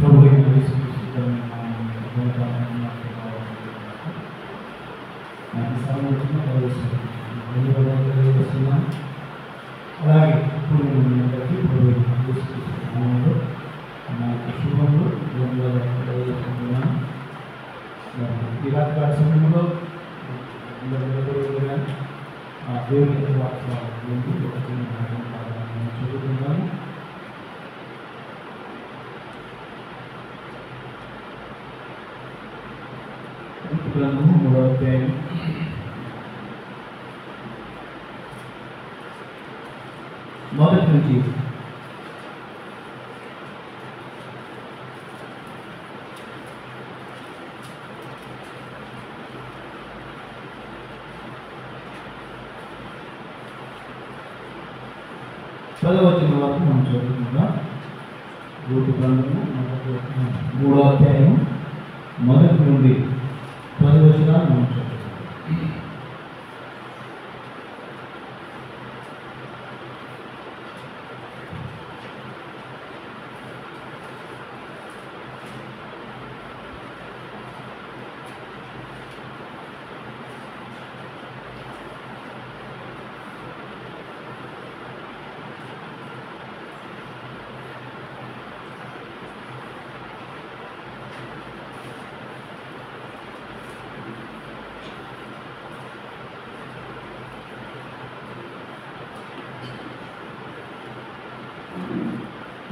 అలాగే ఇప్పుడు నాకు శుభములు ఇలాంటి సమయంలో దేవుని చదువుతున్నాను. గ్రంథము 3వ అధ్యాయం మొదటి నుంచి 10వ వచనం వరకు మనం చదువుకుందాం. రూతు గ్రంథము 3వ అధ్యాయం మొదటి నుండి 10 వచనాలు మనం చదువుకుందాం.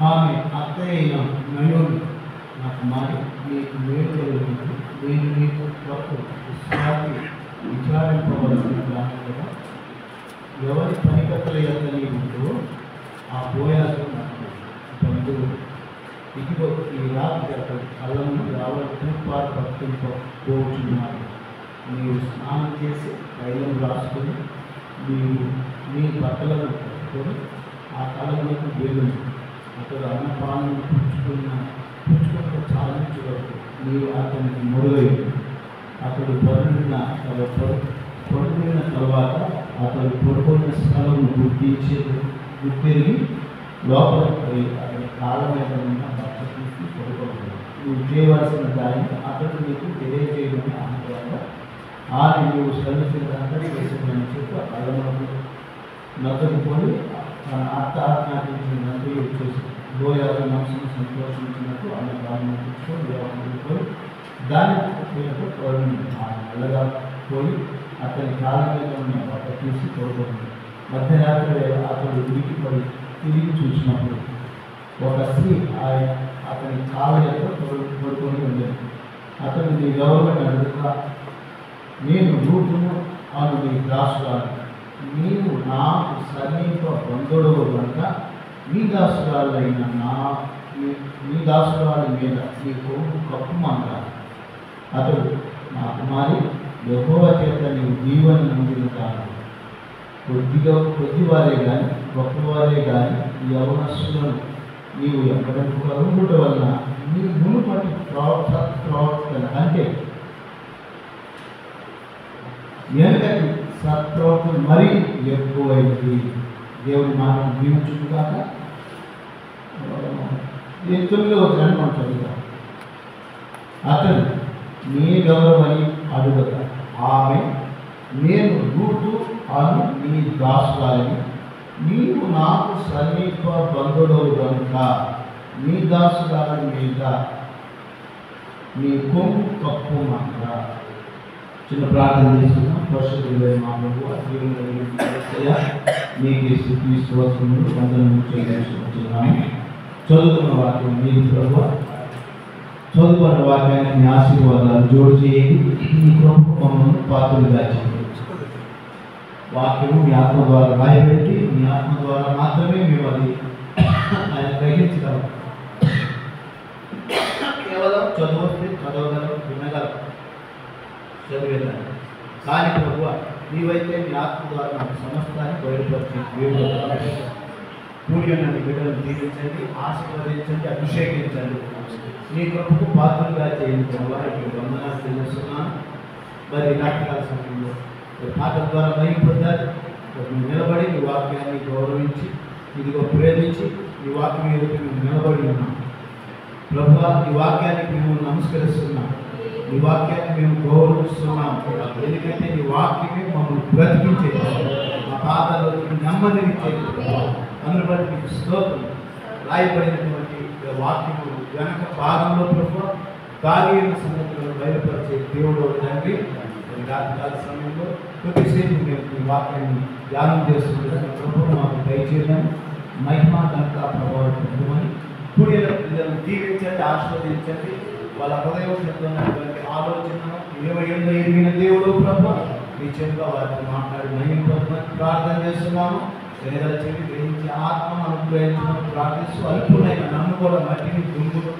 ఆమె అత్తయ్య నయోమి నాకు మారి నీకు మేలు కలుగుతుంది, నేను నీకు కొరకు విచారింపవలసిన దానిలో ఎవరి పనికత్తల యొక్క నీకు ఆ బోయాసు నాకు బంధువు. ఇదిగో ఈ రాత్రి అతడు కళ్ళను రావడం తూర్పాటు పట్టుకుపోతున్నారు. మీరు స్నానం చేసి తైలం రాసుకొని మీ బట్టలను కట్టుకొని ఆ కళ్ళకు వేలు అతడు అన్నపాలను పుచ్చుకుంటూ చాలించే వరకు మీరు అతనికి మొదలైంది. అతడు పడిన తర్వాత అతడు పడుకున్న స్థలం గుర్తిరిగి లోపలికి పోయి అతని కాళ్ళ మీద ఉన్న బట్ట తీసి పడుకోవాలి. నువ్వు చేయవలసిన దాన్ని అతడు నీకు తెలియజేయమని అనుకోగా ఆమె నువ్వు శ్రమించిన అందరి వేసిన చెప్పి అల్లములకు నచ్చకపోయి తన అత్త ఆజ్ఞాపించిన నంది వచ్చేసి బోయాసు మనసును సంతోషించినట్టు ఆమె కాళ్ళను తెచ్చుకొని దేవాలయంలో పోయి దాని ఆమె మెల్లగా పోయి అతని కాళ్ళ మీద ఉన్న బట్ట తీసి పడుకుంది. మధ్యరాత్రి అతడు ఉడికిపడి తిరిగి చూసినప్పుడు ఒక స్త్రీ అతని కాళ్ళ యొక్క పడుకొని ఉండేది. అతను నీ గౌరవం అడుగుతా, నేను రూపును అను నీ దాసురాలు, నీవు నాకు సమీప బంధువుడు కనుక నీ దాసురాలైన నీ దాసురాలి మీద నీ కొడుకు కప్పుమంటారు. అతడు నా కుమారి యెహోవా చేత నీవు దీవెన నొందుతాను. కొద్దివారే కానీ గొప్పవారే కానీ యవనస్తులను నీవు ఎక్కడకు కలుగుట వలన నీ మునుపటి ప్రవర్తన అంటే వెనుకటి సత్ప్రవర్తన మరీ ఎక్కువైంది. దేవుని మాటను దీవించుగాక. 9వ వచనాన్ని మనం చదువుతాం. అతను నీ గౌరవని అడుగట, ఆమె నేను రూతు అను నీ దాసురాలిని, నీవు నాకు సమీప బంధువుడు కనుక నీ దాసురాలి మీద నీ కొంగు కప్పుమంట. చిన్న ప్రార్థన చేసుకున్నాం. పరిశుద్ధుడైన మా ప్రభువా, నీకు స్తుతి స్తోత్రములు వందనములు చెల్లించుకుంటున్నాము. చదువుకున్న వాక్యం నీకు ప్రభువా, చదువుకున్న వాక్యానికి మీ ఆశీర్వాదాలు జోడు చేయండి. ఈ కృపకు మమ్మల్ని పాత్రలుగా చేయండి. వాక్యము మీ ఆత్మ ద్వారా రాయబెట్టి మీ ఆత్మ ద్వారా మాత్రమే మేము అది ఆయన గ్రహించగలం. కేవలం చదవస్తే చదవగలం, వినగలం, చదివేదాన్ని. కానీ ప్రభువా, నీవైతే మీ ఆత్మ ద్వారా నాకు సమస్తాన్ని బయలుపరిచి కూడి ఉన్న బిడ్డలను దీవించండి, ఆశీర్వదించండి, అభిషేకించండి. నీ కృపకు పాత్రలుగా చేయండి ప్రభువా. ఇప్పుడు వందనాలు తెలుస్తున్నాను. మరి నాటకాల సమయంలో పాటల ద్వారా మైపడ్డారు. నిలబడి ఈ వాక్యాన్ని గౌరవించి ఇదిగో ప్రేమించి ఈ వాక్యం మీద మేము నిలబడి ఉన్నాం. ప్రభువా ఈ వాక్యానికి మేము నమస్కరిస్తున్నాం, ఈ వాక్యాన్ని మేము గౌరవిస్తున్నాం. ఎందుకంటే ఈ వాక్యమే మమ్మల్ని బ్రతికించేది, మా పాదాల్లో నెమ్మదినిచ్చేది. అందులో బట్టి మీకు స్తోత్రం. రాయబడినటువంటి వాక్యము వెనక భాగంలో ప్రభు దానియేలు సంగతులను బయలుపరిచే దేవుడు తండ్రి. రాత్రి సమయంలో కొద్దిసేపు మేము ఈ వాక్యాన్ని ధ్యానం చేస్తుండగా ప్రభు మాకు దయచేయడం, మహిమ ఘనత ప్రభావం పొందమని కూడిన ప్రజలను దీవించండి, ఆశీర్వదించండి. వాళ్ళ హృదయం చెందుతున్నటువంటి ఆలోచనను ఏమైందో ఎరిగిన దేవుడు ప్రభు మీ చెందుగా వారితో మాట్లాడి మహిమ పొందమని ప్రార్థన చేస్తున్నాము. పేదల చెవి గ్రహించి ఆత్మను అనుగ్రహించమని ప్రార్థిస్తూ అల్పునైన నన్ను కూడా మట్టిని దుమ్ముకు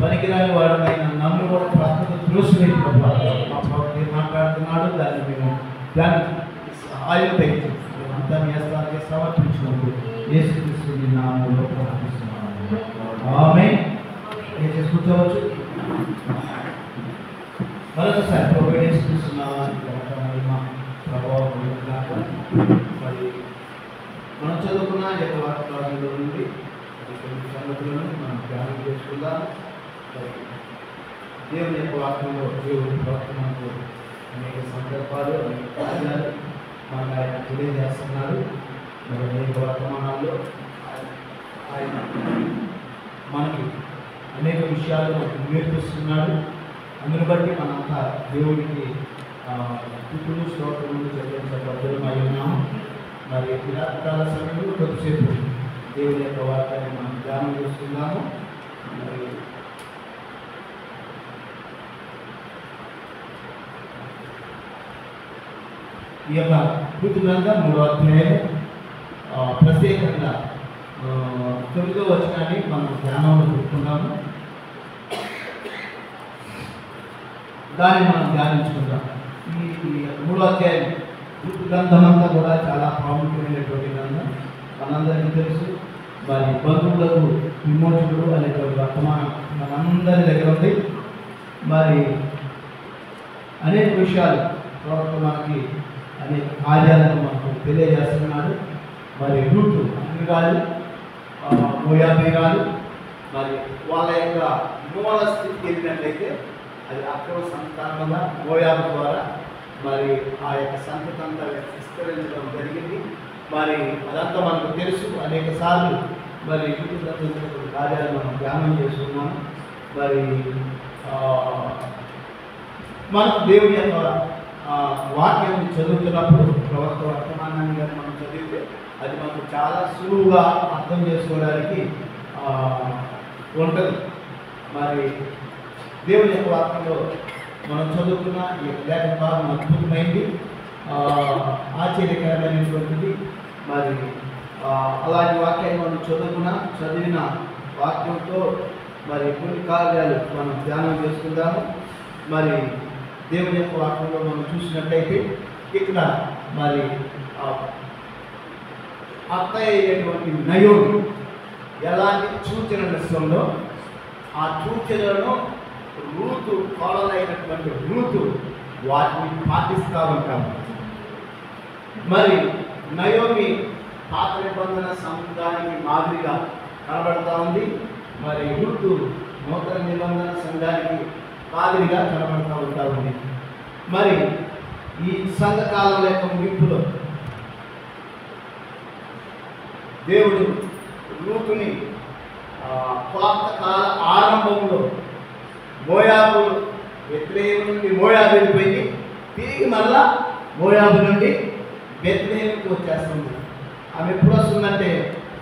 పనికిరాని వాడనైనా నన్ను కూడా ప్రస్తుతం త్రోసివేసి ప్రభు మాట్లాడుతున్నాడు. దాన్ని మేము దాన్ని సహాయం తగ్గించి అంతా మీ హస్తానికి సమర్పించినప్పుడు యేసుక్రీస్తు నామములో ప్రార్థిస్తున్నాము. ఆమేన్. ఏం కూర్చోవచ్చు. మరొకసారి ప్రభు యేసుక్రీస్తు నామానికి ప్రభావం. మరి మనం చదువుకున్న యొక్క వాక్యాలలో నుండి కొన్ని సంగతులను మనం ధ్యానం చేసుకుందాం. దేవుని యొక్క వాక్యంలో దేవుడి ప్రవర్తనకు అనేక సందర్భాలు, అనేక కార్యాలు మనకు ఆయన తెలియజేస్తున్నారు. మరి అనేక వర్తమానాల్లో ఆయన మనకి అనేక విషయాలు నేర్పిస్తున్నాడు. అందును బట్టి మనంతా దేవుడికి స్తుతులు స్తోత్రములు చెల్లించబద్ధమై ఉన్నాము. మరి విరాత్కాల సమయంలో కొద్దిసేపు దేవుని యొక్క వాక్యాన్ని మనం ధ్యానం చేసుకుందాము. మరి ఈ యొక్క కృతి గ్రంథం 3వ అధ్యాయం ప్రత్యేకంగా 9వ వచనాన్ని మనం ధ్యానంలో పెట్టుకున్నాము. దాన్ని మనం ధ్యానించుకుందాం. ఈ 3వ అధ్యాయం కృతి గ్రంథం అంతా కూడా చాలా ప్రాముఖ్యమైనటువంటి గ్రంథం. మనందరికీ తెలుసు. మరి బంధువులకు విమోచకుడు అనేటువంటి వర్తమానం మనందరి దగ్గర ఉంది. మరి అనేక విషయాలు ప్రవక్త మనకి అనేక కార్యాలను మనకు తెలియజేస్తున్నాడు. మరి రూతు అన్నిగాలు, మోయాబీరాలు, మరి వాళ్ళ యొక్క మూల స్థితికి వెళ్ళినట్లయితే అది అక్రమ సంతానంగా మోయాబు ద్వారా మరి ఆ యొక్క సంతతి అంతా విస్తరించడం జరిగింది. మరి అదంతా మనకు తెలుసు. అనేక సార్లు మరి కార్యాలు మనం ధ్యానం చేసుకున్నాము. మరి మనకు దేవుని యొక్క వాక్యాన్ని చదువుతున్నప్పుడు ప్రవక్త వర్తమానాన్ని కానీ మనం చదివితే అది మనకు చాలా సులువుగా అర్థం చేసుకోవడానికి ఉంటుంది. మరి దేవుని యొక్క వాక్యంలో మనం చదువుకున్న ఈ లేఖన భాగం అద్భుతమైంది, ఆశ్చర్యకరమైనటువంటిది. మరి అలాంటి వాక్యాన్ని మనం చదివిన వాక్యంతో మరి కొన్ని కార్యాలు మనం ధ్యానం చేసుకుందాము. మరి దేవుని యొక్క వాక్యంలో మనం చూసినట్లయితే ఇక్కడ మరి అత్తయ్య అయినటువంటి నయోమి ఎలాంటి సూచనలు ఇస్తుందో ఆ సూచనలను రూతు కోడలైనటువంటి రూతు వాటిని పాటిస్తూ ఉంటాము. మరి నయోమి పాత నిబంధన సంఘానికి మాదిరిగా కనబడతా ఉంది. మరి రూతు నూతన నిబంధన సంఘానికి మాదిరిగా కనబడతా ఉంటా ఉంది. మరి ఈ సంఘకాలం యొక్క ముగింపులో దేవుడు రూతుని కొత్త కాల ఆరంభంలో మోయాబు బెత్లెహేము నుండి మోయాబు వెళ్ళిపోయింది, తిరిగి మళ్ళా మోయాబు నుండి బెత్లెహేముకి వచ్చేస్తుంది. ఆమె ఎప్పుడు వస్తుందంటే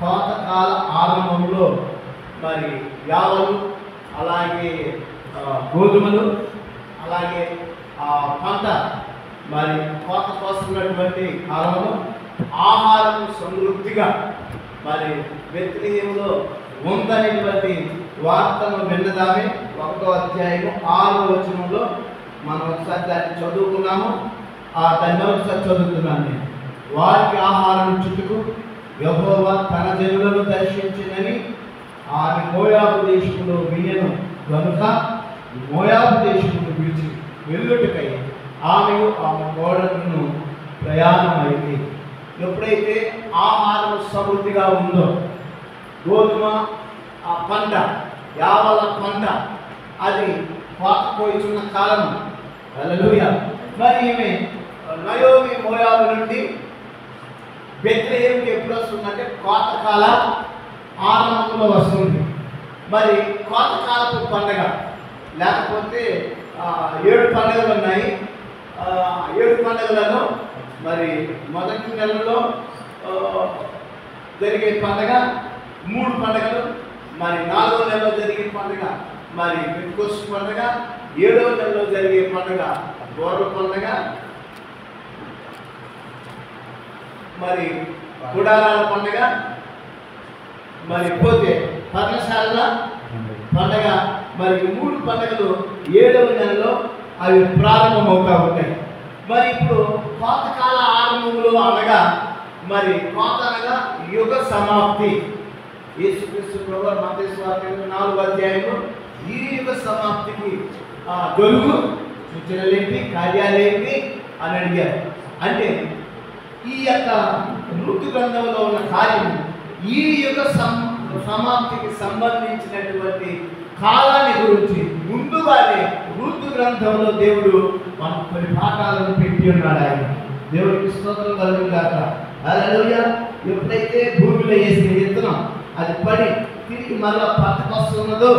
కొత్త కాల ఆరంభంలో మరి యావలు, అలాగే గోధుమలు, అలాగే పంట మరి కోత కోస్తున్నటువంటి కాలంలో ఆహారం సమృద్ధిగా మరి బెత్లెహేములో ఉందనేటువంటి వార్తను విన్నదామే 1వ అధ్యాయము 6వ వచనంలో మనం ఒకసారి దాన్ని చదువుకున్నాము. దాన్ని ఒకసారి చదువుతున్నాను నేను. వారికి ఆహారం చుట్టుకు యెహోవా తన జనులను దర్శించినని ఆమె మోయాబు దేశంలో వినెను కనుక మోయాబు దేశమును విడిచి వెళ్ళుటకై ఆమెయు ఆమె కోడలను ప్రయాణమైంది. ఎప్పుడైతే ఆహారం సమృద్ధిగా ఉందో, గోధుమ పంట యావల పంట అది కోత కోయుచున్న కాలం. హల్లెలూయా. మరి ఈమె నయోమి మోయాబు నుండి బెత్లెహేముకి ఎప్పుడు వస్తుందంటే కోతకాల ఆరంభంలో వస్తుంది. మరి కోతకాలపు పండగ లేకపోతే 7 పండుగలు ఉన్నాయి. 7 పండుగలలో మరి మొదటి నెలలో జరిగే పండుగ 3 పండుగలు, మరి 4వ నెలలో జరిగే పండుగ మరి పెంటెకోస్తు పండుగ, 7వ నెలలో జరిగే పండుగ గోర్ల పండుగ, మరి గుడారాల పండుగ, మరి పోతే పర్ణశాలల పండుగ. మరి 3 పండుగలు 7వ నెలలో అవి ప్రారంభమవుతూ ఉంటాయి. మరి ఇప్పుడు కోతకాల ఆరంభంలో అనగా మరి కోత అనగా యుగ సమాప్తి. యేసుక్రీస్తు ప్రభువు మత్తయి సువార్త 4వ అధ్యాయంలో ఈ యుగ సమాప్తికి దొరుకు సూచనలేంటి, కార్యాలేంటి అని అడిగారు. అంటే ఈ యొక్క ఋతు గ్రంథంలో ఉన్న కార్యం ఈ యుగ సమాప్తికి సంబంధించినటువంటి కాలాన్ని గురించి ముందుగానే ఋతు గ్రంథంలో దేవుడు మనకు కొన్ని పాఠాలను పెట్టి ఉన్నాడు. ఆయన దేవుడికి స్తోత్రం కలుగుగాక. హల్లెలూయా. ఎప్పుడైతే భూమిలో వేసిన విత్తనం అది పడి తిరిగి మరలా పట్టుకొస్తున్నదో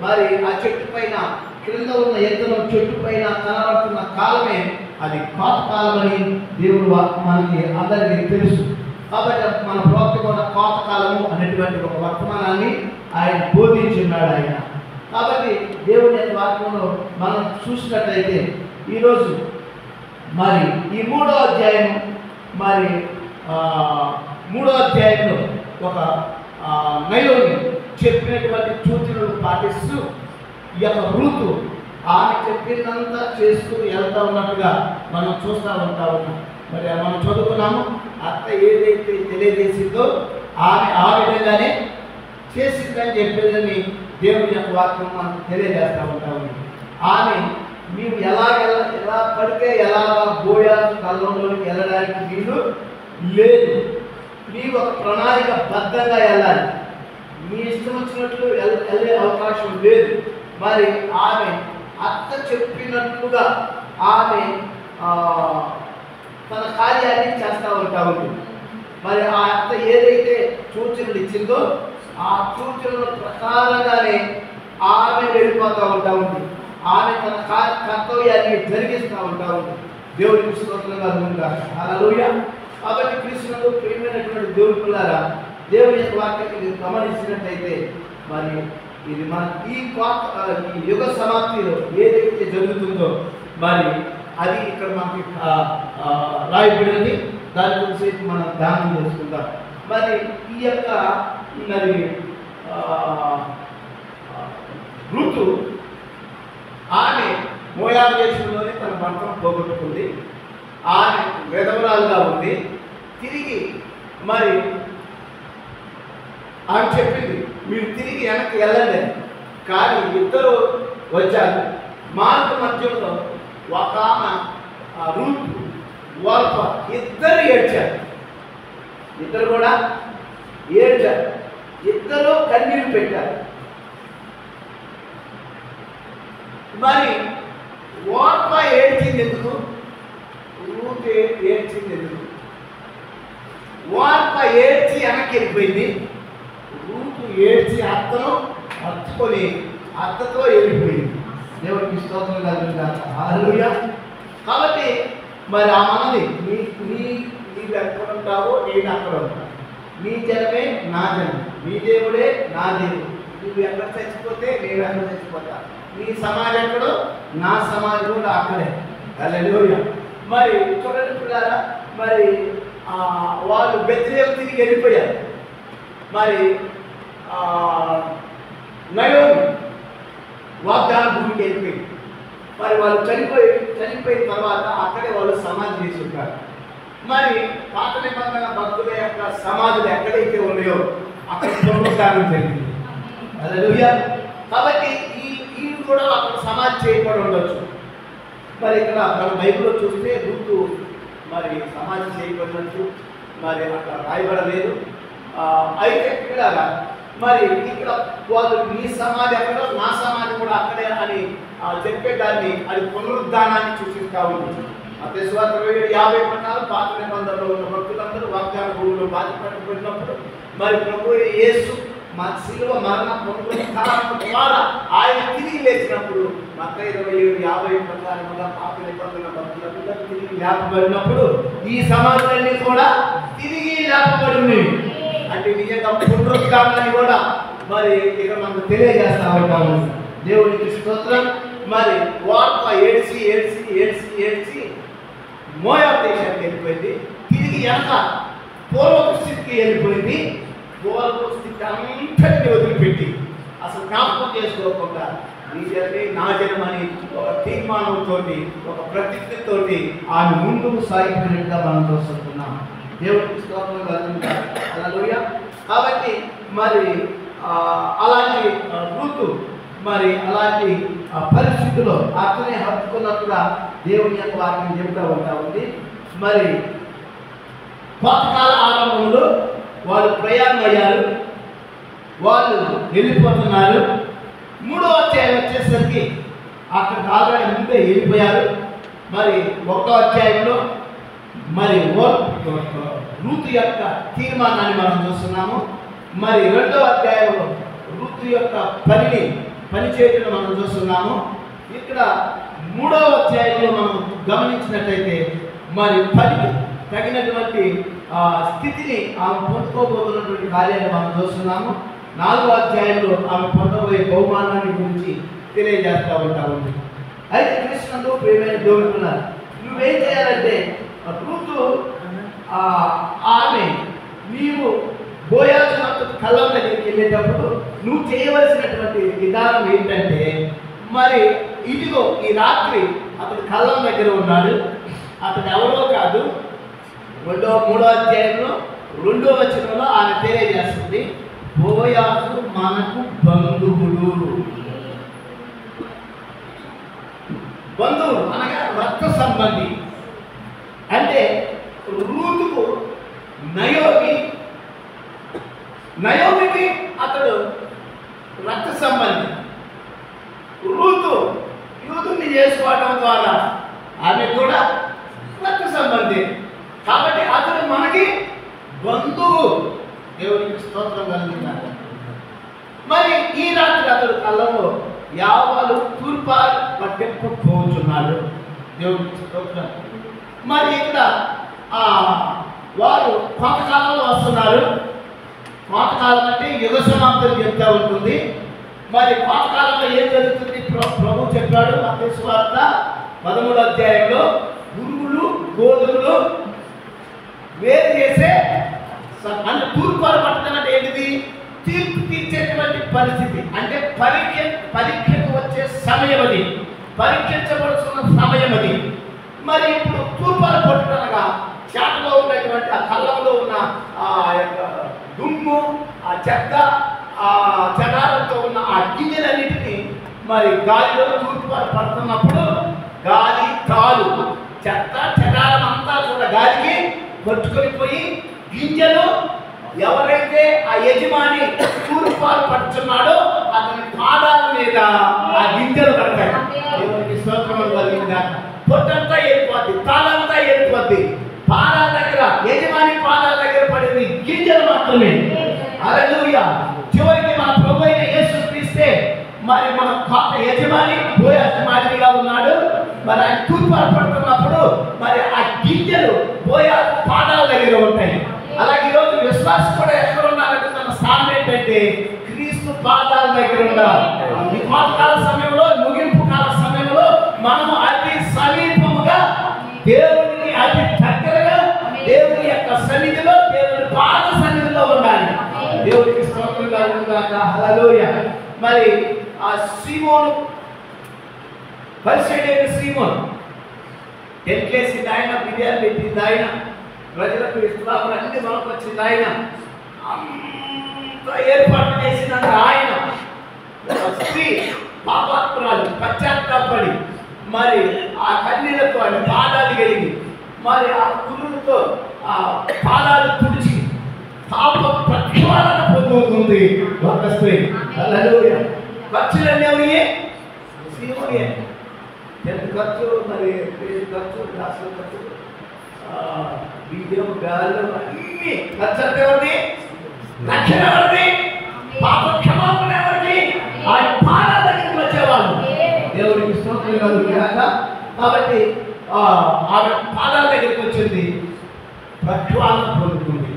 మరి ఆ చెట్టు పైన క్రింద ఉన్న విత్తనం చెట్టు పైన కనబడుతున్న కాలమే అది కోతకాలం అని దేవుడు మనకి అందరికీ తెలుసు. కాబట్టి మన ప్రవక్త కూడా కోతకాలము అనేటువంటి ఒక వర్తమానాన్ని ఆయన బోధించున్నాడు ఆయన. కాబట్టి దేవుని యొక్క వాక్యంలో మనం చూసినట్లయితే ఈరోజు మరి ఈ 3వ అధ్యాయం మరి 3వ అధ్యాయంలో ఒక నయోమి చెప్పినటువంటి సూచనలు పాటిస్తూ ఈ యొక్క ఋతు ఆమె చెప్పినంత చేస్తూ వెళ్తూ ఉన్నట్టుగా మనం చూస్తూ ఉంటా ఉన్నాం. మరి మనం చదువుకున్నాము, అత్త ఏదైతే తెలియజేసిందో ఆమె ఆ విధంగానే చేసిందని చెప్పేదని దేవుని యొక్క వాక్యం మనం తెలియజేస్తూ ఉంటా ఉంది. ఆమె నీవు ఎలా పడితే ఎలాగా బోయా కళ్ళంలోకి వెళ్ళడానికి వీలు లేదు. నీవు ఒక ప్రణాళిక బద్ధంగా వెళ్ళాలి. నీ ఇష్టం వచ్చినట్లు వెళ్ళే అవకాశం లేదు. మరి ఆమె అత్త చెప్పినట్లుగా ఆమె తన కార్యాన్ని చేస్తూ ఉంటా ఉంటుంది. మరి ఆ అత్త ఏదైతే సూచనలు ఇచ్చిందో ఆ సూచనల ప్రకారంగానే ఆమె వెళ్ళిపోతూ ఉంటా ఉంది. ఆమె తన కర్తవ్యాన్ని జరిగిస్తూ ఉంటా ఉంది. దేవుడికి స్తోత్రంగా ఉంటారు. హల్లెలూయా. కాబట్టి క్రీస్తునందు ప్రియమైనటువంటి దేవుని పిల్లారా, దేవుని యొక్క వాక్యాన్ని గమనించినట్లయితే మరి ఇది మన ఈ యుగ సమాప్తిలో ఏదైతే జరుగుతుందో మరి అది ఇక్కడ మనకి రాయబడింది. దాని గురించి మనం ధ్యానం చేసుకుందాం. మరి ఈ యొక్క మరి ఋతు ఆమె మోయాబు దేశంలోనే తన భర్తను పోగొట్టుకుంది. ఆమె విధవరాలుగా ఉంది. తిరిగి మరి ఆమె చెప్పింది మీరు తిరిగి వెనక్కి వెళ్ళండి. కానీ ఇద్దరు వచ్చారు. మార్గ మధ్యంలో ఒక ఆమె రూతు ఓర్ప ఇద్దరు ఏడ్చారు. ఇద్దరు కూడా ఏడ్చారు. ఇద్దరు కన్నీళ్ళు పెట్టారు. మరి ఓర్ప ఏడ్చింది ఎందుకు? రూతు ఏడ్చింది ఎందుకు? ఓర్ప ఏడ్చి వెనక్కి వెళ్ళిపోయింది. రూతు ఏడ్చి అత్తను హత్తుకొని అత్తతో వెళ్ళిపోయింది. దేవుడికి స్తోత్రం కలుగుగాక. హల్లెలూయా. కాబట్టి మరి ఆ మనది నీవు ఎక్కడ ఉంటావో నేను అక్కడ ఉంటాను. నీ జనమే నా జనం, నీ దేవుడే నా దేవుడు. నువ్వు ఎక్కడ చచ్చిపోతే నేను ఎక్కడ చచ్చిపోతా. నీ సమాజం ఎక్కడో నా సమాజం కూడా అక్కడే. హల్లెలూయా. మరి చూడండి పిల్లారా, మరి వాళ్ళు బెత్లెహేము తిరిగి వెళ్ళిపోయారు. మరి నయోమి వాగ్దాన భూమికి వెళ్ళిపోయింది. మరి వాళ్ళు చనిపోయిన తర్వాత అక్కడే వాళ్ళు సమాధి చేసి ఉంటారు. మరి పాత నిబంధన భక్తుల యొక్క సమాధులు ఎక్కడైతే ఉన్నాయో అక్కడ పునరుద్ధానం జరిగింది. హల్లెలూయా. కాబట్టి ఈ కూడా అక్కడ సమాధి చేయబడి ఉండొచ్చు. మరి ఇక్కడ మన బైబిల్లో చూస్తే రూతు మరి సమాధి చేయబడినట్టు మరి అక్కడ రాయబడలేదు. అయితే పిల్లగా మరి ఇక్కడ వాళ్ళు నీ సమాధి అక్కడ, నా సమాధి కూడా అక్కడే అని చెప్పేదాన్ని అది పునరుద్ధానాన్ని సూచిస్తూ ఉంది. మత్తయి సువార్త 27:50 ప్రకారం పాత నిబంధనలో ఉన్న భక్తులందరూ వాగ్దాన భూమిలో బాధపడినప్పుడు మరి ప్రభు యేసు మా శిలువ మరణ పునరుద్ధానం ద్వారా ఆయన తిరిగి లేచినప్పుడు మత్తయి 27:50 ప్రకారంగా పాత నిబంధన భక్తులందరూ తిరిగి లేపబడినప్పుడు ఈ సమాధులన్నీ కూడా తిరిగి లేపబడింది. అంటే నిజంగా పునరుద్ధానాన్ని కూడా మరి ఇక మనకు తెలియజేస్తా ఉంటాము. దేవునికి స్తోత్రం. మరి వార్త ఏడ్చి ఏడ్చి ఏడ్చి ఏడ్చి మోయాబు దేశానికి వెళ్ళిపోయింది. తిరిగి వెనక పూర్వపు స్థితికి వెళ్ళిపోయింది. పూర్వపు స్థితి అంతటిని వదిలిపెట్టి అసలు జ్ఞాపకం చేసుకోకుండా నీ జనమే నా జనమని ఒక తీర్మానంతో, ఒక ప్రతిజ్ఞతో ఆమె ముందుకు సాగిపోయినట్టుగా మనం చూస్తున్నాం. దేవుడికి స్తోత్రం హల్లెలూయా. కాబట్టి మరి అలాంటి రూతు మరి అలాంటి పరిస్థితుల్లో అతనే హత్తుకున్నట్టుగా దేవుని యొక్క వాక్యం చెబుతూ ఉంటా ఉంది. మరి కోతకాల ఆరంభంలో వాళ్ళు ప్రయాణం అయ్యారు, వాళ్ళు వెళ్ళిపోతున్నారు. 3వ అధ్యాయం వచ్చేసరికి అక్కడికి ఆల్రెడీ ముందే వెళ్ళిపోయారు. మరి 1వ అధ్యాయంలో మరి రూతు యొక్క తీర్మానాన్ని మనం చూస్తున్నాము. మరి 2వ అధ్యాయంలో రూతు యొక్క పని చేయడం మనం చూస్తున్నాము. ఇక్కడ 3వ అధ్యాయంలో మనం గమనించినట్లయితే మరి పనికి తగినటువంటి స్థితిని ఆమె పొందుకోబోతున్నటువంటి కార్యాన్ని మనం చూస్తున్నాము. 4వ అధ్యాయంలో ఆమె పొందబోయే బహుమానాన్ని గురించి తెలియజేస్తూ ఉంటా ఉంది. అయితే కృష్ణుడు ప్రియమైన దేవుడున్నారు, నువ్వేం చేయాలంటే రూతు ఆమె నీవు బోయాజు కళ్ళం దగ్గరికి వెళ్ళేటప్పుడు నువ్వు చేయవలసినటువంటి విధానం ఏంటంటే, మరి ఇదిగో ఈ రాత్రి అతడు కళ్ళం దగ్గర ఉన్నాడు, అతడు ఎవరో కాదు. 3వ అధ్యాయంలో 2వ వచనంలో ఆమె తెలియజేస్తుంది, బోయాజు మనకు బంధువులు. బంధువులు అనగా రక్త సంబంధి. అంటే రూతుకు నయోమికి అతడు రక్త సంబంధి. రూతు యూదుని చేసుకోవడం ద్వారా ఆమె కూడా రక్త సంబంధి. కాబట్టి అతడు మనకి బంధువు. దేవునికి స్తోత్రం కలిగిందాక. మరి ఈ రాత్రి అతడు కళ్ళలో యావాలు తూర్పాలు పట్టింపు పోతున్నాడు. దేవునికి స్తోత్రం. మరి ఇక్కడ వారు కొంతకాలంలో వస్తున్నారు. కొంతకాలం అంటే యుగ సమాప్తం చెప్తా ఉంటుంది. మరి కొంతకాలంలో ఏం జరుగుతుంది ప్రభు చెప్పాడు. మత్తయి సువార్త 13వ అధ్యాయంలో గురుగులు గోధుమలు వేరు చేసే అంటే తూర్పాలు పట్టడం అంటే ఏంటిది? తీర్పు తీర్చేటువంటి పరిస్థితి. అంటే పరీక్షకు వచ్చే సమయం అది, పరీక్షించబడుతున్న సమయం అది. మరి ఇప్పుడు తూర్పాలు పట్టుటనగా చేటలో ఉన్నటువంటి ఆ కళ్ళంలో ఉన్న ఆ యొక్క దుమ్ము, ఆ చెత్త, ఆ చెదారంతో ఉన్న ఆ గింజలన్నిటినీ మరి గాలిలో తూర్పాలు పడుతున్నప్పుడు గాలి తాలు చెత్త చెదారం అంతా కూడా గాలికి కొట్టుకొని పోయి గింజలు ఎవరైతే ఆ యజమాని తూర్పాలు పడుతున్నాడో అతని పాదాల మీద ఆ గింజలు పడతాయి. దేవునికి స్తోత్రం కలిగిందా. పొట్టంతా వెళ్ళిపోద్ది, తాళంతా వెళ్ళిపోద్ది. పాదాల దగ్గర యజమాని పాదాల దగ్గర పడేది గింజలు మాత్రమే. హల్లెలూయా. చివరికి మన ప్రభు అయిన యేసు క్రీస్తే మరి మన పాత యజమాని బోయాజు మాదిరిగా ఉన్నాడు. మరి ఆయన తూర్పాలు పడుతున్నప్పుడు మరి ఆ గింజలు బోయాజు పాదాల దగ్గర ఉంటాయి. అలాగే ఈరోజు విశ్వాసం కూడా ఎక్కడ ఉన్నారంటే మన స్థానం ఏంటంటే క్రీస్తు పాదాల దగ్గర ఉండాలి. ఈ కోతకాల సమయంలో, ముగింపు కాల సమయంలో మనము అతి సమీపముగా దేవునికి అతి దగ్గరగా దేవుని యొక్క సన్నిధిలో, దేవుని పాద సన్నిధిలో ఉండాలి. దేవునికి స్తోత్రం కలుగుగాక. హల్లెలూయా. మరి ఆ సీమోను పరిసయ్యుడైన సీమోను ఎన్కేసింది ఆయన, బిర్యానీ పెట్టింది ఆయన, ప్రజలకు ఇస్లాం అన్ని మనకు వచ్చింది ఆయన, అంత ఏర్పాటు చేసినాక ఆయన స్త్రీ పాపాత్మురాలు పశ్చాత్తాపడి మరి ఆ కన్నీళ్లతో ఆయన పాదాలు కలిగి మరి ఆ కురులతో ఆ పాదాలు తుడిచి పాప ప్రక్షాళన పొంది పొందుతుంది ఒక స్త్రీ. హల్లెలూయా. ఖర్చులన్నీ ఎవరివి? సీమోనియే. ఎంత ఖర్చు, మరి ఖర్చు, గ్లాసుల ఖర్చు, బియ్యం, గాలు, అన్ని ఖర్చు అంటే ఎవరిది? రక్షణ ఎవరిది? పాప క్షమాపణ ఎవరిది? ఆయన పాదాల దగ్గరికి వచ్చేవాళ్ళు. దేవుడికి స్తోత్రం కలుగుగాక. కాబట్టి ఆమె పాదాల దగ్గరికి వచ్చింది, ప్రక్షాళన పొందుతుంది.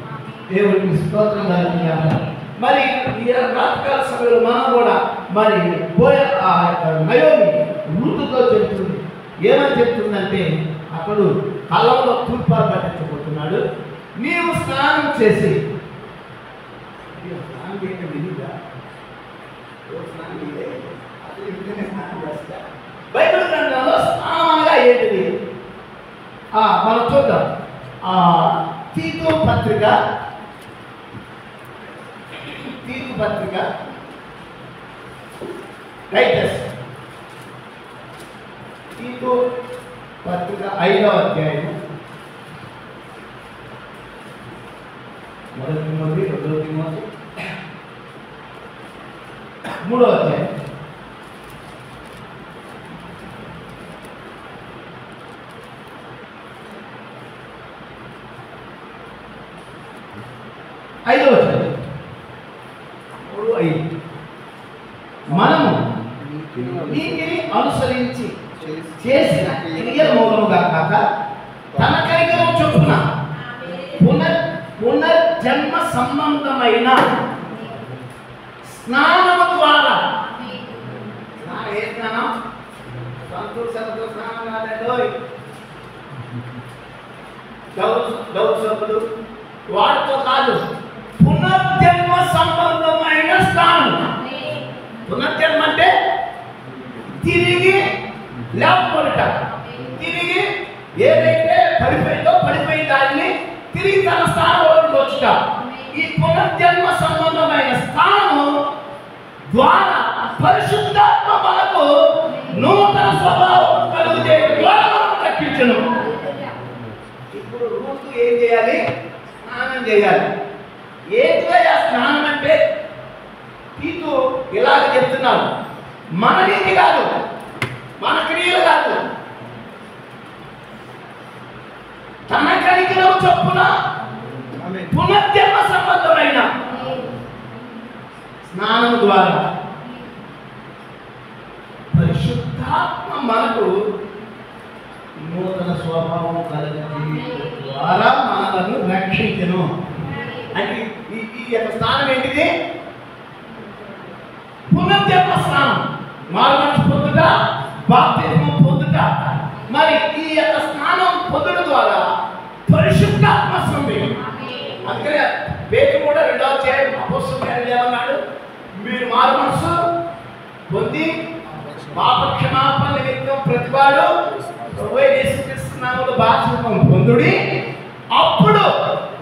దేవుడికి స్తోత్రం కలుగుగాక. మరి ఈ రాత్రికాల సమయంలో మనం కూడా మరి నయోమి రూతుతో చెప్తుంది. ఏమని చెప్తుందంటే, అతడు కళ్ళంలో తూర్పాలు పట్టించబోతున్నాడు. నీవు స్నానం చేసి, స్నానం చేయడం విధిగా, స్నానం అసలు ఇంట్లోనే స్నానం చేస్తా. బైబిల్ గ్రంథంలో స్నానం అనగా ఏంటిది మనం చూద్దాం. తీతు పత్రిక రైటర్స్, తీతు పత్రిక 5వ అధ్యాయం, 1 తిమోతి, 2 తిమోతి, 3వ అధ్యాయం. మనము నీతిని అనుసరించి చేసిన క్రియ మూలముగా కాక తన కనికరం చొప్పున పునర్జన్మ సంబంధమైన స్నానము ద్వారా, ఏ స్నానం? సంతోషంతో స్నానం కాదండి, సబ్బులు వాటితో కాదు, పునర్జన్మ సంబంధమైన స్నానం. పునర్జన్మ అంటే తిరిగి లేకపోట, తిరిగి ఏదైతే పడిపోయిన దాన్ని తిరిగి తన స్థానంలోకి వచ్చుట. ఈ పునర్జన్మ సంబంధమైన స్థానము ద్వారా పరిశుద్ధాత్మ మనకు నూతన స్వభావం కలిగితే రక్షించను. ఇప్పుడు రూతు ఏం చేయాలి? స్నానం చేయాలి. ఏంటిగా స్నానం అంటే తీతు ఇలాగ చెప్తున్నాడు, మన నీతి కాదు, మన క్రియలు కాదు, తన కనికరం చొప్పున పునర్జన్మ సంబంధమైన స్నానం ద్వారా పరిశుద్ధాత్మ మనకు నూతన స్వభావం కలిగింది ద్వారా మనలను రక్షించను. అంటే ఈ యొక్క స్నానం ఏంటిది? పునర్జన్మ స్నానం, మారుమనసు పొందుట, బాప్తిస్మం పొందుట. మరి ఈ యొక్క స్నానం పొందడం ద్వారా పరిశుద్ధాత్మ వస్తుంది. అందుకనే పేతురు కూడా 2వ అధ్యాయం అపోస్తలుడు ఏమన్నాడు? మీరు మారుమనసు పొంది పాప క్షమాపణ నిమిత్తం ప్రతివాడు యేసుక్రీస్తు నామములో బాప్తిస్మం పొందుడి, అప్పుడు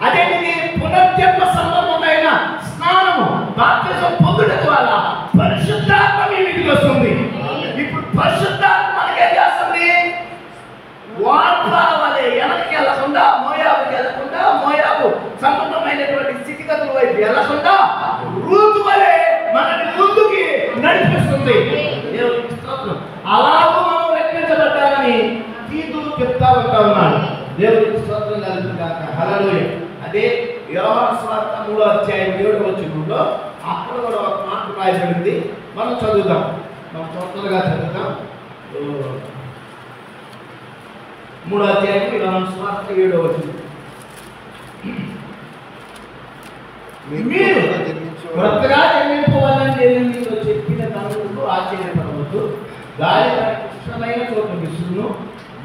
అదేంటిది? పునర్జన్మ సంబంధమైన స్నానము, బాప్తిస్మం పొందుట ద్వారా పరిశుద్ధాత్మ మీ మీదకి వస్తుంది. ఇప్పుడు పరిశుద్ధాత్మ మనకేం చేస్తుంది? వాళ్లే వెనక్కి వెళ్ళకుండా, మోయాబు సంబంధమైనటువంటి స్థితిగతుల వైపు వెళ్ళకుండా రూతు వలె మనని ముందుకి నడిపిస్తుంది. అలాగూ మనం రక్షించబడ్డామని తీతు చెప్తా ఉన్నాడు. దేవుడికి స్తోత్రం కలుగుగాక. హల్లెలూయా. అదే యోహాను సువార్త 3వ అధ్యాయం 7వ వచనంలో అక్కడ కూడా ఒక మాట రాయబడింది. మనం చదువుదాం, మనం తొందరగా చదువుతాం. 3వ అధ్యాయం యోహాను సువార్త 7వ వచనం. మీరు కొత్తగా జన్మింపవాలని దేవునితో చెప్పిన తనకు ఆశ్చర్యపడవద్దు. గాలి తనకు ఇష్టమైన చోట విసురును,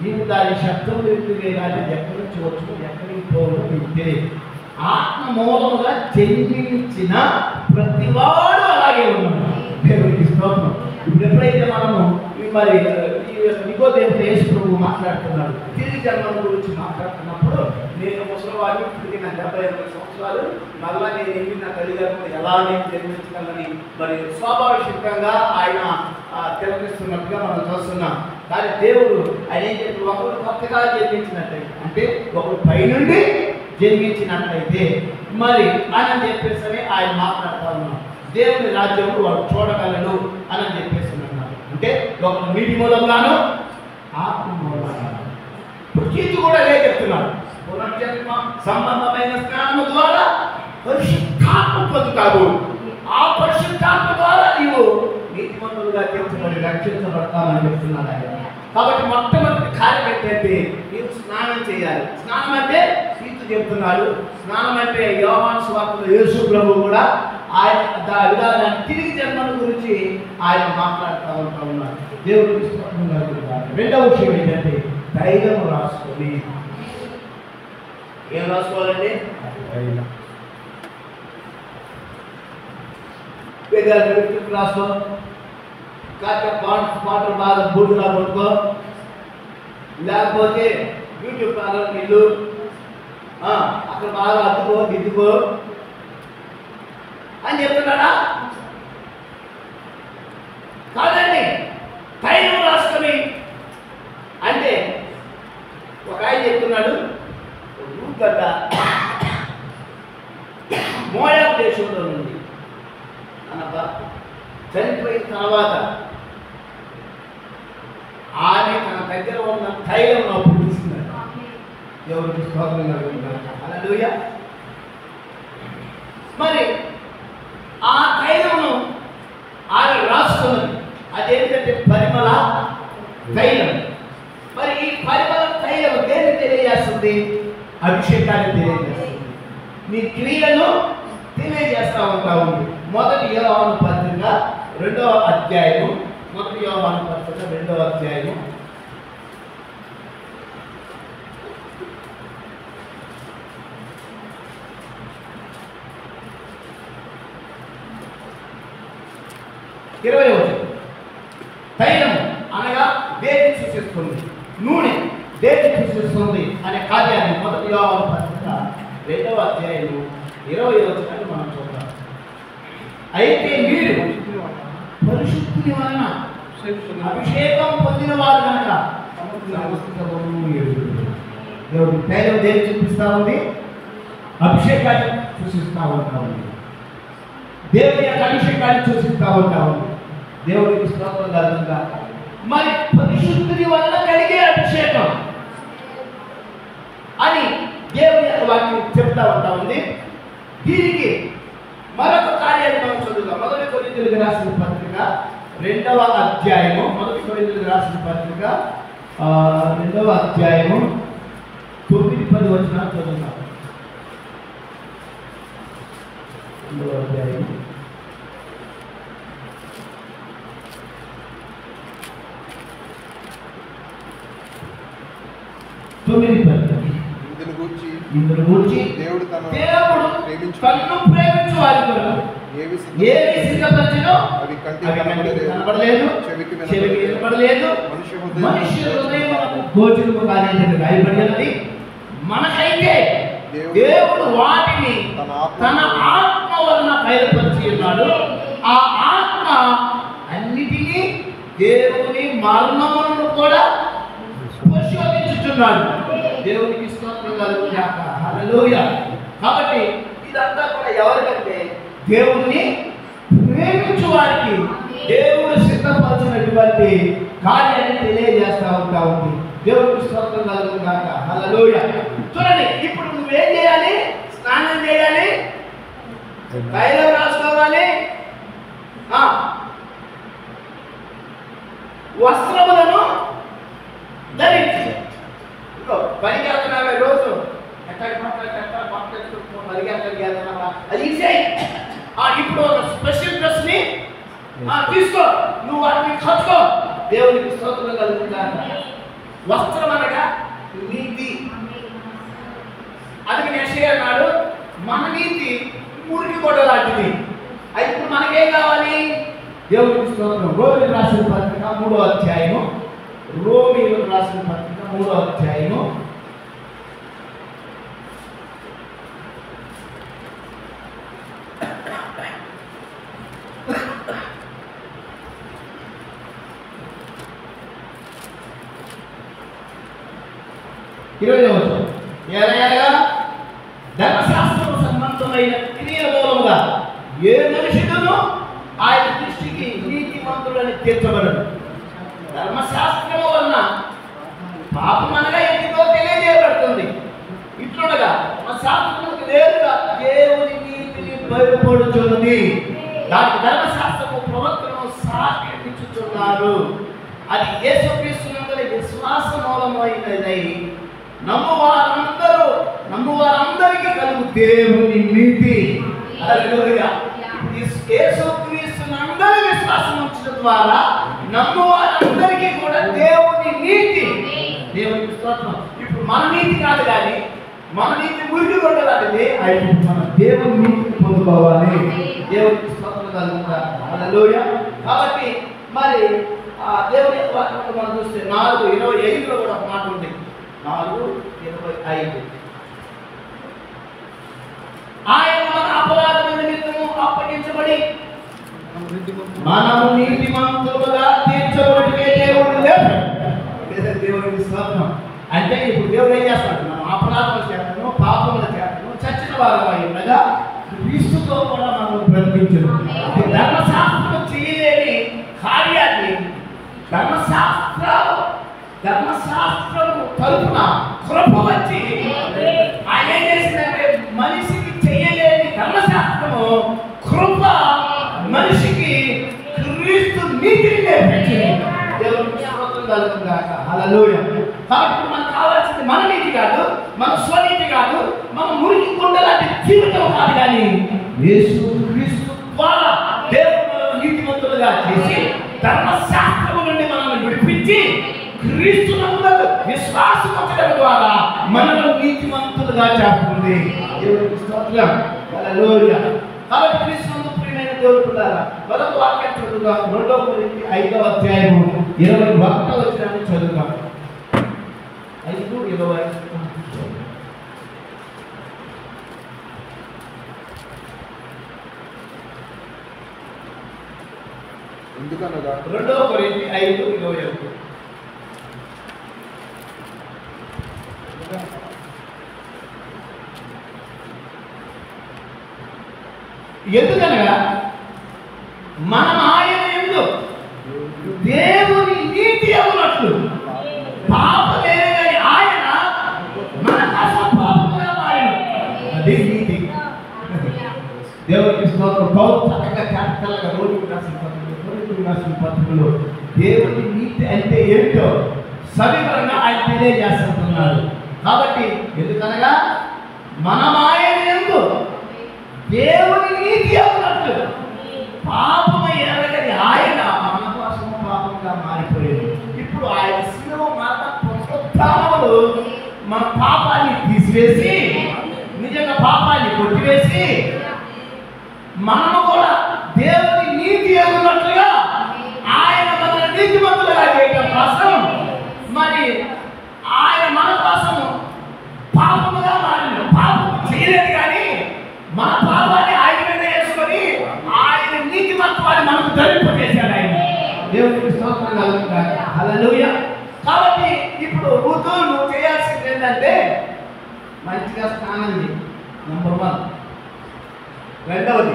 నీవు దాని శబ్దం వెళ్తుంది కానీ ఎక్కడి నుంచి వచ్చు, ఎక్కడికి పోవడం నీకు తెలియదు. ఆత్మ మూలముగా జన్మించిన ప్రతివాడు అలాగే ఉన్నాడు. దేవుడికి స్తోత్రం. ఇప్పుడు ఎప్పుడైతే మనము మరి నికోదేముతో యేసు ప్రభువు మాట్లాడుతున్నాడు, తిరిగి జన్మల గురించి మాట్లాడుతున్నప్పుడు, నేను ముసలివాడిని, ఇప్పటికీ నా 78 సంవత్సరాలు, మళ్ళా నేను వెళ్ళి నా తల్లిదండ్రులు ఎలా నేను జన్మించగలని మరి స్వాభావికంగా ఆయన తిరగిస్తున్నట్టుగా మనం చూస్తున్నాం. కానీ దేవుడు ఆయన ఏం చెప్పి, ఒకరు కొత్తగా జన్మించినట్టు, అంటే ఒకరు పైనుండి జరిగించినట్లయితే మరి అని చెప్పేసి ఆయన మాట్లాడుతూ ఉన్నాడు. దేవుని రాజ్యంలో వాడు చూడగలడు అని చెప్పేసి అన్నారు. అంటే ఒక నీటి మూలంగాను ఆత్మ మూలంగాను కీర్తి కూడా అదే చెప్తున్నాడు. పునర్జన్మ సంబంధమైన స్నానము ద్వారా పరిశుద్ధాత్మ పొందుతావు. ఆ పరిశుద్ధాత్మ ద్వారా నీవు నీతిమంతులుగా తీర్చబడి రక్షించబడతామని చెప్తున్నాడు ఆయన. కాబట్టి మొట్టమొదటి కార్యం ఏంటంటే నీవు స్నానం చేయాలి. స్నానం అంటే సీతు చెప్తున్నాడు. స్నానం అంటే యోహాను సువార్తలో యేసు ప్రభువు కూడా ఆయన విధానాన్ని తిరిగి జన్మల గురించి ఆయన మాట్లాడుతూ ఉన్నాడు. దేవుడికి స్తోత్రం కలుగుతాడు. రెండవ విషయం ఏంటంటే తైలము రాసుకొని. ఏం రాసుకోవాలండి? రాసుకో. పాటలు బాగా బూడులా కొట్టుకో, లేకపోతే బ్యూటీ పార్లర్ ఇల్లు అక్కడ బాగా అద్దుకో దిద్దుకో అని చెప్తున్నాడా? కాదండి. తైలం రాసుకొని అంటే ఒక ఆయన చెప్తున్నాడు, రూపగడ్డ మోయాబు దేశంలో నుండి అనగా చనిపోయిన తర్వాత ఆమె తన దగ్గర ఉన్న తైలం అప్పుడు తీసుకున్నాడు. ఎవరికి స్తోత్రం కలుగుతుంది. హల్లెలూయా. మరి ఆ తైలమును ఆమె రాసుకున్నది. అదేంటంటే పరిమళ తైలం. మరి ఈ పరిమళ తైలం దేన్ని తెలియజేస్తుంది? అభిషేకాన్ని తెలియజేస్తుంది. నీ క్రియలను తెలియజేస్తూ ఉంటావు. మొదటి యోహాను పత్రిక 2వ అధ్యాయము. మొదటి యోహాను పత్రిక 2వ అధ్యాయము 20వ వచనం. తైలము అనగా దేన్ని సూచిస్తుంది? నూనె దేన్ని సూచిస్తుంది అనే కార్యాన్ని మొదటి యోహాను పత్రిక 2వ అధ్యాయము 20వ వచనాన్ని మనం చూద్దాం. అయితే మీరు పరిశుద్ధుని వలన అభిషేకం పొందిన వారు కనుక దేవుడు తైలం దేన్ని చూపిస్తూ ఉంది? అభిషేకాన్ని సూచిస్తూ ఉంటా ఉంది. దేవుని యొక్క అభిషేకాన్ని సూచిస్తూ ఉంటా ఉంది. దేవుడికి స్తోత్రం కలుగుగా. మరి పరిశుద్ధుని వలన కలిగే అభిషేకం అని దేవుని యొక్క వాక్యం చెప్తా ఉంటా ఉంది. దీనికి మరొక కార్యాన్ని మనం చదువుతాం. మొదటి కొరింథీయులకు రాసిన పత్రిక 2వ అధ్యాయము. మొదటి కొరింథీయులకు రాసిన పత్రిక 2వ అధ్యాయము 9-10 వచనాలు చదువుతాం. 2వ అధ్యాయము 9-10. ఇందును గూర్చి దేవుడు తన్ను ప్రేమించు వారి కొరకు ఏవి సిద్ధపరిచినో అవి కంటికి కనబడలేదు, చెవికి వినబడలేదు, మనుష్య హృదయములకు గోచరము కానిది రాయబడి ఉన్నది. మనకైతే దేవుడు వాటిని తన ఆత్మ వలన బయలుపరిచి ఉన్నాడు. ఆ ఆత్మ అన్నిటినీ దేవుని మర్మములను కూడా పరిశోధించుచున్నాడు. దేవునికి స్తోత్రం కలుగుగాక. హల్లెలూయా. కాబట్టి ఇదంతా కూడా ఎవరికంటే దేవుణ్ణి ప్రేమించు వారికి దేవుడు సిద్ధపరిచినటువంటి కార్యాన్ని తెలియజేస్తూ ఉంటా ఉంది. దేవునికి స్తోత్రం కలుగుగాక. హల్లెలూయా. చూడండి, ఇప్పుడు నువ్వేం చేయాలి? స్నానం చేయాలి, తైలం రాసుకోవాలి, వస్త్రములను ధరించి పనికి వెళ్తున్నావే రోజు అది ఇప్పుడు ఒక స్పెషల్ డ్రెస్ ని తీసుకో, నువ్వు వాటిని కట్టుకో. దేవునికి స్తోత్రం కలుగుతాను. వస్త్రం అనగా నీతి. అందుకని యెషయా అన్నాడు, మన నీతి మురికి గొడ్డ లాంటిది. అయితే ఇప్పుడు మనకేం కావాలి? దేవునికి స్తోత్రం. రోమీయులకు రాసిన పత్రిక 3వ అధ్యాయము. రోమీయులకు రాసిన పత్రిక 3వ అధ్యాయము 20వ వచనం. ఎలాగనగా ధర్మశాస్త్రమైన క్రియల మూలముగా ఏ మనుషుడును ఆయన దృష్టికి నీతిమంతుడని తీర్చబడడు. ధర్మశాస్త్రము వలన పాపం అనగా ఎందుకో తెలియజేయబడుతుంది. ఇట్లుండగా ధర్మశాస్త్రములకు వేరుగా దేవుని నీతిని బయలుపడుచున్నది. దానికి ధర్మశాస్త్రము ప్రవక్తను సాక్షించుచున్నారు. అది యేసుక్రీస్తునందరి విశ్వాస మూలమైనదై నమ్మువారందరికీ కలుగు దేవుని నీతి. హల్లెలూయా. యేసుక్రీస్తునందరి విశ్వాసం ఉంచడం ద్వారా నమ్మువారందరికీ కూడా దేవుని నీతి. దేవుని స్తోత్రం. ఇప్పుడు మన నీతి కాదు, కానీ మన నీతి మురికి కొట్టలాంటిది. అయితే మన దేవుని నీతిని పొందుకోవాలి. దేవునికి స్తోత్రం కలుగుతారు. హల్లెలూయా. కాబట్టి మరి దేవుని యొక్క వాక్యం మనం చూస్తే 4:25 కూడా ఒక మాట ఉంది. 4:25 ఆయన మన అపరాధముల నిమిత్తము అప్పగించబడి మనము నీతిమంతులుగా తీర్చబడితే దేవుడు లేదు. దేవునికి స్తోత్రం. అంటే ఇప్పుడు దేవుడు ఏం చేస్తాడు? మనం అపరాధముల చేతను పాపముల చేతను చచ్చిన వారమై ఉండగా క్రీస్తుతో కూడా మనం బ్రతికించను. ధర్మశాస్త్రం చేయలేని కార్యాన్ని ధర్మశాస్త్రము తరపున కృప వచ్చి ఆయన ఏం చేసిందంటే మనిషికి చేయలేని ధర్మశాస్త్రము కృప మనిషికి క్రీస్తు నీతిని నేర్పించింది. దేవునికి స్తోత్రం కలుగుగాక. హల్లెలూయా. కాబట్టి మనకు కావాల్సింది మన నీతి కాదు, మన స్వనీతి కాదు, మన మురికి కుండలాంటి జీవితం కాదు, కానీ యేసు క్రీస్తు ద్వారా దేవుడు నీతిమంతులుగా చేసి ధర్మశాస్త్రము నుండి మనల్ని విడిపించి క్రీస్తునందు విశ్వాసం ఉంచడం ద్వారా మనల్ని నీతిమంతులుగా చేస్తుంది. దేవునికి స్తోత్రం. హల్లెలూయా. కాబట్టి క్రీస్తునందు ప్రియమైన దేవుడు పిల్లారా, మరొక వాక్యం చదువుగా 2 కొరింథీ 5:21 చదువుగా 5:20. ఎందుకనగా 2 కొరింథీ 5:21 ఎందుకనగా మనం ఆయన యందు దేవుని నీతి అగునట్లు పాపలేని ఆయన మన కోసం పాపముగా మారెను. అది నీతి. దేవునికి స్తోత్రం. పౌలు చక్కగా క్యాపిటల్గా రోడ్డు రాసిన పత్రికలో దేవుని నీతి అంటే ఏంటో సవివరంగా ఆయన తెలియజేస్తున్నాడు. కాబట్టి ఎందుకనగా మనం ఆయన యందు దేవుని నీతి అన్నట్లు పాపము ఎరగని ఆయన మన కోసం పాపంగా మారిపోయాడు. ఇప్పుడు ఆయన శిలువ మరణ పునరుత్థానములు మన పాపాన్ని తీసివేసి నిజంగా పాపాన్ని కొట్టివేసి మనము కూడా దేవుని నీతి అన్నట్లుగా ఆయన మన నీతిమంతులుగా చేయడం కోసం మరి ఆయన మన కోసం పాపముగా మారిన పాపము చేయలేదు, కానీ మన పాపాన్ని ఆయన మీద వేసుకొని ఆయన నీతిమంతువాన్ని మనకు ధరింపజేశాడు ఆయన. దేవునికి స్తోత్రం కలుగుగాక. హల్లెలూయా. కాబట్టి ఇప్పుడు నువ్వు చేయాల్సింది ఏంటంటే మంచిగా స్నానం చేయి. నంబర్ 1. రెండవది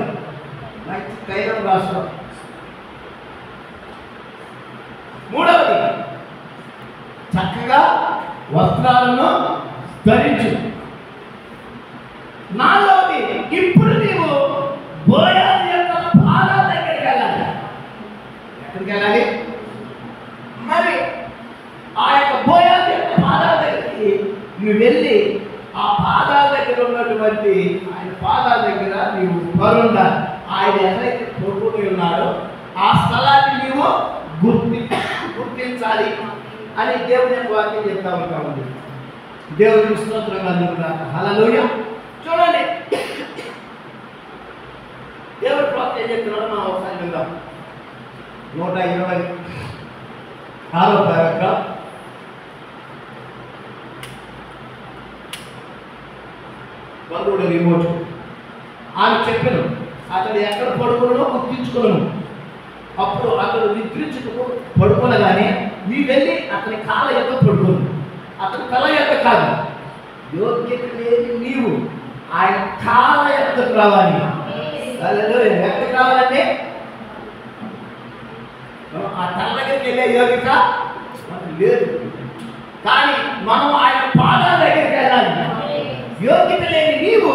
మంచి తైలం రాసుకో. మూడవది చక్కగా వస్త్రాలను ధరించు. నాలుగవది ఇప్పుడు నీవు బోయాజు యొక్క పాదాల దగ్గరికి వెళ్ళాలి. ఎక్కడికి వెళ్ళాలి? మరి ఆ యొక్క బోయాజు యొక్క పాదాల దగ్గరికి నువ్వు వెళ్ళి ఆ పాదాల దగ్గర ఉన్నటువంటి ఆయన పాదాల దగ్గర నీవు పరుండాలి. ఆయన ఎక్కడైతే కొడుకుని ఉన్నాడో ఆ స్థలాన్ని నీవు గుర్తించాలి అని దేవుని యొక్క వాక్యం చెప్తా ఉంటామండి. దేవుని స్తోత్రం కలుగుగాక. హల్లెలూయా. చూడండి దేవుడు ప్రవక్త ఏం చెప్తున్నాడో మనం ఒకసారి విందాం. 126వ పారాగ్రాఫ్. బంధువుడు రిమోట్ ఆయన చెప్పాను, అతడు ఎక్కడ పడుకున్నాడో గుర్తించుకున్నాను. అప్పుడు అతడు నిద్రించుకు పడుకునగానే నీ వెళ్ళి అతని కాళ్ళ యొక్క పడుకోను, అతని తల యొక్క కాదు. యోగ్యత లేని నీవు ఆయన కాళ్ళ ఎత్తుకు రావాలి. ఎక్కడికి రావాలంటే ఆ తల దగ్గరికి వెళ్ళే యోగిక లేదు, కానీ మనం ఆయన పాదాల దగ్గరికి వెళ్ళాలి. యోగ్యత లేని నీవు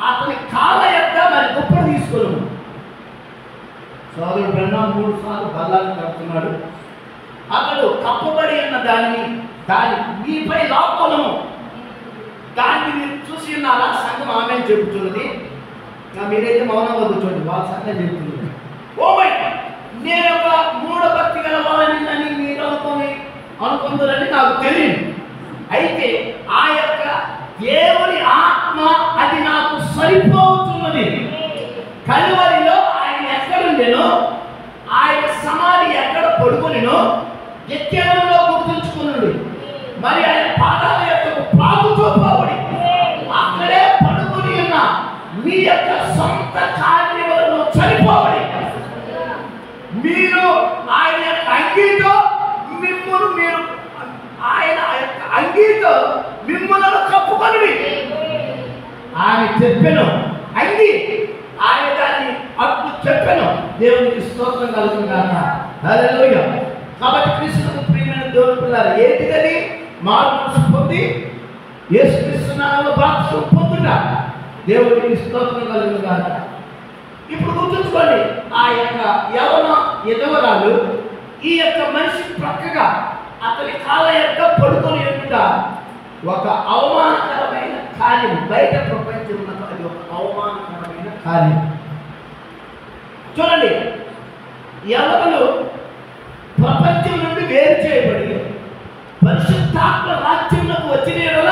అతని కాళ్ళ యొక్క మరి గొప్పలు తీసుకోను. సోదరుడు బ్రహ్మ 3 సార్లు బల్లాన్ని కడుతున్నాడు. అతడు కప్పబడి ఉన్న దాన్ని మీపై లాక్కొనము. దాన్ని మీరు చూసి ఉన్నారా? సంఘం ఆమె చెబుతున్నది. మీరైతే మౌనంగా కూర్చోండి, వాళ్ళ సంఘం చెబుతున్నది. ఓ మై, నేను ఒక మూఢభక్తి గలవాలని మీరు అనుకుందరని నాకు తెలియదు. అయితే ఆ యొక్క దేవుని ఆత్మ అది నాకు సరిపోతున్నది. కలువరిలో ఆయన ఎక్కడుండెనో, ఆయన సమాధి ఎక్కడ పడుకొనినో నిత్యంలో గుర్తుంచుకున్నాడు. మరి ఆయన పాదాల యొక్క పాదుతో పోబడి అక్కడే పడుకుని ఉన్న మీ యొక్క సొంత కార్యములను చనిపోబడి మీరు ఆయన యొక్క అంగీతో మిమ్మల్ని మీరు ఆయన యొక్క అంగీతో మిమ్మల్ని కప్పుకొని ఆయన చెప్పాను అంగి ఆయన దాన్ని అప్పుడు చెప్పాను. దేవునికి స్తోత్రం కలుగుగాక. హల్లెలూయా. కాబట్టి క్రీస్తుకు ప్రియమైన దేవుని పిల్లలారా, ఏంటిది? మార్పు పొంది యేసుక్రీస్తు నామములో బాప్తిసం పొందుట. దేవునికి స్తోత్రం కలుగుగాక. ఇప్పుడు గుర్తుంచుకోండి, ఆ యొక్క యవన ఎదవరాలు ఈ యొక్క మనిషి ప్రక్కగా అతని కాళ్ళ యొక్క పడుకొని ఎదుట ఒక అవమానకరమైన కార్యం. బయట ప్రపంచంలో అది ఒక అవమానకరమైన కార్యం. చూడండి, యవనులు ప్రపంచం నుండి వేరు చేయబడి పరిశుద్ధాత్మ రాజ్యంలోకి వచ్చిన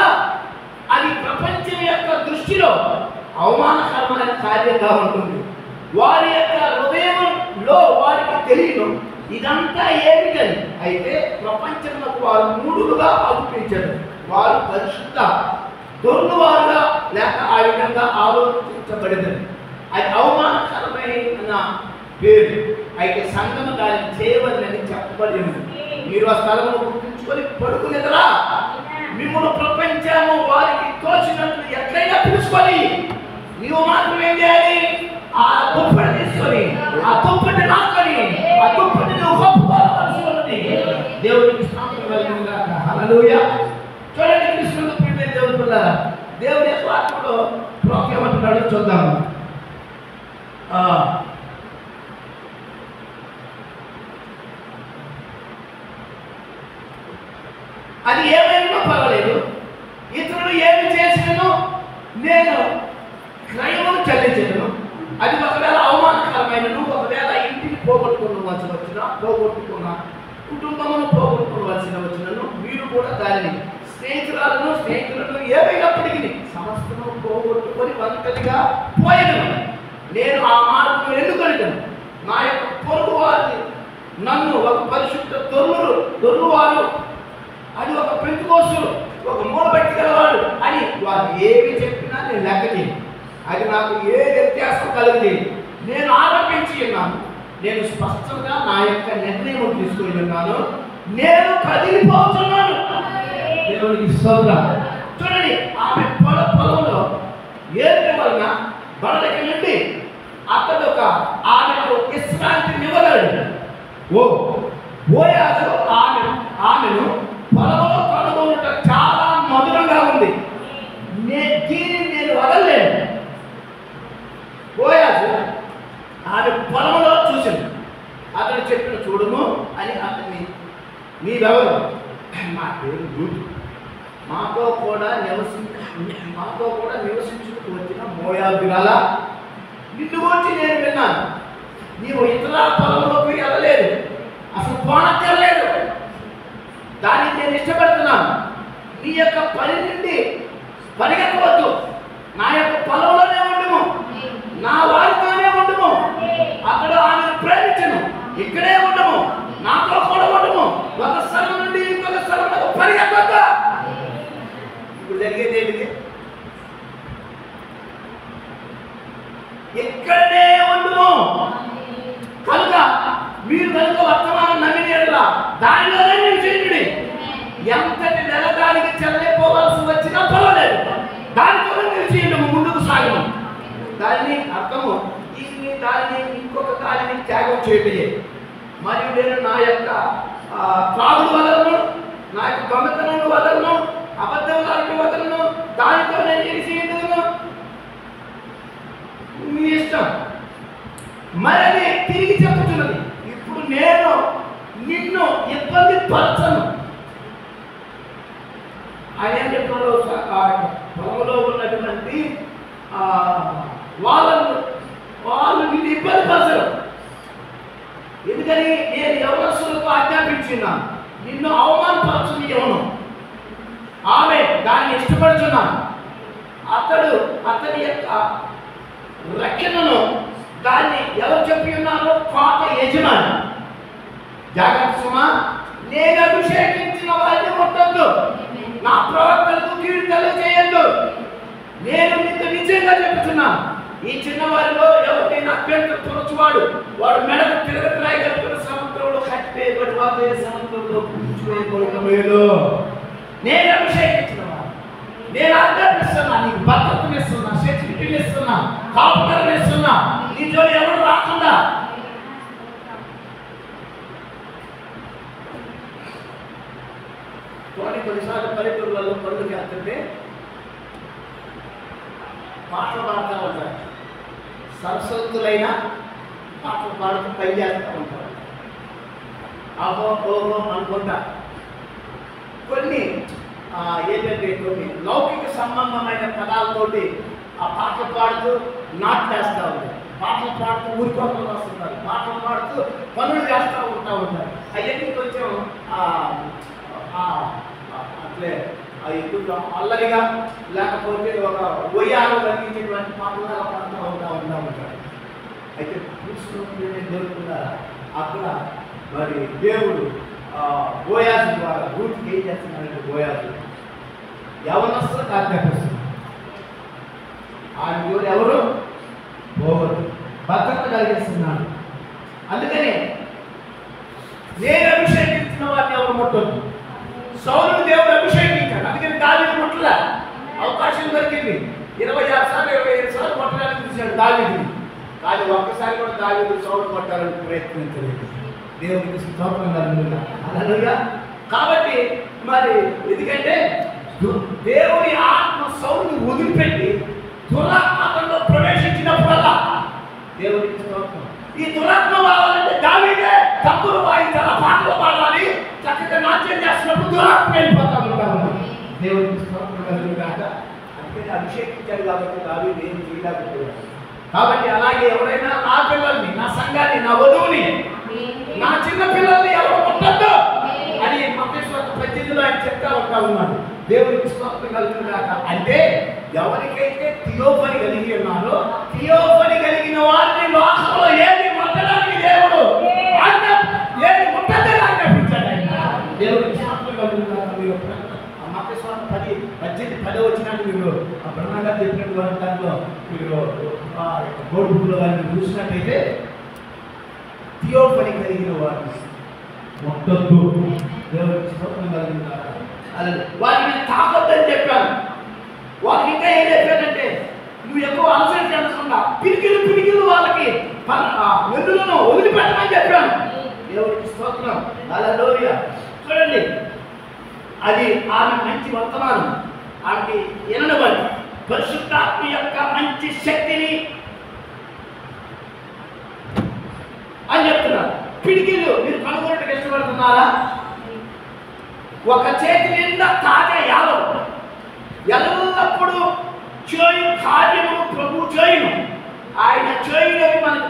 అది ప్రపంచం యొక్క దృష్టిలో అవమానకరమైన కార్యంగా ఉంటుంది. వారి యొక్క హృదయంలో వారికి తెలియదు ఇదంతా ఏమిటని. అయితే ప్రపంచంలో వారు 3లుగా ఆలోచించారు. వారు పరిశుద్ధ దొర్లువారుగా లేక ఆ విధంగా ఆలోచించబడినది. అది అవమానకరమైన పేరు. అయితే సంఘము దాన్ని చేయవద్దని చెప్పబడి ఉంది. మీరు ఆ స్థలమును గుర్తుంచుకొని పడుకునేదరా మిమ్మల్ని ప్రపంచము వారికి తోచినట్లు ఎట్లయినా పిలుచుకొని నీవు మాత్రం ఏం చేయాలి? ఆ దుప్పటి తీసుకొని ఆ దుప్పటి లాక్కొని ఆ దుప్పటి నువ్వు కప్పుకోవాల్సి ఉన్నది. దేవుడికి స్తోత్రం కలుగుగాక. హల్లెలూయా. చూడండి, కృష్ణుడు ప్రియమైన దేవుని పిల్లలారా, దేవుడి యొక్క ఆత్మలో ఏమంటున్నాడో చూద్దాం. అది ఏమైనా పర్వాలేదు, ఇతరులు ఏమి చేసినను నేను క్రయమును చెల్లించను. అది ఒకవేళ అవమానకరమైనను, ఒకవేళ ఇంటిని పోగొట్టుకోవలసి వచ్చినా, పోగొట్టుకున్న కుటుంబమును పోగొట్టుకోవలసిన వచ్చినను మీరు కూడా దానిని స్నేహితులను ఏమైనప్పటికీ సమస్తము పోగొట్టుకొని ఒంటరిగా పోయను. నేను ఆ మార్గం ఎన్నుకొనిటను. నా యొక్క పొరుగు వారిని నన్ను ఒక పరిశుద్ధ దొర్లువారు, అది ఒక పెంచుకోసులు, ఒక మూడబెట్టి గలవాడు అని వారు ఏమి చెప్పినా నేను లెక్క చేయను. అది నాకు ఏ వ్యత్యాసం కలిగింది. నేను ఆరోపించి ఉన్నాను. నేను స్పష్టంగా నా యొక్క నిర్ణయం తీసుకొని ఉన్నాను. నేను కదిలిపోతున్నాను. దేవునికి స్తోత్రం. చూడండి, ఆమె పొలంలో ఏర్పడి వలన బడలకి నుండి అతడు ఆమెకు విశ్రాంతినివ్వగలడు. బోయాజు ఆమెను పొలంలో కనుగొనుట చాలా మధురంగా ఉంది. దీనిని నేను వదలలేను. బోయాజు ఆమె పొలంలో చూసింది. అతడు చెప్పిన చూడుము అని అతన్ని, నీవెవరు? మా పేరు రూతు, మాతో కూడా నివసించుకు వచ్చిన మోయాబీరాలా, నిన్ను గురించి నేను విన్నాను. నీవు ఇతర పొలంలోకి వెళ్ళలేదు, అసలు పోనక్కర్లేదు. దాన్ని నేను ఇష్టపడుతున్నాను. నీ యొక్క పని నుండి పరిగెత్తవద్దు. నా యొక్క పొలంలోనే ఉండుము, నా వారితోనే ఉండుము. అక్కడ ఆమెను ప్రేమించను. ఇక్కడే ఉండము, నాతో కూడా ఉండము. ఒక స్థలం నుండి ఇంకొక స్థలంలో పరిగెత్తవద్దా? ఇప్పుడు జరిగేది ఏంటిది? ఇక్కడనే ఉండుము. కనుక మీరు కనుక వర్తమానం నమ్మినేలా దానిలోనే నిలిచేయండి. ఎంతటి నెల దానికి చెల్లైపోవాల్సి వచ్చినా పర్వాలేదు, దానితోనే నిలిచేయండి. దాని అర్థము దాన్ని ఇంకొక దానిని త్యాగం చేయటమే. మరియు నేను నా యొక్క త్రాగుడు వదలను, నా యొక్క దొంగతనం వదలను, అబద్ధం వదలను, దానితో నేను నిలిచేయను. మీ ఇష్టం. మరి తిరిగి చెప్పుతున్నది, ఇప్పుడు నేను నిన్ను ఇబ్బంది పరచను. ఆయన ఏం చెప్పారు? పొలంలో ఉన్నటువంటి వాళ్ళు నిన్ను ఇబ్బంది పరచరు. ఎందుకని? నేను యవనస్తులకు ఆజ్ఞాపించున్నాను, నిన్ను అవమానపరచుని యవను. ఆమె దాన్ని ఇష్టపడుతున్నాను. అతని యొక్క రక్షణను దాన్ని ఎవరు చెప్పి ఉన్నారో? కోట యజమాని. జాగ్రత్త సుమా, నేను అభిషేకించిన వారిని ముట్టద్దు, నా ప్రవక్తలకు కీడు తెలియజేయద్దు. నేను నీకు నిజంగా చెప్తున్నాను, ఈ చిన్నవారిలో ఎవరినైనా అభ్యంతర తొలచువాడు వాడు మెడకు తిరగరాయి కలుపుకున్న సముద్రంలో కట్టివేయబడి వారు సముద్రంలో కూర్చువేయబడలేదు. నేను అభిషేకించిన వాడు, నేను ఆజ్ఞాపిస్తున్నా, నీకు భద్రతనిస్తున్నా, సెక్యూరిటీని ఇస్తున్నా, కాపుదలను ఇస్తున్నా. నీ జోలి ఎవరు రాకుండా. కొన్నిసార్లు పల్లెటూళ్ళలో పనులకి వెళ్తుంటే పాటలు పాడుతూ ఉంటారు. సరస్వతులైన పాటలు పాడుతూ పై చేస్తూ ఉంటారు. అహో ఓహో అనుకుంటా. కొన్ని ఏంటంటే కొన్ని లౌకిక సంబంధమైన పదాలతోటి ఆ పాటలు పాడుతూ నాట్లేస్తూ ఉంటారు. పాటలు పాడుతూ ఊరికొంటలు వస్తుంటారు. పాటలు పాడుతూ పనులు చేస్తూ ఉంటారు. అవన్నీ కొంచెం అట్లే ఎక్కువ అల్లరిగా లేకపోతే ఒక ఒయ్యాలు కలిగించేటువంటి పాటలుగా పాడుతూ ఉంటారు. అయితే పురుషులు దొరుకుతున్నారా? అక్కడ మరి దేవుడు బోయాజు ద్వారా రూట్కి ఏం చేస్తున్నాడంటే, బోయాజు యవనస్తులకు ఆజ్ఞాపిస్తున్నాడు. ఆయన జోడు ఎవరు? బోవరు. భద్రత కలిగిస్తున్నాడు. అందుకని నేను అభిషేకించిన వారిని ఎవరు ముట్టొద్దు. సౌలును దేవుడు అభిషేకించాడు. అందుకని దావీదు ముట్టల అవకాశం దొరికింది. 26 సార్లు 27 సార్లు కొట్టడానికి చూశాడు దావీదుని. కానీ ఒక్కసారి కూడా దావీదు సౌలు కొట్టాలని ప్రయత్నించలేదు. దేవుడికి స్తోత్రం హల్లెలూయా. కాబట్టి మరి ఎందుకంటే దేవుని ఆత్మ సౌలుని వదిలిపెట్టి దురాత్మలో ప్రవేశించినప్పుడల్లా దేవుడికి స్తోత్రం. ఈ దురాత్మ వాడాలంటే దావీదే తప్పులు వాయించాలి, పాటలు పాడాలి, చక్కగా నాట్యం చేస్తున్నప్పుడు దురాత్మ వెళ్ళిపోతా ఉంటాము. దేవుడికి స్తోత్రం కలుగుగాక. అందుకని అభిషేకించాడు కాబట్టి దావీదు ఏం చేయలేకపోయాడు. కాబట్టి అలాగే ఎవరైనా నా పిల్లల్ని, నా సంఘాన్ని, నా వధువుని, నా చిన్న పిల్లల్ని ఎవరు ముట్టద్దు అని మత్తయి 18లో ఆయన చెప్తా ఉన్నాడు. దేవుడికి స్తోత్రం కలుగుగాక. అంటే ఎవరికైతే థియోఫనీ కలిగి ఉన్నారో, థియోఫనీ కలిగిన వారిని లోకంలో ఏది ముట్టడానికి దేవుడు ఏది ముట్టదని ఆజ్ఞాపించాడు ఆయన. దేవుడికి స్తోత్రం కలుగుగాక. మీరు మత్తయి 10 వచ్చినట్టు మీరు బ్రహ్మంగా చెప్పినటువంటి దాంట్లో మీరు గోడుగులో వారిని చూసినట్టయితే థియోఫనీ కలిగిన వారిని ముట్టొద్దు. దేవుడికి స్తోత్రం కలుగుగాక. వారిని తాకొద్దని చెప్పాను. వారికి ఇంకా ఏం చెప్పానంటే, నువ్వు ఎక్కువ అలసట చెందకుండా పిడికిలు వాళ్ళకి వెన్నులను వదిలిపెట్టమని చెప్పాను. దేవుడికి స్తోత్రం హల్లెలూయా. చూడండి, అది ఆమె మంచి వర్తమానం. ఆమెకి ఎనబడి పరిశుద్ధాత్మ యొక్క మంచి శక్తిని అని చెప్తున్నారు. పిడికిలు మీరు కనుగొనడానికి ఇష్టపడుతున్నారా? ఒక చేతి నిండా తాజా యాదవు ఎల్లప్పుడూ చేయు కార్యము ప్రభు చేయును. ఆయన చేయునని మనకు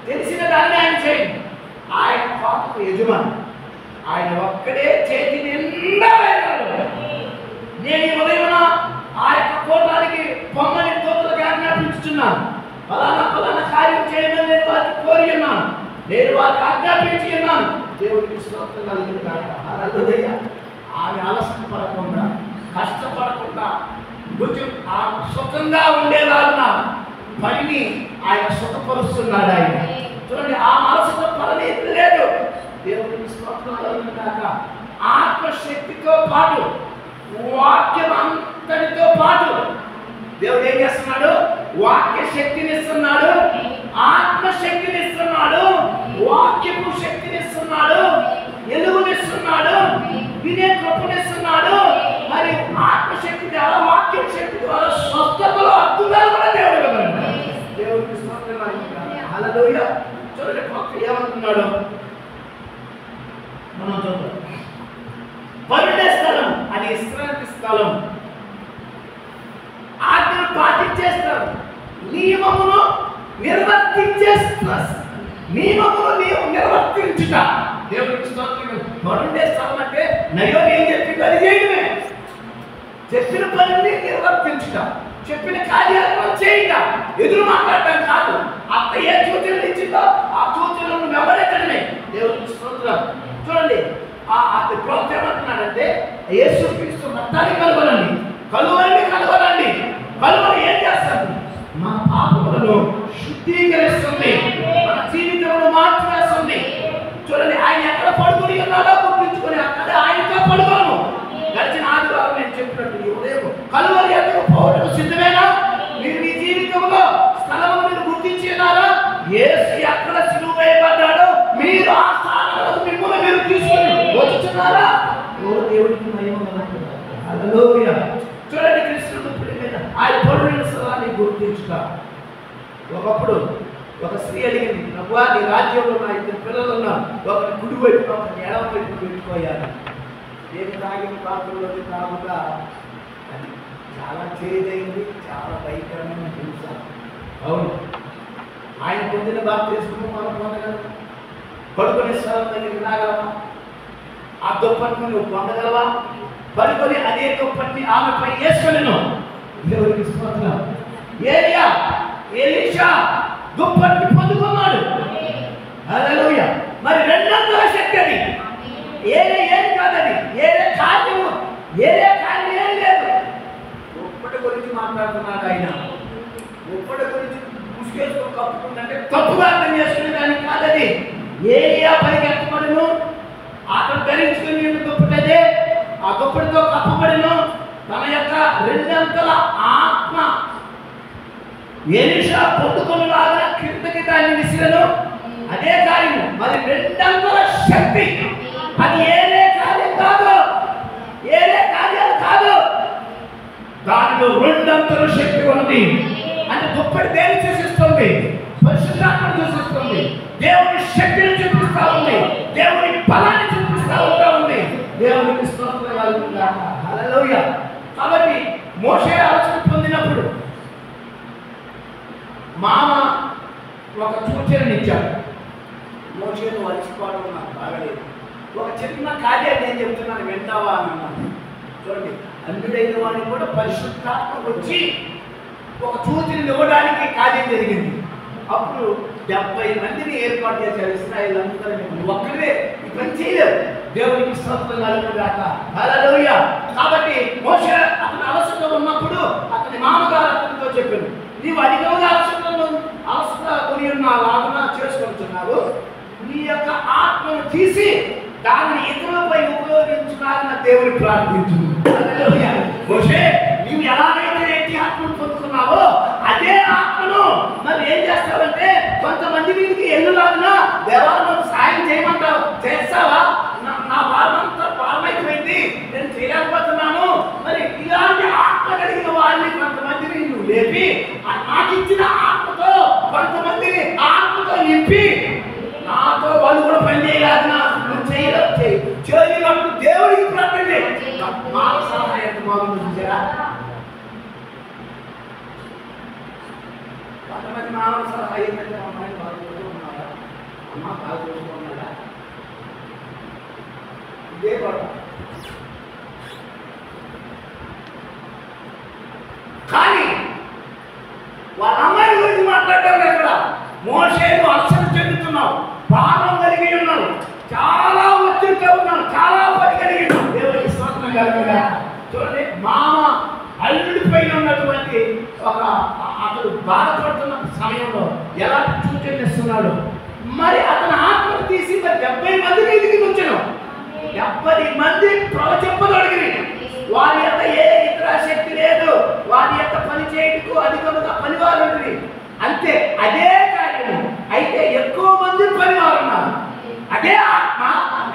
తెలిసిన దాన్ని ఆయన చేయను. ఆయన కోటకు యజమాని. ఆయన ఒక్కడే చేతి నిండా వేయగలడు. నేను ఈ ఉదయమున ఆ యొక్క కోటానికి పొమ్మని తోటలకు ఆజ్ఞాపించుతున్నాను. ఫలానా కార్యం చేయమని నేను వారికి కోరి ఉన్నాను. నేను వారికి ఆజ్ఞాపించి ఉన్నాను. దేవుడికి స్తోత్రం కలుగుగాక. హల్లెలూయా. ఆమె అలసట పడకుండా, కష్టపడకుండా, కొంచెం సుఖంగా ఉండేలాగున పనిని ఆయన సుఖపరుస్తున్నాడు. ఆయన చూడండి, ఆ అలసట పడలేదు లేదు. దేవుడికి స్తోత్రం కలుగుగాక. ఆత్మశక్తితో పాటు, వాక్యం అంతటితో పాటు దేవుడు ఏం చేస్తున్నాడు? వాక్య శక్తిని ఇస్తున్నాడు, ఆత్మ శక్తిని ఇస్తున్నాడు, వాక్యపు శక్తిని ఇస్తున్నాడు, ఎలుగునిస్తున్నాడు, వినే కృపనిస్తున్నాడు. మరి ఆత్మశక్తి ద్వారా, వాక్య శక్తి ద్వారా స్వస్థతలో అద్భుతాలు కూడా దేవుడు ఇవ్వగలడు. దేవుడికి స్తోత్రం. హల్లెలూయా. చూడండి భక్తుడు ఏమంటున్నాడు, మనం చూద్దాం. పరిణయ స్థలం అది విశ్రాంతి స్థలం, ఆజ్ఞను పాటించే స్థలం, నియమమును నిర్వర్తించుట. దేవుడికి స్తోత్రం. పరిణయ స్థలం అంటే నయో ఏం చెప్పింది అది చేయడమే, చెప్పిన పనిని నిర్వర్తించుట, చెప్పిన కార్యాలను చేయుట, ఎదురు మాట్లాడటం కాదు. అత్త ఏ సూచనలు ఇచ్చిందో ఆ సూచనలను వెంబడించడమే. దేవుడికి స్తోత్రం. చూడండి ఆ ప్రభుత్వం ఏమంటున్నాడంటే యేసుక్రీస్తు రక్తాన్ని కలవలండి, కలువరిని కలవలండి. కలువరి ఏం చేస్తుంది? మన పాపములను శుద్ధీకరిస్తుంది, మన జీవితంలో మార్పు వేస్తుంది. చూడండి ఆయన ఎక్కడ పడుకుని ఉన్నాడో గుర్తించుకొని అక్కడ ఆయనతో పడుకోను. గడిచిన ఆదివారం నేను చెప్పినట్టు ఉదయం కలువరి ఎక్కడికి పోవడం సిద్ధమేనా? మీరు మీ జీవితంలో స్థలము మీరు గుర్తించి ఉన్నారా? యేసు ఎక్కడ సిలువ వేయబడ్డాడో మీరు ఆ స్థానంలో మిమ్మల్ని మీరు తీసుకొని వచ్చుతున్నారా? దేవుడికి మహిమ కలుగుతుంది. హల్లెలూయా. చూడండి కృష్ణుడు ఆయన పడుకున్న స్థలాన్ని గుర్తించుట. ఒకప్పుడు ఒక స్త్రీ అడిగింది, ప్రభువా నీ రాజ్యంలో నా 2 పిల్లలు ఉన్నారు, ఒకరి కుడి వైపు ఒకరి ఎడమ వైపు వెళ్ళిపోయారు. నేను తాగిన పాత్రలోకి తాగుతా అది చాలా చేదైంది, చాలా భయంకరమైన హింస. అవును, ఆయన పొందిన బాప్తిస్మం మనం పొందగలమా? పడుకునే స్థలం దగ్గరికి రాగలమా? ఆ దుప్పటిని నువ్వు పొందగలవా? పడుకొని అదే దుప్పటిని ఆమెపై వేసుకొనెను. దేవుడికి స్తోత్రం. ఎలీషా దుప్పటిని పొందుకున్నాడు. హల్లెలూయా. మరి రెండంతల శక్తి అది. ఏం కాదని, కార్యం ఏం లేదు. దుప్పటి గురించి మాట్లాడుతున్నాడు ఆయన. దుప్పటి గురించి ముసుగేసుకొని కప్పుకుందంటే తప్పుగా అర్థం చేసుకునే దానికి కాదది. ఏలియా పరిగెత్తబడిను, అతను ధరించుకుని దుప్పటదే, ఆ దుప్పటితో కప్పబడిను. తన యొక్క 2 అంతల ఆత్మ ఎలీషా పొందుకునేలాగా కిందకి దాన్ని విసిరను. అదే కార్యము. మరి 2 అంతల శక్తి అది ఏదే కార్యం కాదు, ఏదే కార్యాలు కాదు. దానిలో 2 అంతల శక్తి ఉంది. అంటే దుప్పటి దేని సూచిస్తుంది? పరిశుద్ధాత్మను సూచిస్తుంది. దేవుని శక్తిని చూపిస్తా ఉంది, దేవుని బలాన్ని చూపిస్తా ఉంది. దేవునికి స్తోత్రం కలుగుతుందా? హల్లెలూయా. కాబట్టి మోషే ఆలోచన పొందినప్పుడు మామ ఒక సూచననిచ్చాడు. మోషేను అలసిపోవడం నాకు బాగలేదు, ఒక చిన్న కార్యాన్ని నేను చెప్తున్నాను వింటావా అని అన్నాను. చూడండి, అన్యుడైన వాడిని కూడా పరిశుద్ధాత్మ వచ్చి ఒక సూచనలు ఇవ్వడానికి కార్యం జరిగింది. అప్పుడు 70 మందిని ఏర్పాటు చేశారు ఇశ్రాయేలు అందరినీ. ఒక్కడే ఈ పని చేయలేవు. దేవునికి స్తోత్రం కలుగుగాక. హల్లెలూయా. కాబట్టి మోషే అతను అలసట ఉన్నప్పుడు అతని మామగారు అతనితో చెప్పారు, నీవు అధికంగా అలసట కొని ఉన్నావుగా చేసుకుంటున్నావు, నీ యొక్క ఆత్మను తీసి దాన్ని ఇతరులపై ఉపయోగించుకోవాలని దేవుని ప్రార్థించు. హల్లెలూయా. మోషే నీవు ఎలాగైతే ఎట్టి ఆత్మను పొందుకున్నావో అదే ఆత్మను మరి ఏం చేస్తావంటే కొంతమంది మీదకి ఎల్లులాగా దేవాలను సాయం చేయమంటావు, చేస్తావా? నా భారమంతా భారమైపోయింది, నేను చేయలేకపోతున్నాను. మరి ఇలాంటి ఆత్మ కలిగిన వాళ్ళని కొంతమందిని నువ్వు లేపి నాకు ఇచ్చిన ఆత్మతో కొంతమందిని ఆత్మతో నింపి నాతో వాళ్ళు కూడా పని చేయలేదన్నా నువ్వు చేయలేనప్పుడు దేవుడికి ప్రార్థన మానవ సలహా ఎంత బాగుంది చూసారా? కొంతమంది మానవ సలహా ఏంటంటే అమ్మాయి బాగుంటూ ఉన్నారా, అమ్మ బాగుంటూ ఉన్నారా, ఇదే కూడా. కానీ వాళ్ళ అమ్మాయి గురించి మాట్లాడటం ఎక్కడ? మోషేను అలసట చెందుతున్నావు, భారం కలిగి ఉన్నావు, చాలా ఒత్తిడితో ఉన్నాను, చాలా పని కలిగి ఉన్నావు. దేవుడికి స్తోత్రం కలుగుగా. చూడండి, మామ అల్లుడిపై ఉన్నటువంటి ఒక అతడు బాధపడుతున్న సమయంలో ఎలా సూచనలు మరి అతని ఆత్మను తీసి మరి 70 మంది మీదికి ఉంచను. 70 మంది ప్రవచింపదొడిగిరి. వారి యొక్క ఏ ఇతర శక్తి లేదు, వారి యొక్క పని చేయటకు అధికముగా పని పనివారు ఉంటుంది. అంతే, అదే కార్యము. అయితే ఎక్కువ మంది పనివారు ఉన్నారు. అదే ఆత్మ,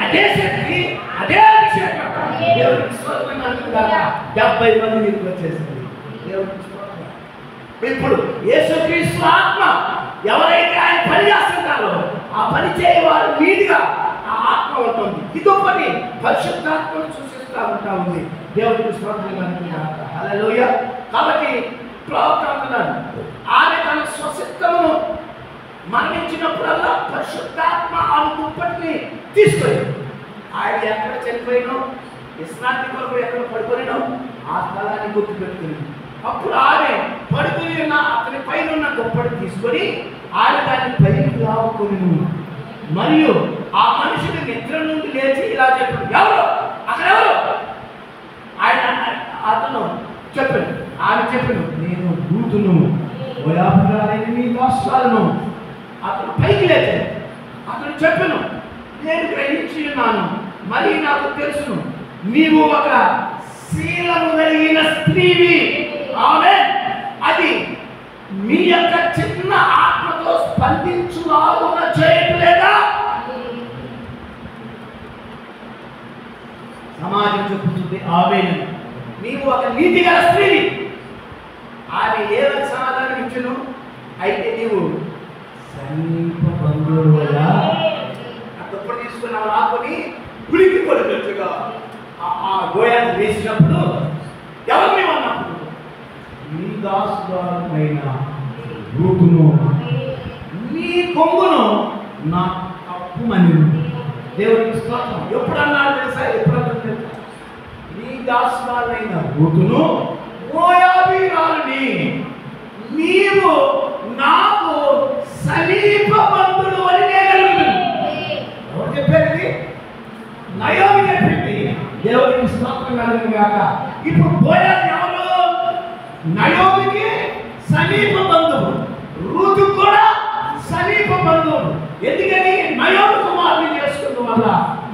అదే శక్తి, అదే అభిషేకం. దేవుడికి స్తోత్రం కలుగుగాక. 70 మంది మీకు వచ్చేసింది. దేవుడికి స్తోత్రం. ఇప్పుడు యేసుక్రీస్తు ఆత్మ ఎవరైతే ఆయన పని చేస్తున్నారో ఆ పని చేయవారు నీటిగా ఆ ఆత్మ ఉంటుంది. ఇదొకటి పరిశుద్ధాత్మను సూచిస్తూ ఉంటా ఉంది. దేవుడికి స్తోత్రం కలుగుగాక. హల్లెలూయా. కాబట్టి ప్రవక్త అంటున్నాడు, ఆమె తన స్వసిద్ధమును మరణించినప్పుడల్లా పరిశుద్ధాత్మ ఆమె దుప్పటిని తీసుకొని ఆయన ఎక్కడ చనిపోయినో, విశ్రాంతి కొరకు ఎక్కడ పడుకొనినో ఆ స్థలాన్ని గుర్తుపెట్టుకుని అప్పుడు ఆమె పడుకుని ఉన్న అతని పైన ఉన్న దుప్పటి తీసుకొని ఆయన దాన్ని పైకి లావుకొని మరియు ఆ మనుషుని నిద్ర నుండి లేచి ఇలా చెప్పాడు, ఎవరు అక్కడ ఎవరు? ఆయన అతను చెప్పాడు, ఆమె చెప్పాడు, నేను దూతును, నీ దోషాలను. అతను పైకి లేచాడు. అతను చెప్పాను, నేను గ్రహించి ఉన్నాను, మరి నాకు తెలుసును, నీవు ఒక శీలము కలిగిన స్త్రీవి. ఆమేన్. అది మీ యొక్క చిన్న ఆత్మతో స్పందించులాగున చేయట్లేదా? సమాజం చెప్పుతుంది ఆమేన్. నీవు ఒక నీతి గల స్త్రీవి. ఆమె ఏమైనా సమాధానం ఇచ్చును? అయితే నీవు సమీప బంధువులా అప్పుడు తీసుకున్నావు ఆకుని ఉలికి పడినట్టుగా ఆ గోయాన్ని వేసినప్పుడు ఎవరిని అన్నప్పుడు నీ దాసుడైన రూతును నీ కొంగును నా కప్పుమని. దేవుడికి స్తోత్రం. ఎప్పుడు అన్నాడు తెలుసా? ఎప్పుడన్నా తెలుసా? నీ దాసుడైన రూతును మోయాబీరాలుని నీవు నాకు సమీప బంధుడు అని నేను. ఎవరు చెప్పేది? నయోమి చెప్పింది. దేవుడికి స్తోత్రం కలుగుగాక. ఇప్పుడు బోయాజు ఎవరు? నయోమికి సమీప బంధువు, రూతు కూడా సమీప బంధువు. ఎందుకని? నయోమి కుమారుని చేసుకున్న వల్ల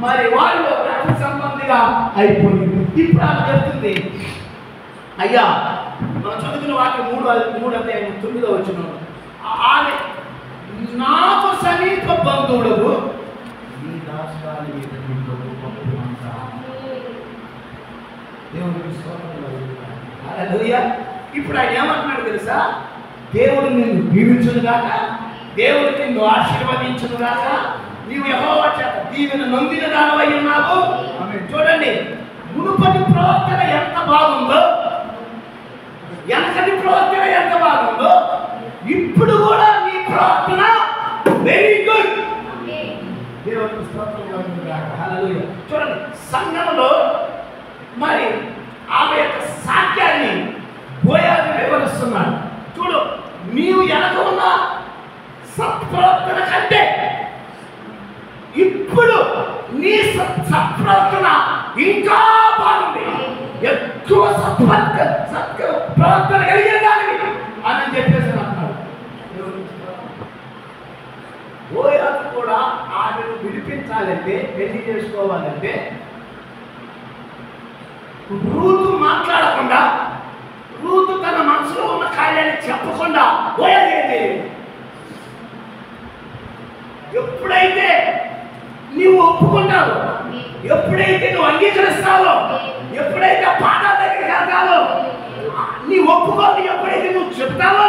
మరి వాళ్ళు రక్త సంబంధిగా అయిపోయింది. ఇప్పుడు ఆమె చెప్తుంది, అయ్యా మనం చదువుకున్న వాక్యం 3:9 వచ్చిన ఆమె నాకు సమీప బంధువుడు నీ దాసురాలి మీద దేవుడికి స్తోత్రం. హల్లెలూయా. ఇప్పుడు ఆయన ఏమంటున్నాడు తెలుసా? దేవుడు నిన్ను దీవించును గాక, దేవుడు నిన్ను ఆశీర్వదించును గాక, నీవు యెహోవా చేత దీవెన నొందిన దానవై ఉన్నావు. చూడండి, మునుపటి ప్రవర్తన ఎంత బాగుందో, వెనకటి ప్రవర్తన ఎంత బాగుందో, ఇప్పుడు కూడా నీ ప్రవర్తన వెరీ గుడ్. దేవుడికి స్తోత్రం కలుగుగాక. హల్లెలూయా. చూడండి, సంఘంలో మరి ఆమె యొక్క సాక్ష్యాన్ని బోయాజు వివరిస్తున్నాడు. చూడు, నీవు వెనక ఉన్న సత్ప్రవర్తన కంటే ఇప్పుడు నీ సత్ప్రవర్తన ఇంకా బాగుంది, ఎక్కువ ప్రవర్తన కలిగిన దానివి అని చెప్పేసి అంటున్నాడు. బోయాజు కూడా ఆమెను విడిపించాలంటే, పెళ్లి చేసుకోవాలంటే రూతు మాట్లాడకుండా, రూతు తన మనసులో ఉన్న కార్యాన్ని చెప్పకుండా బోయాజు ఎప్పుడైతే నీవు ఒప్పుకుంటావు, ఎప్పుడైతే నువ్వు అంగీకరిస్తావో, ఎప్పుడైతే పాదాల దగ్గరికి వెళ్తావో, నీ ఒప్పుకోని ఎప్పుడైతే నువ్వు చెప్తావో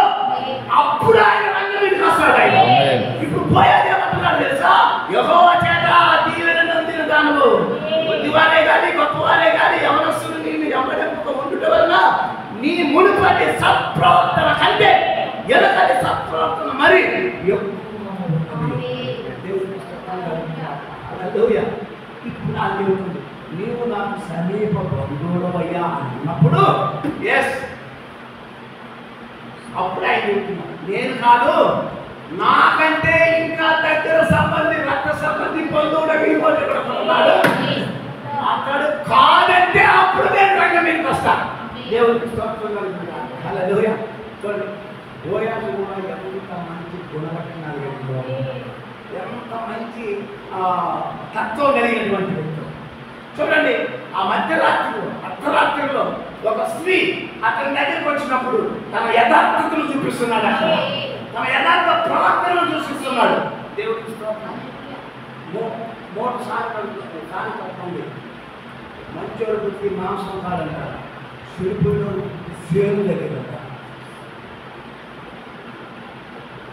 అప్పుడు ఆయన రంగం మీదకి వస్తాడు. ఆయన ఇప్పుడు బోయాజు ఏమంటున్నాడు తెలుసా? యెహోవా చేత దీవెన నొందిన దానవు, కొద్దివారే కానీ గొప్పవారే కానీ యవనస్తులు నిన్ను ఎమ్మడెంపుగా ఉండటం వల్ల నీ మునుపటి సత్ప్రవర్తన కంటే వెనకటి సత్ప్రవర్తన మరి ఇప్పుడు నాకు చెబుతుంది, నీవు నాకు సమీప బంధువులవయ్యా అన్నప్పుడు ఎస్, అప్పుడు ఆయన చెబుతున్నాడు, నేను కాదు, నాకంటే ఇంకా దగ్గర సంబంధి, రక్త సంబంధి బంధువుడు ఉన్నాడు, అతడు కాదంటే అప్పుడు నేను రంగం మీదకి వస్తాను. దేవుడికి స్తోత్రం కలుగుతున్నాను. హల్లెలూయా. చూడండి, బోయాజు కూడా ఎంత మంచి గుణలక్షణాలు, ఎంత మంచి తత్వం కలిగినటువంటి వ్యక్తి. చూడండి, ఆ మధ్యరాత్రిలో అర్ధరాత్రిలో ఒక స్త్రీ అతని దగ్గరికి వచ్చినప్పుడు తన యథార్థతను చూపిస్తున్నాడు. అక్కడ తన యథార్థ ప్రవర్తనను చూపిస్తున్నాడు. దేవుడికి స్తోత్రం. మూడు సార్లు తప్పండి. మంచోడు బుద్ధి మాంసం కాదంట, శిల్పుడు సేను దగ్గర.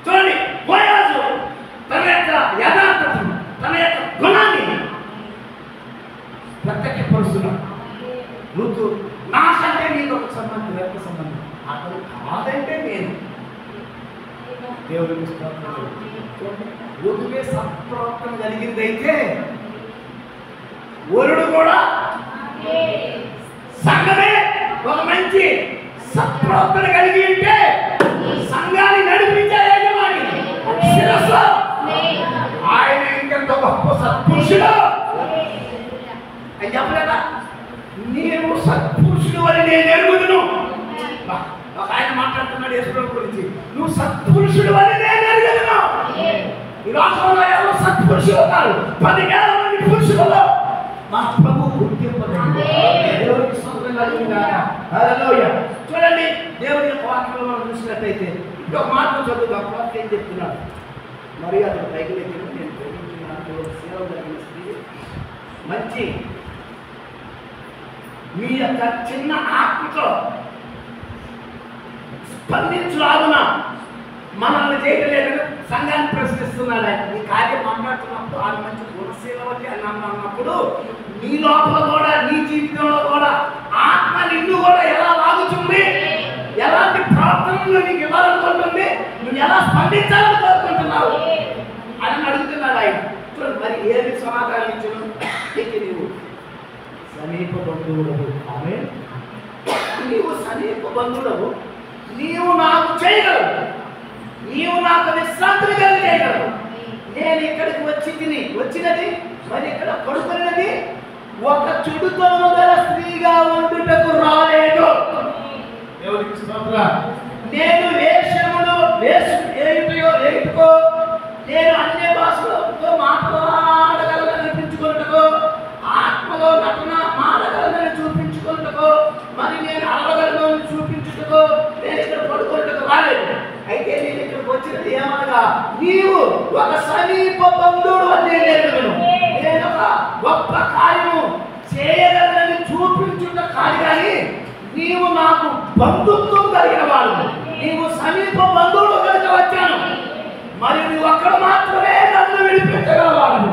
చూడండి, బోయాజు తన యొక్క యథార్థతను, తన యొక్క గుణాన్ని ప్రత్యక్షపరుస్తున్నాడు. ఋతు నాకంటే నీకు ఒక సంబంధం, రక్త సంబంధం, అతను కాదంటే నేను. దేవుడికి ఋతువే సత్ప్రవర్తన కలిగిందైతే వరుడు కూడా సంఘమే ఒక మంచి సత్ప్రవర్తన కలిగి ఉంటే సంఘాన్ని నడిపించే యజమాని శిరస్సు ఆయన ఇంకెంత గొప్ప సత్పురుషుడు అని చెప్పలేదా? నీవు సత్పురుషుడు అని నేను ఎరుగుదును. ఒక ఆయన మాట్లాడుతున్నాడు యేసుప్రభు గురించి, నువ్వు సత్పురుషుడు అని నేను ఎరుగుదును. ఈ రాష్ట్రంలో ఎవరు సత్పురుషులు ఉన్నారు? 10,000 మంది పురుషులలో మా ప్రభు గుర్తింపదగినది. దేవుడికి స్తోత్రం కలుగుగాక. హల్లెలూయా. చూడండి, దేవుడి యొక్క వాక్యంలో మనం చూసినట్లయితే ఇంకొక మాట చదువుగా వాక్యం ఏం చెప్తున్నాడు? మరి అతను పైకి వెళ్ళి నేను ప్రేమించిన సేవ జరిగిన స్త్రీ మంచి మీ యొక్క చిన్న ఆత్మతో స్పందించులాగున మనల్ని చేయలేదని సంఘాన్ని ప్రశ్నిస్తున్నాడు. ఈ కార్యం మాట్లాడుతున్నప్పుడు ఆయన మంచి గుణశీలవతి అని అన్నప్పుడు నీ లోపల కూడా, నీ జీవితంలో కూడా ఆత్మ నిన్ను కూడా ఎలా లాగుతుంది, ఎలాంటి ప్రార్థనలు నీకు ఇవ్వాలనుకుంటుంది, నువ్వు ఎలా స్పందించాలని కోరుకుంటున్నావు అని అడుగుతున్నాడు ఆయన. మరి ఏమి సమాధానం ఇచ్చను? నీవు సమీప బంధువులవు. ఆమె నీవు సమీప బంధువులవు, నీవు నాకు చేయగలవు, నీవు నాకు విశ్రాంతిని కలిగి చేయగలవు. నేను ఇక్కడికి వచ్చినది మరి ఇక్కడ పడుకున్నది ఒక చెడుతో గల స్త్రీగా ఉండుటకు రాలేదు. నేను వేషములో నేను అన్య భాషలతో మాట్లాడగలను అనిపించుకున్నట్టుకో, ఆత్మలో నటన మాడగలను చూపించుకున్నట్టుకో, మరి నేను అడగలను చూపించుటకో నేను ఇక్కడ పడుకున్నట్టుకు రాలేదు. అయితే నేను ఇక్కడికి వచ్చినది ఏమనగా నీవు ఒక సమీప బంధువుడు అని నేను ఒక గొప్ప కార్యము చేయగలనని చూపించుట కాదు, కానీ నీవు నాకు బంధుత్వం కలిగిన వాడు, నీవు సమీప బంధువుడు కనుక వచ్చాను. మరి నువ్వు అక్కడ మాత్రమే నన్ను విడిపించగలవాడు.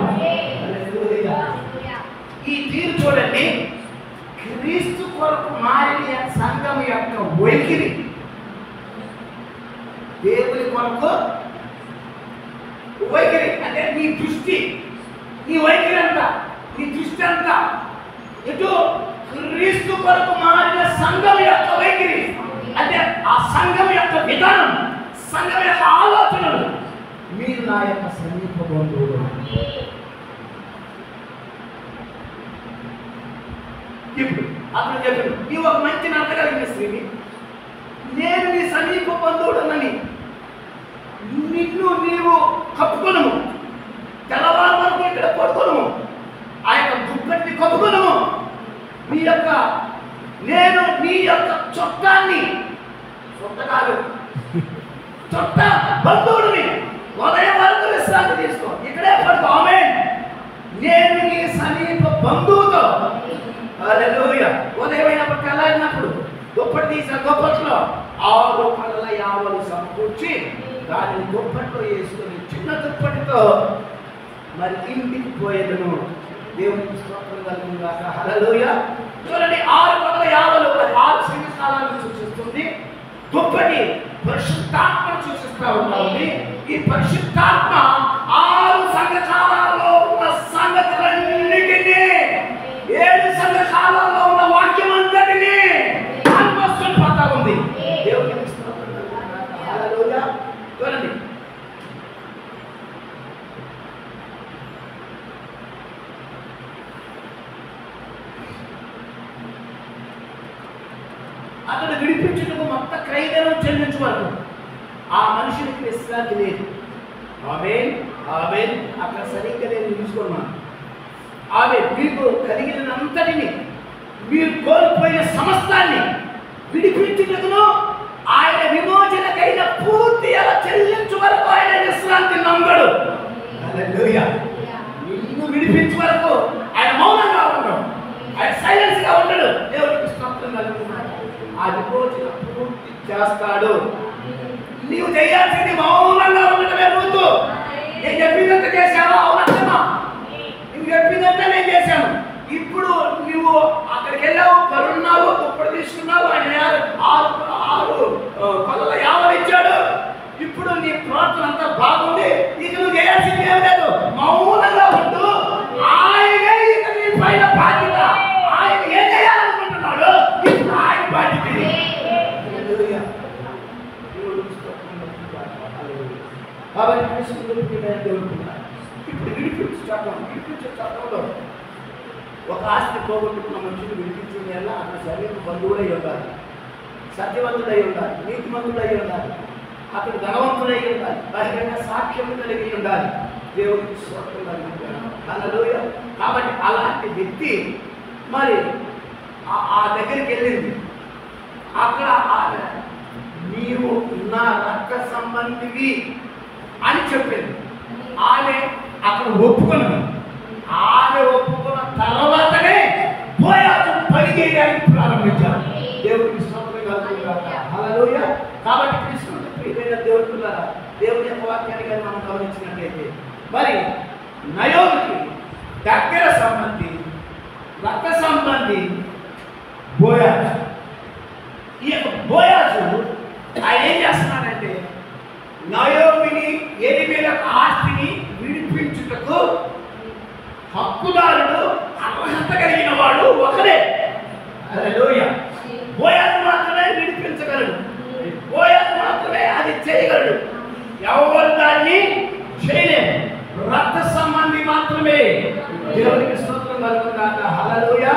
ఈ తీరు చూడండి, క్రీస్తు కొరకు మారిన సంఘం యొక్క వైఖరి, దేవుని కొరకు వైఖరి అంటే నీ దృష్టి, నీ వైఖరి అంతా, నీ దృష్టి అంతా ఇటు క్రీస్తు కొరకు మారిన సంఘం యొక్క వైఖరి అంటే ఆ సంఘం యొక్క విధానం, సంఘం యొక్క ఆలోచనలు. మీరు నా యొక్క సమీప బంధువులు. ఇప్పుడు అతను చెప్పాడు, నీవు ఒక మంచి నడకగలిగిన స్త్రీని, నేను నీ సమీప బంధువుడనని నిన్ను నీవు కప్పుకొనము, తెల్లవారు వరకు ఇక్కడ పడుకొనము, ఆ యొక్క దుప్పటిని కప్పుకొనము, నేను నీ యొక్క చొక్కాన్ని, చొట్టకాలు చొట్ట బంధువుడిని ఉదయం వరకు విశ్రాంతి తీసుకో, ఇక్కడే పడుకో. ఆమేన్. నేను నీ సమీప బంధువుతో, హల్లెలూయా, ఉదయం అయినప్పుడు తెల్లారినప్పుడు దుప్పటి తీసిన దుప్పట్లో 6 పళ్ళ యావలు సమకూర్చి దానిని దుప్పట్లో వేసుకొని చిన్న దుప్పటితో మరి ఇంటికి పోయేదను. దేవునికి స్తోత్రం కలుగుగాక. హల్లెలూయా. చూడండి, 6 పళ్ళ యావలు 6 సంవత్సరాలను సూచిస్తుంది. దుప్పటి పరిశుద్ధాత్మను సూచిస్తూ ఉంటుంది. ఈ పరిశుద్ధాత్మ 6 సంఘకాలలో ఉన్న సంగతులన్నిటినీ, 7 సంఘకాలలో ఉన్న వాక్యం అంతటినీ అనుభవిస్తున్న పడతా ఉంది. దేవునికి స్తోత్రం కలుగుగాక. హల్లెలూయా. చూడండి, అతను విడిపించుటకు మొత్తం క్రైదనం చెల్లించు వరకు ఆ మనిషికి విశ్రాంతి లేదు. ఆమేన్, ఆమేన్. అక్కడ సరిగ్గా నేను తీసుకున్నాను. ఆమె మీకు కలిగినంతటిని, మీరు కోల్పోయిన సమస్తాన్ని విడిపించుటకును ఆయన విమోచనకైన పూర్తి అలా చెల్లించు వరకు ఆయన విశ్రాంతి నమ్మడు. హల్లెలూయా. నిన్ను విడిపించే వరకు ఆయన మౌనంగా ఉండడు, ఆయన సైలెన్స్ గా ఉండడు. దేవుడికి స్తోత్రం కలుగుతున్నాడు. ఆ విమోచన పూర్తి చేస్తాడు. నీవు చేయాల్సింది మౌనంగా ఉండటమే. రూతు, నేను చెప్పినంత చేశావా? అవునమ్మా, నువ్వు చెప్పినంత నేను చేశాను. ఇప్పుడు నువ్వు అక్కడికి వెళ్ళావు, కరున్నావు, దుప్పటి తీసుకున్నావు, ఆయన 6 కొలల యావలు ఇచ్చాడు. ఇప్పుడు నీ ప్రవర్తన అంతా బాగుంది. ఇక నువ్వు చేయాల్సింది ఏం లేదు, మౌనంగా ఉంటూ ఆయనే ఇక నీ పైన బాధ్యత. ఆయన ఏం చేయాలనుకుంటున్నాడు ఇప్పుడు ఆయన బాధ్యత. కాబట్టి ఇప్పుడు విడిపించే చట్టంలో ఒక ఆస్తి పోగొట్టుకున్న మనుషులు విడిపించింది వల్ల అతని శరీరం బంధువులై ఉండాలి, సత్యవంతుడై ఉండాలి, నీతిమంతుడై ఉండాలి, అతడు ధనవంతుడై ఉండాలి, బహిరంగ సాక్ష్యం కలిగి ఉండాలి. దేవుడికి స్తోత్రం కలుగుతాడు. హల్లెలూయా. కాబట్టి అలాంటి వ్యక్తి మరి ఆ దగ్గరికి వెళ్ళింది. అక్కడ నీవు నా రక్త సంబంధివి అని చెప్పింది. ఆమె అక్కడ ఒప్పుకున్నది. ఆమె ఒప్పుకున్న తర్వాతనే బోయాజు పని చేయడానికి ప్రారంభించారు. దేవుడికి స్తోత్రం కలుగుగాక. హల్లెలూయా. కాబట్టి కృష్ణుడు ప్రియమైన దేవుడులారా, దేవుని యొక్క వాక్యాన్ని కానీ మనం గమనించినట్లయితే మరి నయోమికి దగ్గర సంబంధి, రక్త సంబంధి బోయాజు. ఈ యొక్క బోయాజు ఆయన ఏం చేస్తున్నాడంటే నయోమిని ఎలిమెలెకు ఆస్తిని విడిపించుటకు హక్కుదారుడు, అర్హత కలిగిన వాడు ఒకడే. హల్లెలూయా. బోయాజు మాత్రమే విడిపించగలడు, బోయాజు మాత్రమే అది చేయగలడు. ఎవరు దాన్ని చేయలేరు. రక్త సంబంధి మాత్రమే. దేవునికి స్తోత్రం కలుగుగాక. హల్లెలూయా.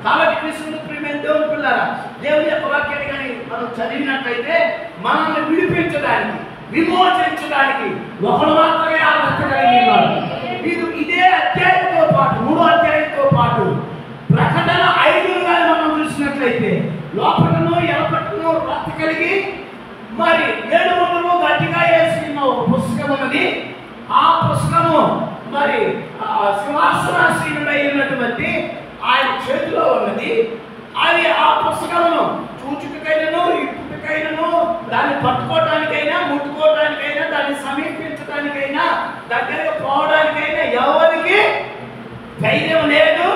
కాబట్టి కృష్ణుడు ప్రియమైన దేవుని పిల్లరా, దేవుని యొక్క వాక్యాన్ని కానీ మనం చదివినట్లయితే మనల్ని విడిపించడానికి, విమోచించడానికి ఒకడు మాత్రమే అర్హత కలిగిన వాడు. మీరు ఇదే అధ్యాయంతో పాటు 3వ అధ్యాయంతో పాటు ప్రకటన 5 కానీ మనం చూసినట్లయితే లోపటను ఎలపటను రక్త కలిగి మరి 7 ముద్రలు గట్టిగా వేసిన ఒక పుస్తకం ఉన్నది. ఆ పుస్తకము మరి సింహాసనాసీనుడై ఉన్నటువంటి ఆయన చేతిలో ఉన్నది. అది ఆ పుస్తకమును చూచుకైనను, ఇప్పుకైనను, దాన్ని పట్టుకోవడానికైనా, ముట్టుకోవడానికైనా, దాన్ని సమీపించడానికైనా, దగ్గరకు పోవడానికైనా ఎవరికి ధైర్యం లేదు,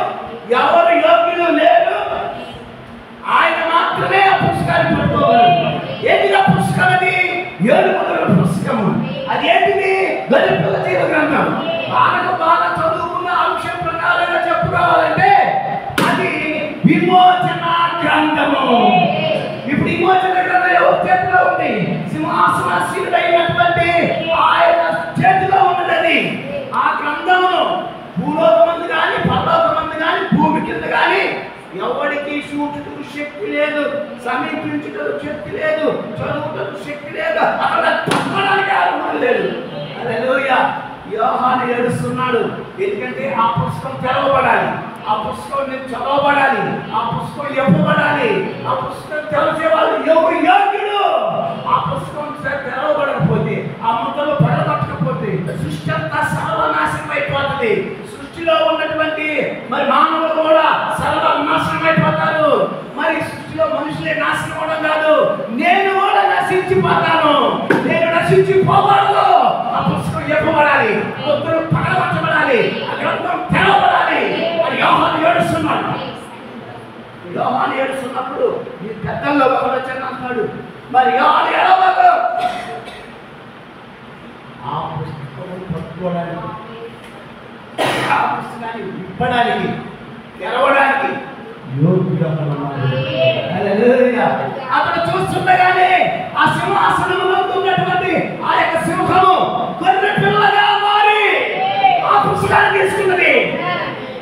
ఎవరు యోగ్యులు లేరు. ఆయన మాత్రమే ఆ పుస్తకాన్ని పట్టుకోగలరు. ఏంటిది ఆ పుస్తకం? అది 7 ముద్రల పుస్తకము. అది ఏంటిది? గొర్రెపిల్ల జీవ గ్రంథం. బాగా చదువుకున్న అంశం ప్రకారంగా చెప్పుకోవాలంటే అది విమోచన గ్రంథము. ఇప్పుడు విమోచన గ్రంథం ఎవరి చేతిలో ఉంది? సింహాసనాసీనుడైనటువంటి ఆయన చేతిలో ఉన్నది. ఆ గ్రంథమును భూలోకమందు కానీ, పరలోకమందు కానీ, భూమి కింద కానీ ఎవరికి చూచుటకు శక్తి లేదు, సమీపించుటకు శక్తి లేదు, చదువుటకు శక్తి లేదు, అక్కడ తప్పడానికి ఆరంభం లేదు. హల్లెలూయా. యోహాను ఏడుస్తున్నాడు. ఎందుకంటే ఆ పుస్తకం తెరవబడాలి, ఆ పుస్తకం నేను చదవబడాలి, ఆ పుస్తకం ఇవ్వబడాలి. ఆ పుస్తకం తెరచే వాళ్ళు ఎవరు యోగ్యుడు? ఆ పుస్తకం తెరవబడకపోతే, ఆ ముద్దలు పడగొట్టకపోతే సృష్టి అంతా సర్వనాశనం అయిపోతుంది. సృష్టిలో ఉన్నటువంటి మరి మానవులు కూడా సర్వనాశనం అయిపోతారు. మరి సృష్టిలో మనుషులే నాశనం అవడం కాదు, నేను కూడా నశించిపోతాను. నేను నశించిపోకూడదు. ఆ పుస్తకం ఇవ్వబడాలి, ముద్దలు పడగొట్టబడాలి, ఆ గ్రంథం తెరవబడాలి. మరి యోహాను ఏడుస్తున్నాడు. యోహాను ఏడుస్తున్నప్పుడు ఈ పెద్దల్లో ఒకడు వచ్చాను అంటాడు. మరి యోహాను ఏడవకు. ఆ పుస్తకాన్ని పట్టుకోవడానికి, ఆ పుస్తకాన్ని విప్పడానికి, తెరవడానికి యోగ్యుడు అక్కడ ఉన్నాడు. హల్లెలూయా. అక్కడ చూస్తుండగానే ఆ సింహాసనంలో ఉన్నటువంటి ఆ యొక్క సింహము గొర్రె పిల్లగా మారి ఆ పుస్తకాన్ని తీసుకున్నది.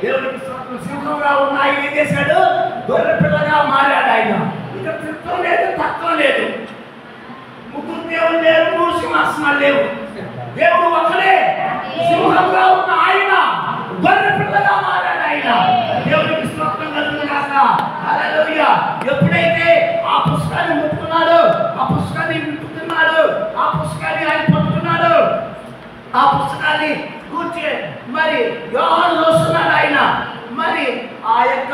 దేవునికి స్తోత్రం. సింహంగా ఉన్న ఆయన ఏం చేశాడు? గొర్రె పిల్లగా మారాడు. ఆయన ఇక చిత్రం లేదు, తత్వం లేదు, ముగ్గురు దేవుడు లేరు, 3 సింహాసనాలు లేవు. దేవుడు ఒక్కడే. సింహంగా ఉన్న ఆయన గొర్రె పిల్లగా మారాడు. పుస్తకాన్ని ముట్టుకున్నాడు, ఆ పుస్తకాన్ని విప్పుతున్నాడు, ఆ పుస్తకాన్ని ఆయన పట్టుకున్నాడు, ఆ పుస్తకాన్ని కూర్చే మరి యోహాను చూస్తున్నాడు. ఆయన మరి ఆ యొక్క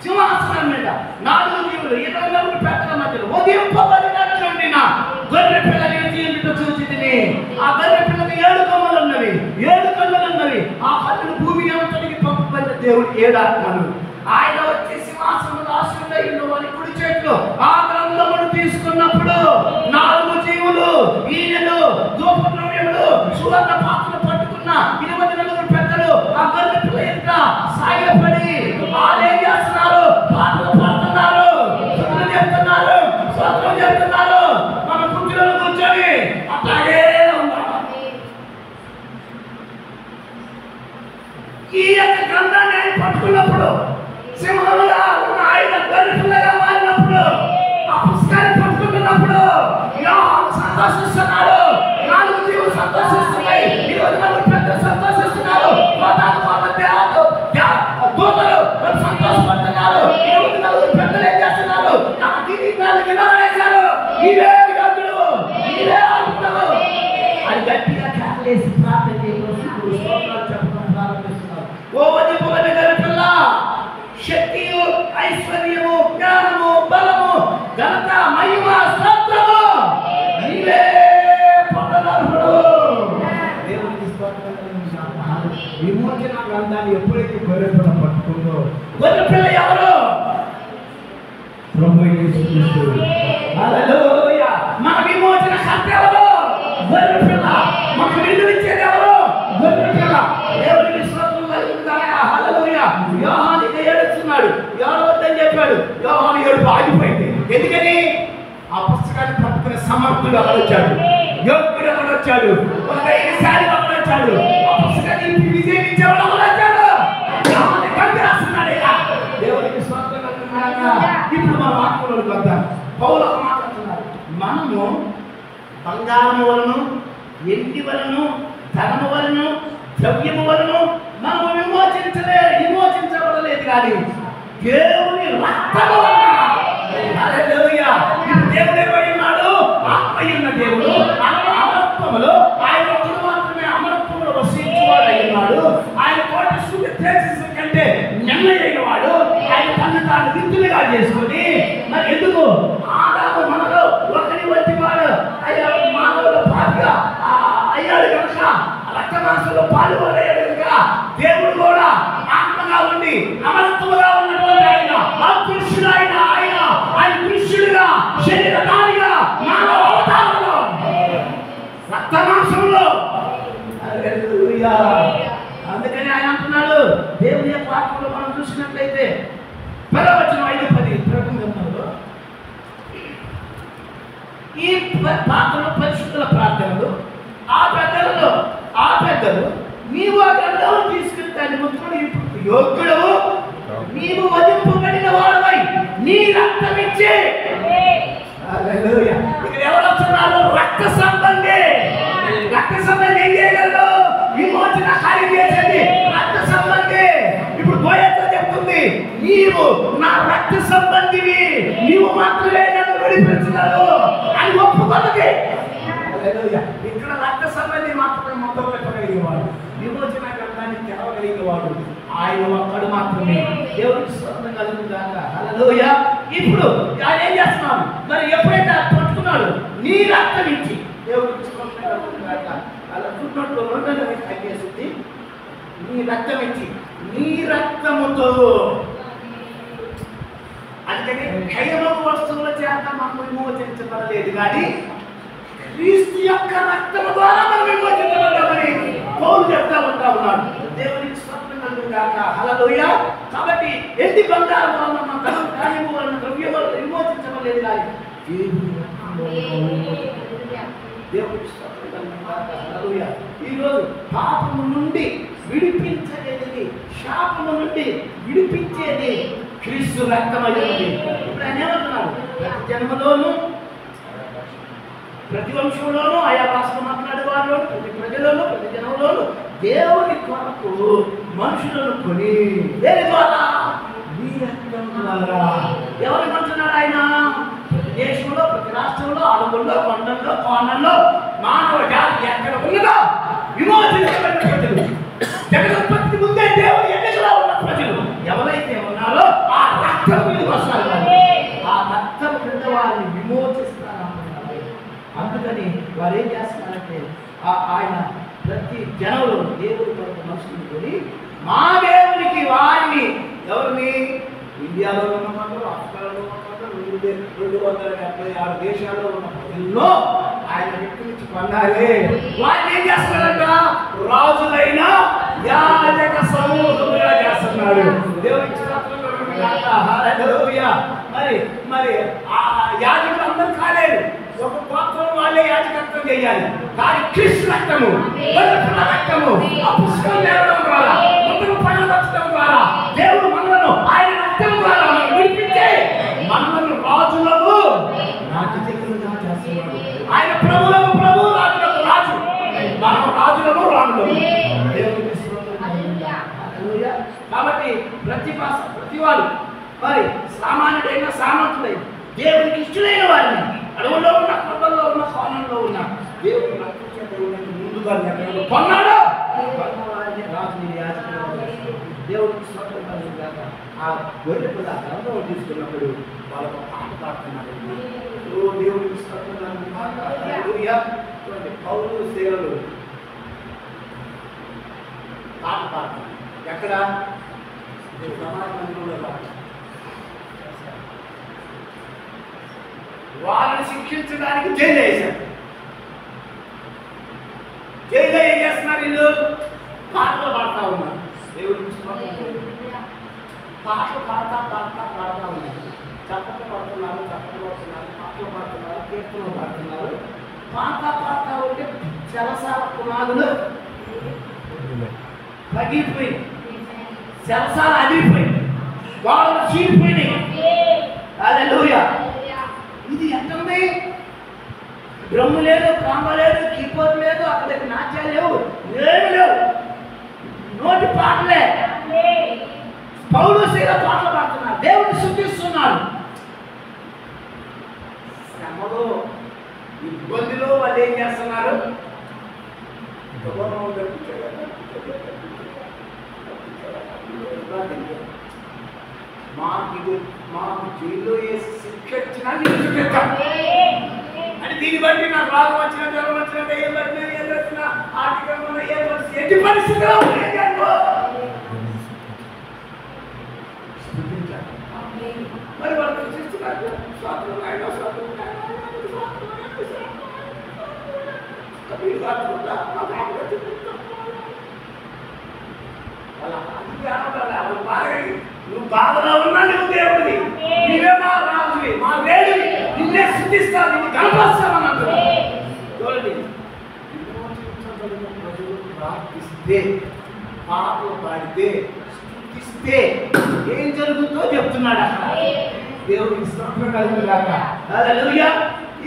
సింహాసనం మీద 4 జీవులు 24 పెద్దల మధ్యలో ఉదయింపబడినటువంటి నా గొర్రె పిల్లని జీవితం చూచితిని. ఆ గొర్రె పిల్లకి 7 కొమ్మలు ఉన్నవి, 7 కన్నులు ఉన్నవి. ఆ కన్నులు భూమి అంతటికి పంపబడిన దేవుడు 7 ఆత్మలు. ఆయన వచ్చి సింహాసనంలో ఆశీనుడైన వారి కుడి చేతిలో ఆ గ్రంథమును తీసుకున్నప్పుడు 4 జీవులు, ఈయనలు, ధూపద్రవ్యములు, సువర్ణ పాత్రలు పట్టుకున్న 24 పెద్దలు ఆ గొర్రె పిల్ల ఎదుట సాగిలపడి వాళ్ళేం చేస్తున్నారు? పాటలు పాడుతున్నారు, స్తుతులు చెప్తున్నారు, స్తోత్రం చెప్తున్నారు. మన కుర్చీలో కూర్చొని అట్లాగే ఉన్నారు. ఈ యొక్క గ్రంథాన్ని ఆయన పట్టుకున్నప్పుడు, సింహంగా ఉన్న ఆయన గొర్రె పిల్లగా మారినప్పుడు, ఆ పుస్తకాన్ని పట్టుకుంటున్నప్పుడు యోహాను సంతోషిస్తున్నాడు, 4 జీవులు సంతోషిస్తున్నాయి, 24 పెద్దలు సంతోషిస్తున్నారు, దూతలు సంతోషపడుతున్నారు, 24 పెద్దలు ఏం చేస్తున్నారు? తమ కిరీటాలు కిందవేశారు. ఇవే యోధుడు, ఇవే ఆత్మలు అని గట్టిగా కేకలేసి ప్రార్థన చేయడం, స్తోత్రాలు చెప్పడం ప్రారంభిస్తున్నారు. ఓ వదిలిపోయిన గొర్రె పిల్ల, శక్తియు, ఐశ్వర్యము, జ్ఞానము, బలము, ఘనత, మహిమ, స్తోత్రము నీవే పొందగలరు. దేవునికి స్తోత్రం. విమోచన గ్రంథాన్ని ఎప్పుడైతే గొర్రె పిల్ల పట్టుకుందో, గొర్రె పిల్ల ఎవరు? ప్రభువు యేసుక్రీస్తు. హల్లెలూయా. మన విమోచన కర్త ఎవరు? గొర్రె పిల్ల. మనకు విడుదలిచ్చేది ఎవరు? గొర్రె పిల్ల. దేవునికి స్తోత్రం కలుగుగాక. హల్లెలూయా. యోహాను ఏడుస్తున్నాడు, ఏడవద్దని చెప్పాడు. యోహాను ఏడుపు ఆగిపోయింది. ఎందుకని? ఆ పుస్తకాన్ని పట్టుకునే సమర్థుడు అక్కడొచ్చాడు, యోగ్యుడు అక్కడొచ్చాడు, ఒక ధైర్యశాలి అక్కడొచ్చాడు, ఆ పుస్తకాన్ని విజయించేవాడు అక్కడొచ్చాడు. యోహాను కవిత రాస్తున్నాడు. దేవునికి స్తోత్రం కలుగుగాక. ఇప్పుడు మన వాక్యంలోకి వద్దాం. పౌలు మాట్లాడుతున్నారు. మనము బంగారము వలను, ఎండి వలను, ధనము వలను, ద్రవ్యము వలను మనము విమోచించబడలేదు కానీ దేవుని రక్తము వలన. హల్లెలూయా. దేవుడు ఎవరై ఉన్నాడు? ఆత్మయున్న దేవుడు. అమరత్వములో ఆయన ఒక్కడు మాత్రమే అమరత్వములో వసించేవాడై ఉన్నాడు. ఆయన కోటి సూర్య తేజస్సు కంటే నెమ్మదైన వాడు. ఆయన తను తాను విత్తులుగా చేసుకుని మరి ఎందుకు ఆదాము మనలో ఒకరి వంటి వాడు అయ్యా మానవుల పాపిగా అయ్యాడు కనుక, రక్తమాంసంలో పాలుపడేయాడు కనుక దేవుడు కూడా ఆత్మగా ఉండి అమరత్వముగా ఉన్నటువంటి ఆయన పురుషుడు. ఆయన పురుషుడుగా శరీరధారిగా మానవ అవతారంలో రక్తమాంసంలో. హల్లెలూయా. అందుకని ఆయన అంటున్నాడు, దేవుని యొక్క వాక్యంలో మనం చూసినట్లయితే 10వ వచనం 5:10 ప్రకటన గ్రంథంలో ఈ పాత్రలో పరిశుద్ధుల ప్రార్థనలు, ఆ పెద్దలు నీవు ఆ గ్రంథం తీసుకుని దాన్ని ముట్టుకొని ఇప్పుడు యోగ్యుడవు, నీవు వధింపబడిన వాడవై నీ రక్తం ఇచ్చి. హల్లెలూయా. ఇక్కడ ఎవరు వస్తున్నారు? రక్త సంబంధి. రక్త సంబంధి ఏం చేయగలరు? విమోచన కార్యం చేసేది రక్త సంబంధి. ఇప్పుడు గోయతో చెప్తుంది, నీవు నా రక్త సంబంధివి, నీవు మాత్రమే నన్ను విడిపించగలవు అని ఒప్పుకొన్నది. ఇక్కడ రక్త సంబంధి మాత్రమే మొత్తం పెట్టగలిగేవాడు, విమోచన గ్రంథాన్ని తెరవగలిగేవాడు ఆయన ఒక్కడు మాత్రమే. దేవుడికి స్తోత్రం కలుగుగాక. హల్లెలూయా. ఇప్పుడు ఆయన ఏం చేస్తున్నాడు? మరి ఎప్పుడైతే పట్టుకున్నాడు, నీ రక్తం ఇచ్చి. దేవుడికి స్తోత్రం కలుగుగాక. అలా చూసినట్లు 2వ తగ్గేసింది. నీ రక్తం ఇచ్చి, నీ రక్తముతో. అందుకని ఖైరము వస్తువుల చేత మనం విమోచించబడలేదు కానీ క్రీస్తు యొక్క రక్తము ద్వారా మనం విమోచించబడ్డామని పౌలు చెప్తా ఉన్నాడు. దేవునికి స్తోత్రం కలుగుగాక. హల్లెలూయా. కాబట్టి ఎండి బంగారం వలన, మన ధనం కార్యము వలన, ద్రవ్యం వలన విమోచించబడలేదు కానీ దేవునికి స్తోత్రం కలుగుగాక. హల్లెలూయా. ఈరోజు పాపము నుండి విడిపించేది, శాపము నుండి విడిపించేది క్రీస్తు రక్తమైనది. ఇప్పుడు ఆయన ఏమంటున్నాడు? ప్రతి జన్మలోను, ప్రతి వంశంలోనూ, ఆయా భాషలు మాట్లాడే వారిలో, ప్రతి ప్రజలను, ప్రతి జనంలోనూ దేవుని కొరకు మనుషులను కొని దేని ద్వారా? నీ రక్తం ద్వారా. ఎవరు అంటున్నాడు ఆయన? ప్రతి దేశంలో, ప్రతి రాష్ట్రంలో, అడవుల్లో, కొండల్లో, కోణంలో మానవ జాతి ఎక్కడ ఉన్నదో విమోచించబడిన ప్రజలు, జగదుత్పత్తికి ముందే దేవుడు ఎన్నికలో ఉన్న ప్రజలు ఎవరైతే ఉన్నారో ఆ రక్తం మీద వస్తారు, ఆ రక్తం కింద వారిని విమోచిస్తారంటున్నారు. అందుకని వారు ఏం చేస్తున్నారంటే ఆయన ప్రతి జనంలో దేవుడి కొరకు మనుషులు కొని మా దేవునికి వారిని ఎవరిని ఇండియాలో ఉన్న వాళ్ళు, ఆఫ్రికాలో ఉన్న వాళ్ళు, 276 దేశాల్లో ఉన్న ప్రజల్లో ఆయన వ్యక్తిని పొందాలి. వారిని ఏం చేస్తున్నారంట? రాజులైన యాజక సమూహముగా చేస్తున్నాడు. దేవునికి స్తోత్రం కలుగుగాక. హల్లెలూయా. మరి ఆ యాజకులు అందరూ కాలేదు, ఒక గోత్రం వాళ్ళే యాజకత్వం చేయాలి. కానీ క్రీస్తు రక్తము, బలిపీఠ రక్తము, ఆ పుస్తకం తేవడం ద్వారా, ముందుకు పడవచ్చడం ద్వారా దేవుడు మనలను ఆయన రక్తం ద్వారా విడిపించే మనలను రాజులకు రాజకీయంగా చేస్తున్నాడు. ఆయన ప్రభులకు ప్రభు, రాజులకు రాజు, మనం రాజులకు రాజులు. దేవునికి స్తోత్రం. హల్లెలూయా. కాబట్టి ప్రతి వాడు మరి సామాన్యుడైన సామంతుడైన దేవునికి ఇష్టమైన వారిని అడవుల్లో ఉన్న, కొండల్లో ఉన్న, కోణంలో ఉన్న దేవుడు ముందుగా కొన్నాడు. కొన్నవారిని రాజుని యాజకులు దేవుడికి స్తోత్రం కలుగుగాక. ఆ గొర్రె పిల్ల గ్రంథం తీసుకున్నప్పుడు వాళ్ళకు పాట పాడుతున్నారు. ఓ దేవుడికి స్తోత్రం కలుగుగాక. హల్లెలూయా. పౌలు సేవలు పాట పాడుతున్నారు. ఎక్కడ? సమాజ మందిరంలో పాడుతున్నారు. వాళ్ళని శిక్షించడానికి జైలు వేశారు. జైల్లో ఏం చేస్తున్నారు? వీళ్ళు పాటలు పాడుతూ ఉన్నారు. దేవుడికి పాటలు పాడుతూ ఉన్నారు. చప్పట్లు పడుతున్నారు, పాటలు పాడుతున్నారు, కీర్తనలు పాడుతున్నారు. పాడుతూ ఉంటే చెరసాల పునాదులు పగిలిపోయి, చెరసాల అదిరిపోయింది, గోడలు చీలిపోయినాయి. హల్లెలూయా. ఇది ఎంత ఉంది? డ్రమ్ము లేదు, కాంబ లేదు, కీబోర్డ్ లేదు, అక్కడ నాట్యాలు లేవు, ఏమి లేవు, నోటి పాటలే. పౌలు శీల పాటలు పాడుతున్నారు, దేవుడిని స్తుతిస్తున్నారు. శ్రమలో, ఇబ్బందిలో వాళ్ళు ఏం చేస్తున్నారు? మాకు జైల్లో వేసి శిక్ష ఇచ్చినా అని దీన్ని బట్టి నాకు రాగం వచ్చిన, జ్వరం వచ్చిన, ఏం వచ్చినా, ఏం వచ్చినా, ఆర్థికంగా ఏం వచ్చి ఎట్టి పరిస్థితుల్లో మరి వాళ్ళు చూస్తున్నారు. నువ్వు బాధలో ఉన్నా నువ్వు దేవుడివి, నీవే మా రాజువి, మా వేడివి, నిన్నే స్తుతిస్తాను, నిన్ను కనపరుస్తామని అంటున్నాడు. చూడండి, ప్రార్థిస్తే, పాటలు పాడితే, స్తుతిస్తే ఏం జరుగుతుందో చెప్తున్నాడు అక్కడ. దేవుడికి స్తోత్రం కలుగుగాక. హల్లెలూయా.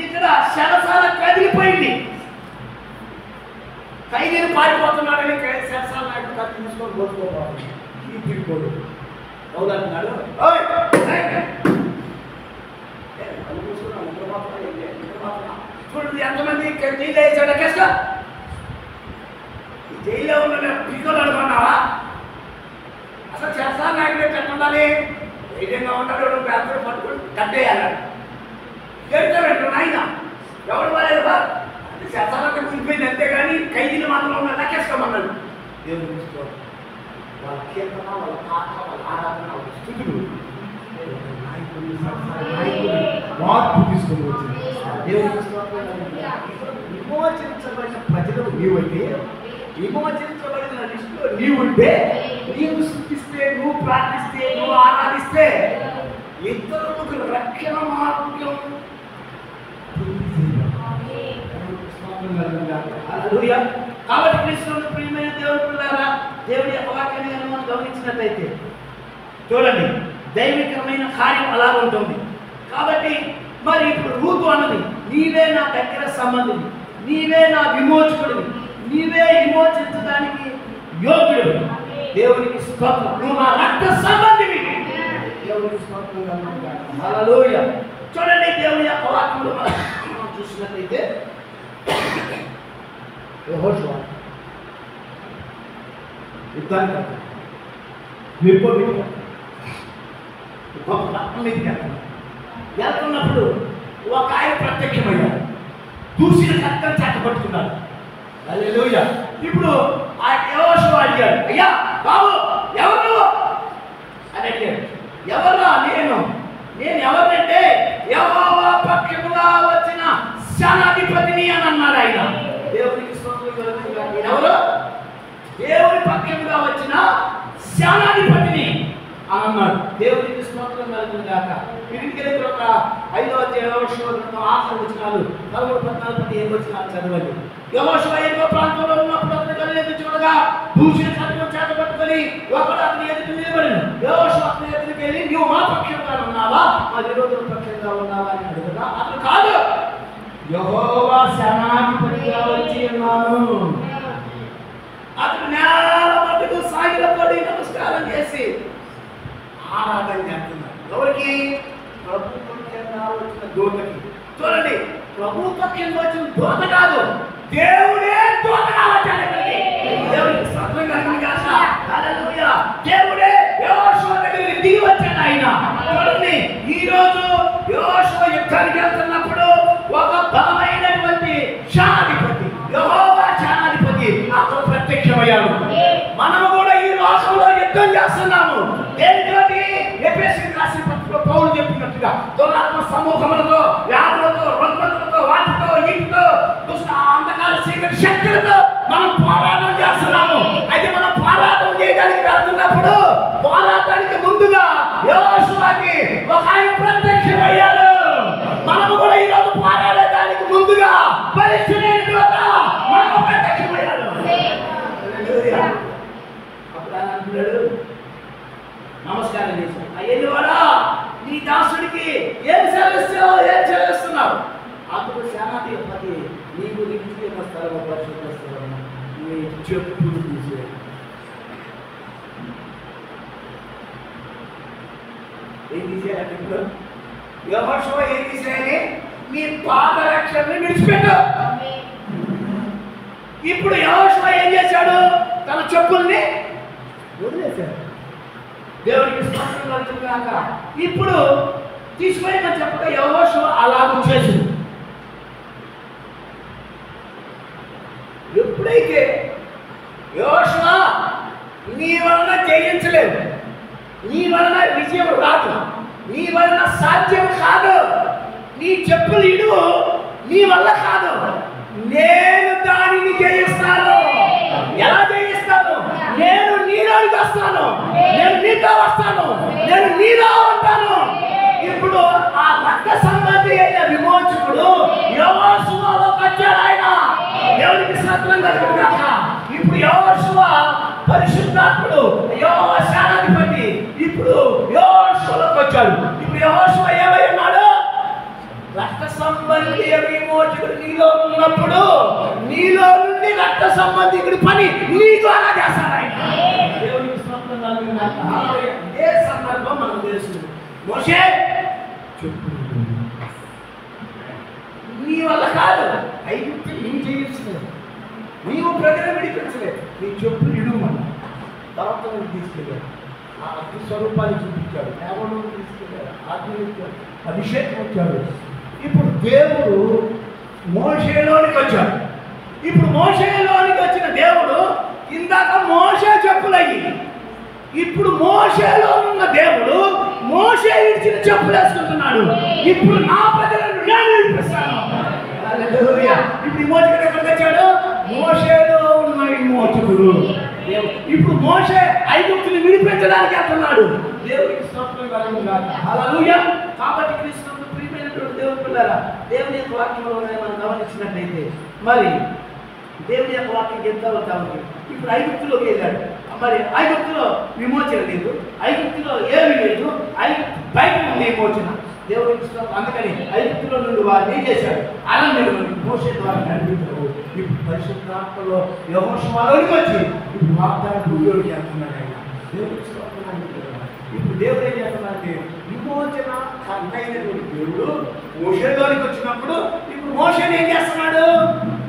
ఇక్కడ శరసాల కదిలిపోయింది. ఖైదీని పారిపోతున్నాడని శరసాల నాయకుడు కత్తి తీసుకొని పోతుకోవాలి. ఈ తిరుగుకోడు అవునంటున్నాడు. చూడండి ఎంతమంది జైలు వేసాడు. కష్టం ఈ జైల్లో ఉన్న పిల్లలు అనుకున్నావా? అసలు శరసాల నాయకుడు ఎట్లా ఉండాలి? ధైర్యంగా ఉంటాడు, పేపర్ పట్టుకొని కట్టేయాలి. చేస్తాడు నాయన, ఎవడు వాళ్ళేదా అంటే శరసాలంటే కూలిపోయింది అంతేగాని ఖైదీలు మాత్రం ఉన్న లెక్కేసుకోమన్నాడు. దేవుడు వాళ్ళ కీర్తన, వాళ్ళ పాట, వాళ్ళ ఆరాధన, వాళ్ళ స్థుతులు మార్పు తీసుకుని వచ్చింది. దేవుడికి విమోచించబడిన ప్రజలు నీవైతే, విమోచించబడిన లిస్టులో నీవుంటే, నీవు స్థుతిస్తే, నువ్వు ప్రార్థిస్తే, నువ్వు ఆరాధిస్తే ఇతరులకు రక్షణ మార్గం. కాబట్టి కృష్ణుడు ప్రియమైన దేవుడు పిల్లారా, దేవుడి యొక్క వాక్యాన్ని మనం గమనించినట్లయితే చూడండి, దైవికమైన కార్యం అలా ఉంటుంది. కాబట్టి మరి ఇప్పుడు రూతు అన్నది, నీవే నా దగ్గర సంబంధం, నీవే నా విమోచకుడివి, నీవే విమోచించడానికి యోగ్యుడు. దేవునికి స్తోత్రం, నువ్వు నా రక్త సంబంధివి. దేవునికి స్తోత్రం. హల్లెలూయా. చూడండి దేవుని యొక్క వాక్యంలో మనం చూసినట్లయితే యెహోషువ యుద్ధానికి వెళ్తున్నప్పుడు ఒక ఆయన ప్రత్యక్షమయ్యాడు. దూసిన కట్టలు చేతపట్టుకున్నాడు. హల్లెలూయా. ఇప్పుడు ఆ యెహోషువ అడిగాడు, అయ్యా బాబు ఎవరు నువ్వు అని అడిగాడు. ఎవరా? నేను ఎవరంటే యెహోవా పక్షముగా వచ్చిన సేనాధిపతిని అని అన్నాడు ఆయన. దేవునికి స్తోత్రం కలుగును గాక. ఎవరు? దేవుని పక్షముగా వచ్చిన సేనాధిపతిని అని అన్నాడు. దేవునికి స్తోత్రం కలుగును గాక. ఇంటికి ఒక 5వ అధ్యాయం యెహోషువ గ్రంథం 6వ వచనాలు 14-15 వచనాలు చదవండి. యెహోషువ ఎరుకో ప్రాంతంలో ఉన్నప్పుడు అతని కళ్ళు ఎత్తి చూడగా దూషణ ఖడ్గం చేతపట్టుకొని ఒకడు అతని ఎదుట నిలబడెను. యెహోషువ అతని ఎదుటికి వెళ్ళి, నీవు మా పక్షంగా ఉన్నావా మా విరోధుల పక్షంగా ఉన్నావా అని అడుగుగా అతను, కాదు, యెహోవా సేనాధిపతిగా వచ్చి ఉన్నాను. అతను నేల మట్టుకు సాగిలపడి నమస్కారం చేసి ఆరాధన చేస్తున్నాడు. ఎవరికి? ప్రభు పక్షంగా వచ్చిన దూతకి. చూడండి, ప్రభు పక్షంగా వచ్చిన దూత కాదు, దేవుడే దూతగా వచ్చాడు. దేవుడికి స్తోత్రం కలుగును గాక. హల్లెలూయా. దేవుడే యెహోషువ దగ్గరికి దిగి వచ్చాడు ఆయన. చూడండి, ఈ రోజు యెహోషువ యుద్ధానికి వెళ్తున్నప్పుడు ఒక బలమైనటువంటి సేనాధిపతి, యెహోవా సేనాధిపతి అతను ప్రత్యక్షమయ్యాడు. మనము కూడా ఈ లోకంలో యుద్ధం చేస్తున్నాము. దేనితోటి? ఎఫెసీయులకు రాసిన పత్రికలో పౌలు చెప్పినట్టుగా దురాత్మ సమూహములతో, వ్యాధులతో, రుగ్మతలతో, వాటితో, వీటితో, దుష్ట అంధకార చీకటి శక్తులతో మనం పోరాటం చేస్తున్నాము. అయితే మనం పోరాటం చేయడానికి వెళ్తున్నప్పుడు పోరాటానికి ముందుగా యెహోషువకి ఒక ఆయన ప్రత్యక్షమయ్యాడు. మనము కూడా ఈ రోజు పోరాడడానికి ముందుగా పరిశుద్ధుడైన దూత మనకు ప్రత్యక్షమయ్యాడు. హల్లెలూయా. అప్పుడు ఆయన అంటున్నాడు, నమస్కారం చేశాడు. అయ్యవాడా, నీ దాసుడికి ఏం సెలవిస్తున్నావు? అప్పుడు సేనాధిపతి, నీ గురించి స్థలం పరిశుద్ధ స్థలం నీ చెప్పులు తీసే. ఏం తీసేయాలంటే ఇప్పుడు యెహోషువ ఏం తీసేయాలి? నీ పాదరక్షణని విడిచిపెట్టు. ఇప్పుడు యెహోషువ ఏం చేశాడు? తన చెప్పుల్ని వదిలేశాడు. దేవుడికి స్తోత్రం కలుగును గాక. ఇప్పుడు తీసుకొని చెప్పగా యెహోషువ అలాగూ చేసింది. ఎప్పుడైతే యెహోషువ నీ వలన జయించలేదు, నీ వలన విజయం రాదు, నీ వలన సాధ్యం కాదు, నీ చెప్పులు ఇడు, నీ వల్ల కాదు, నేను దానిని జయిస్తాను. ఎలా జయిస్తాను? నేను నీలోకి వస్తాను, నేను నీతో వస్తాను, నేను నీలో ఉంటాను. ఇప్పుడు ఆ రక్త సంబంధి అయిన విమోచకుడు యెహోషువలోకి వచ్చాడు. ఆయన దేవునికి స్తోత్రం కలుగును గాక. ఇప్పుడు యెహోషువ పరిశుద్ధాత్ముడు, యెహోవా సేనాధిపతి ఇప్పుడు యెహోషువలోకి వచ్చాడు. ఇప్పుడు యెహోషువ ఏమై ఉన్నాడు? రక్త సంబంధి విమోచకుడు నీలో ఉన్నప్పుడు నీలో నుండి రక్త సంబంధికుడి పని నీ ద్వారా చేస్తాడు ఆయన. దేవునికి స్తోత్రం కలుగును గాక. ఏ సందర్భం మనకు తెలుసు. మోషే చెప్పు, నీ వల్ల కాదు, ఐగుప్తు నీవు చేయించలేదు, నీవు ప్రజలు విడిపించలేదు, నీ చెప్పులు ఇడుమన్నా పర్వతం తీసుకెళ్ళాడు. ఆ అగ్ని స్వరూపాన్ని చూపించాడు, కేవలం తీసుకెళ్ళాడు, ఆత్మ అభిషేకం వచ్చాడు. ఇప్పుడు దేవుడు మోషేలోనికి వచ్చాడు. ఇప్పుడు మోషేలోనికి వచ్చిన దేవుడు ఇందాక మోషే చెప్పులయ్యి, ఇప్పుడు మోషేలో ఉన్న దేవుడు మోషే ఇచ్చిన చెప్పులు వేసుకుంటున్నాడు. ఇప్పుడు నా ప్రజలను నేను విడిపిస్తాను. హల్లెలూయా. ఇప్పుడు విమోచకుడు ఎక్కడికి వచ్చాడు? మోషేలో ఉన్న విమోచకుడు. ఇప్పుడు మోషే ఐగుప్తుని విడిపించడానికి వెళ్తున్నాడు. దేవునికి స్తోత్రం కలుగును గాక. హల్లెలూయా. కాబట్టి క్రీస్తునందు ప్రియమైనటువంటి దేవుని పిల్లరా, దేవుని యొక్క వాక్యంలోనే మనం గమనించినట్లయితే మరి దేవుని యొక్క వాక్యం చెప్తా ఉంటాము. ఇప్పుడు ఐగుప్తులోకి వెళ్ళాడు. మరి ఐగుప్తులో విమోచన లేదు, ఐగుప్తులో ఏమీ లేదు, ఐగుప్తు బయట ఉంది విమోచన. దేవుడికి స్తోత్రం. అందుకని ఐగుప్తులో నుండి వారిని ఏం చేశాడు? అరణ్యంలోని మోషే ద్వారా నడిపించాడు. ఇప్పుడు పరిశుద్ధాత్మలో యెహోషువలోకి వచ్చి ఇప్పుడు వాగ్దానం భూమిలోకి వెళ్తున్నాడు ఆయన. దేవుడికి స్తోత్రం. ఇప్పుడు దేవుడు ఏం చేస్తున్నారంటే విమోచన కర్తైనటువంటి దేవుడు మోషేలోనికి వచ్చినప్పుడు ఇప్పుడు మోషేని ఏం చేస్తున్నాడు?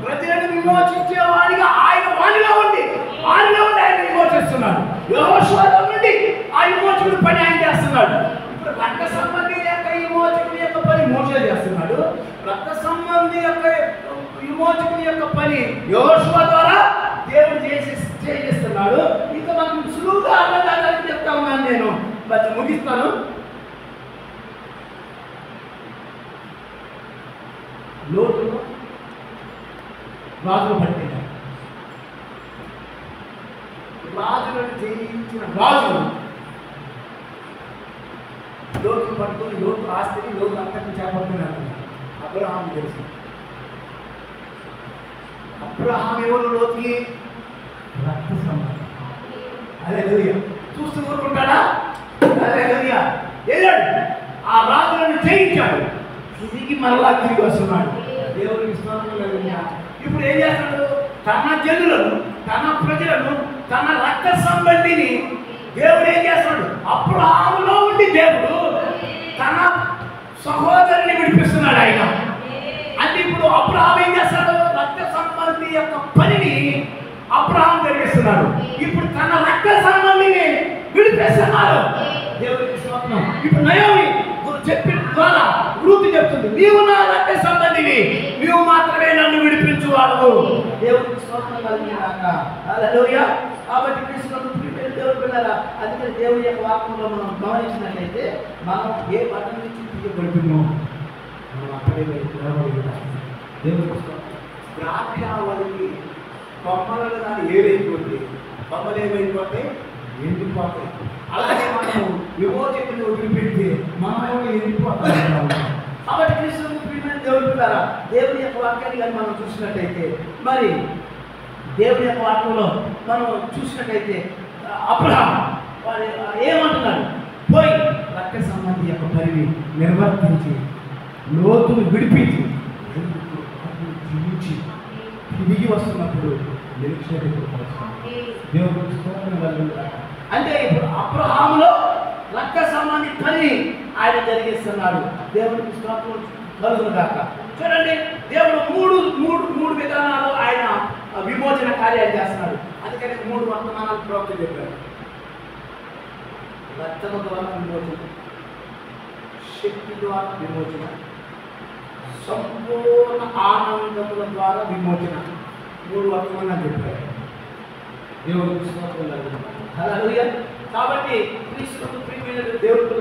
ప్రజలను విమోచించే వాడిగా ఆయన వాడిలో ఉండి ఆయన విమోచిస్తున్నాడు. యెహోషువలో నుండి ఆ విమోచకుడి పని ఆయన చేస్తున్నాడు. ఇప్పుడు రక్త సంబంధి యొక్క విమోచకుడి యొక్క పని మోషే చేస్తున్నాడు. రక్త సంబంధి యొక్క విమోచకుడి యొక్క పని యెహోషువ ద్వారా దేవుడు చేస్తున్నాడు. ఇంకా మనం సులువుగా అర్థం చెప్తా ఉన్నాను. నేను బట్ ముగిస్తాను. లోతులో రాజులు పట్టిన రాజులను జయించిన రాజులు లోతులు పట్టుకుని లోతు ఆస్తిని లోతు అంతటి చేపడుతున్నారు. అబ్రహాం తెలుసు. అబ్రహాం ఎవరు? లోతుకి రక్త సంబంధం. హల్లెలూయా. చూస్తూ ఊరుకుంటాడా? హల్లెలూయా. వెళ్ళాడు, ఆ రాజులను జయించాడు, తిరిగి మరలా తిరిగి వస్తున్నాడు. దేవుడికి స్తోత్రం కలుగునుగాక. ఇప్పుడు ఏం చేస్తాడు? తన జనులను, తన ప్రజలను, తన రక్త సంబంధిని దేవుడు ఏం చేస్తున్నాడు? అబ్రహాములో ఉండి దేవుడు తన సహోదరుని విడిపిస్తున్నాడు ఆయన. అంటే ఇప్పుడు అబ్రహాం ఏం చేస్తాడు? రక్త సంబంధి యొక్క పనిని అబ్రహాం జరిగిస్తున్నాడు. ఇప్పుడు తన రక్త సంబంధిని విడిపిస్తున్నాడు. దేవుడికి స్తోత్రం. ఇప్పుడు నయోమి చెప్పిన ద్వారా రూతు చెప్తుంది, నీవు నా రక్త సంబంధివి, నీవు మాత్రమే నన్ను విడిపించువాడు. దేవుడికి స్తోత్రం కలుగునుగాక. హల్లెలూయా. కాబట్టి దేవుడు పిల్లరా, అందుకని దేవుడి యొక్క వాక్యంలో మనం గమనించినట్లయితే మనం ఏ బట్టల నుంచి తీయబడుతున్నాం మనం అక్కడే దేవుడికి ద్రాక్షావళికి కొమ్మలను కానీ ఏదైపోతే కొమ్మలు ఏమైపోతాయి? ఎండిపోతాయి. అలాగే మనం విమోచకుని వదిలిపెడితే మనం ఎండిపోతాం. కాబట్టి క్రీస్తు ప్రియమైన దేవుడు పిల్లరా, దేవుడి యొక్క వాక్యాన్ని కానీ మనం చూసినట్టయితే, మరి దేవుడి యొక్క వాక్యంలో మనం చూసినట్టయితే అబ్రహాం వాడు ఏమంటున్నాడు? పోయి రక్త సంబంధి యొక్క పనిని నిర్వర్తించి లోతును విడిపించి జీవించి తిరిగి వస్తున్నప్పుడు దేవుడికి స్తోత్రం కలుగునుగాక. అంటే ఇప్పుడు అబ్రహాములో రక్త సంబంధి పని ఆయన జరిగిస్తున్నాడు. దేవుడికి స్తోత్రం కలుగునుగాక. చూడండి, దేవుడు మూడు మూడు మూడు విధానాలు ఆయన విమోచన కార్యాలు చేస్తున్నాడు. అందుకని 3 వర్తమానాలు ప్రవక్త చెప్పారు. రక్తము ద్వారా విమోచన, శక్తి ద్వారా విమోచన, సంపూర్ణ ఆనందముల ద్వారా విమోచన. 3 వర్తమానాలు చెప్పారు. దేవుడికి స్తోత్రం కలుగునుగాక. హల్లెలూయా. కాబట్టి క్రీస్తుకు ప్రియమైన దేవుడు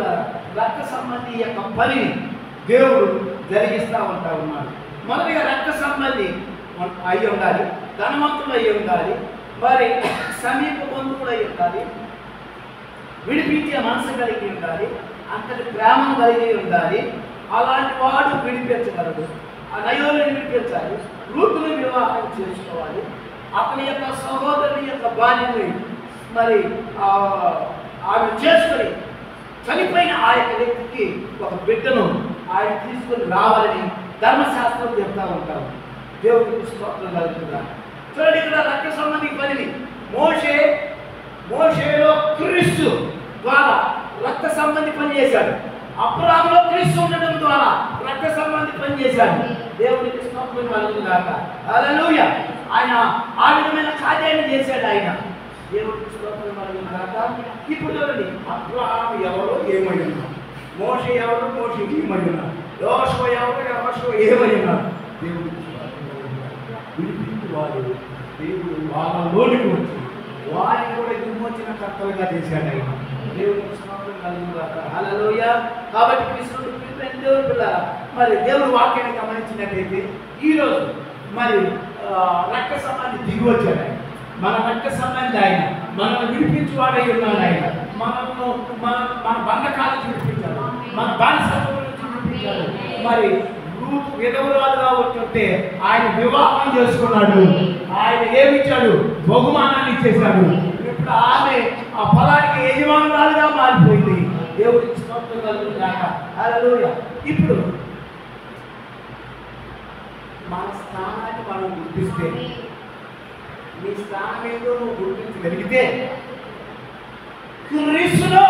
రక్త సంబంధి యొక్క పనిని దేవుడు జరిగిస్తూ ఉన్నాడు. మొదటిగా రక్త సంబంధి అయి ఉండాలి, ధనవంతులు అయి ఉండాలి, మరి సమీప బంధువులు అయి ఉండాలి, విడిపించే మనసు కలిగి ఉండాలి, అంతటి ప్రేమం కలిగి ఉండాలి. అలాంటి వాడు విడిపించగలడు. ఆ నయోమిని విడిపించాలి, రూతుని వివాహం చేసుకోవాలి, అతని యొక్క సహోదరుని యొక్క భార్యని మరి ఆమె చేసుకొని చనిపోయిన ఆ యొక్క వ్యక్తికి ఒక బిడ్డను ఆయన తీసుకొని రావాలని ధర్మశాస్త్రం చెప్తా ఉంటారు. దేవుడికి స్తోత్రం కలుగునుగాక. చూడండి, ఇక్కడ రక్త సంబంధి పనిని మోషేలో క్రీస్తు ద్వారా రక్త సంబంధి పని చేశాడు. అబ్రహాములో క్రీస్తు ఉండడం ద్వారా రక్త సంబంధి పని చేశాడు. దేవుడికి స్తోత్రం కలుగునుగాక. హల్లెలూయా. ఆయన ఆ విధమైన కార్యాన్ని చేశాడు ఆయన. దేవుడికి స్తోత్రం కలుగునుగాక. ఇప్పుడు చూడండి, అబ్రహాం ఎవరో ఏమై ఉన్నారు, మోషే ఎవరో మోషే ఏమై ఉన్నారు, యోషువ ఎవరో యోషువ ఏమై ఉన్నారు. దేవుడికి విడిపించి వారు దేవుడు వాళ్ళలోనికి వచ్చి వారిని కూడా విమోచన కర్తలుగా చేశాడు ఆయన. దేవుడికి స్తోత్రం కలుగునుగాక. హల్లెలూయా. కాబట్టి క్రీస్తుడు దేవుడు పిల్లరా, మరి దేవుడు వాక్యాన్ని గమనించినట్లయితే ఈరోజు మరి రక్త సంబంధి దిగి వచ్చాడు ఆయన. మన రక్త సంబంధి ఆయన, మనల్ని విడిపించువాడై ఉన్నాడు ఆయన. మన బంధకాలను విడిపించాడు, మన బానిసత్వం నుంచి విడిపించాడు. మరి విధవరాలుగా ఉంటుంటే ఆయన వివాహం చేసుకున్నాడు. ఆయన ఏమిచ్చాడు? బహుమానాన్ని ఇచ్చేశాడు. ఇప్పుడు ఆమె ఆ ఫలానికి యజమానురాలుగా మారిపోయింది. దేవుడికి స్తోత్రం కలుగునుగాక. హల్లెలూయా. ఇప్పుడు మన స్థానాన్ని మనం గుర్తిస్తే, నీ స్థానం ఏదో నువ్వు గుర్తించగలిగితే క్రీస్తులో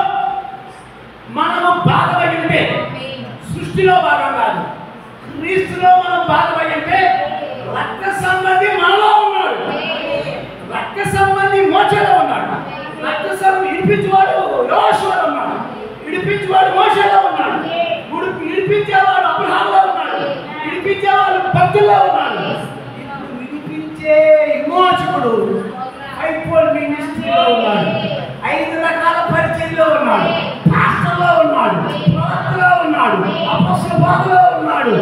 విడిపించేవాడు యోషువలో ఉన్నాడు, విడిపించేవాడు మోషేలో ఉన్నాడు, విడిపించేవాడు అబ్రహాములో ఉన్నాడు, విడిపించేవాడు భక్తుల్లో ఉన్నాడు. ఇప్పుడు విడిపించే విమోచకుడు ఫైవ్‌ఫోల్డ్ మినిస్ట్రీలో ఉన్నాడు, 5 రకాల పరిచర్యలో ఉన్నాడు, పాస్టర్లో ఉన్నాడు, ప్రవక్తలో ఉన్నాడు, అపొస్తలుల బోధలో ఉన్నాడు,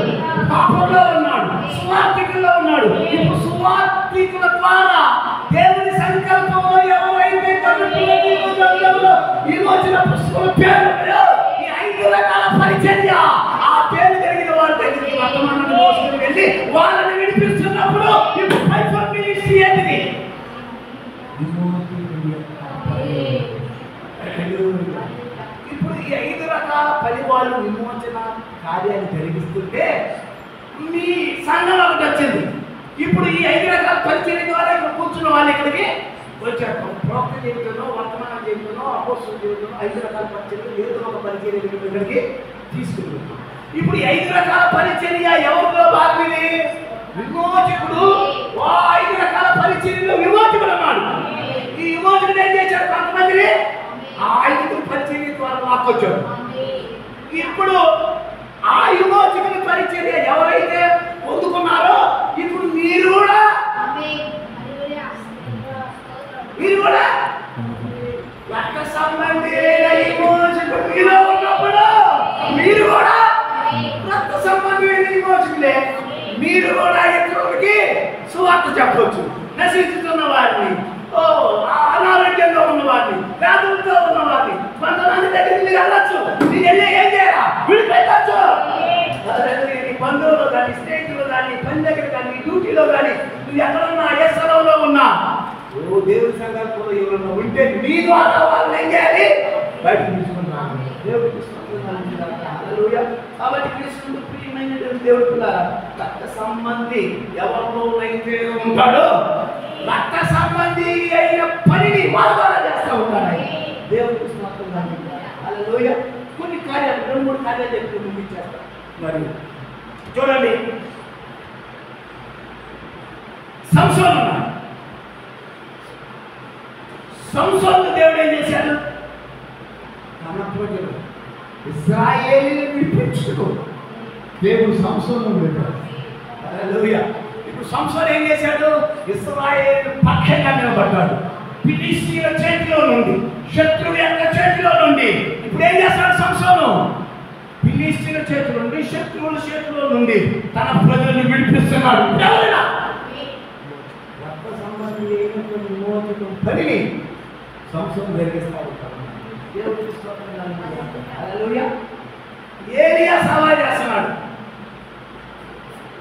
పాపంలో ఉన్నాడు, సువార్తికుల్లో ఉన్నాడు. ఇప్పుడు సువార్తికుల ద్వారా దేవుని సంకల్పంలో ఎవరైతే విమోచన పుస్తకం పేరు ఈ 5 రకాల పరిచర్య ఆ పేరు కలిగిన వారి దగ్గరికి వర్తమానాన్ని మోసుకుని వెళ్ళి వాళ్ళని విడిపిస్తున్నప్పుడు ఇప్పుడు ఫైవ్‌ఫోల్డ్ మినిస్ట్రీ ఏంటిది? ఇప్పుడు ఈ 5 రకాల పని వాళ్ళు విమోచన కార్యాలు జరిగిస్తుంటే మీ సంఘం ఒకటి వచ్చింది. ఇప్పుడు ఈ 5 రకాల పరిచర్య ద్వారా ఇక్కడ కూర్చున్న వాళ్ళు ఇక్కడికి వచ్చారు. ప్రవక్త జీవితంలో, వర్తమాన జీవితంలో, అపోస్తలుల జీవితంలో 5 రకాల పరిచర్యలు ఏదో ఒక పరిచర్య ఇక్కడికి తీసుకుంటున్నాం. ఇప్పుడు 5 రకాల పరిచర్య ఎవరిలో భాగమే? విమోచకుడు. 5 రకాల పరిచర్యలో విమోచకుడు అన్నాడు. ఈ విమోచకుడు ఏం చేశాడు? కొంతమందిని ఆ 5 పరిచర్య ద్వారా లాక్కొచ్చాడు. ఇప్పుడు ఆ విమోచకుని పరిచర్య ఎవరైతే పొందుకున్నారో ఇప్పుడు మీరు కూడా రక్త సంబంధి విమోచకుడు మీలో ఉన్నప్పుడు మీరు కూడా రక్త సంబంధమైన విమోచకులే. మీరు కూడా ఇతరులకి సువార్త చెప్పవచ్చు. నశించుతున్న వారిని, అనారోగ్యంగా ఉన్న వారిని, వ్యాధులతో ఉన్న వారిని కొంతమంది దగ్గరికి మీరు వెళ్ళచ్చు. మీరు వెళ్ళి ఏం చేయాలా? విడిపెట్టచ్చు. బంధువులు కానీ, స్నేహితులు కానీ, పని దగ్గర కానీ, డ్యూటీలో కానీ, నువ్వు ఎక్కడున్నా ఏ స్థలంలో ఉన్నా దేవుడి సంకల్పంలో ఎవరన్నా ఉంటే మీ ద్వారా వాళ్ళని ఏం చేయాలి? బయటకు తీసుకుంటున్నాను. దేవుడికి కాబట్టి కృష్ణుడు ప్రియమైన దేవుడు పిల్లారా, రక్త సంబంధి ఎవరిలోనైతే ఉంటాడో రక్త సంబంధి అయిన పనిని వాళ్ళ ద్వారా చేస్తూ ఉంటాడు. దేవుడికి హల్లెలూయా. కొన్ని కార్యాలు 2-3 కార్యాలు చెప్పి ముగించేస్తాం. మరి చూడండి, సంసోను ఉన్నాడు. సంసోను దేవుడు ఏం చేశాడు? తన ప్రజలు ఇశ్రాయేలుని విడిపించుటకు దేవుడు సంసోనును పెట్టాడు. హల్లెలూయా. ఇప్పుడు సంసోను ఏం చేశాడు? ఇశ్రాయేలు పక్షంగా నిలబడ్డాడు. ఫిలిష్తీయుల చేతిలో నుండి, శత్రువు యొక్క చేతిలో నుండి ఇప్పుడు ఏం చేస్తాడు సంసోను? ఫిలిష్తీయుల చేతిలో నుండి, శత్రువుల చేతిలో నుండి తన ప్రజలను విడిపిస్తున్నాడు. రక్త సంబంధి అయినటువంటి విమోచకం పనిని సంసోను జరిగిస్తూ ఉంటాడు. దేవుడికి స్తోత్రం. హల్లెలూయా. ఏలియా సవాల్ చేస్తున్నాడు.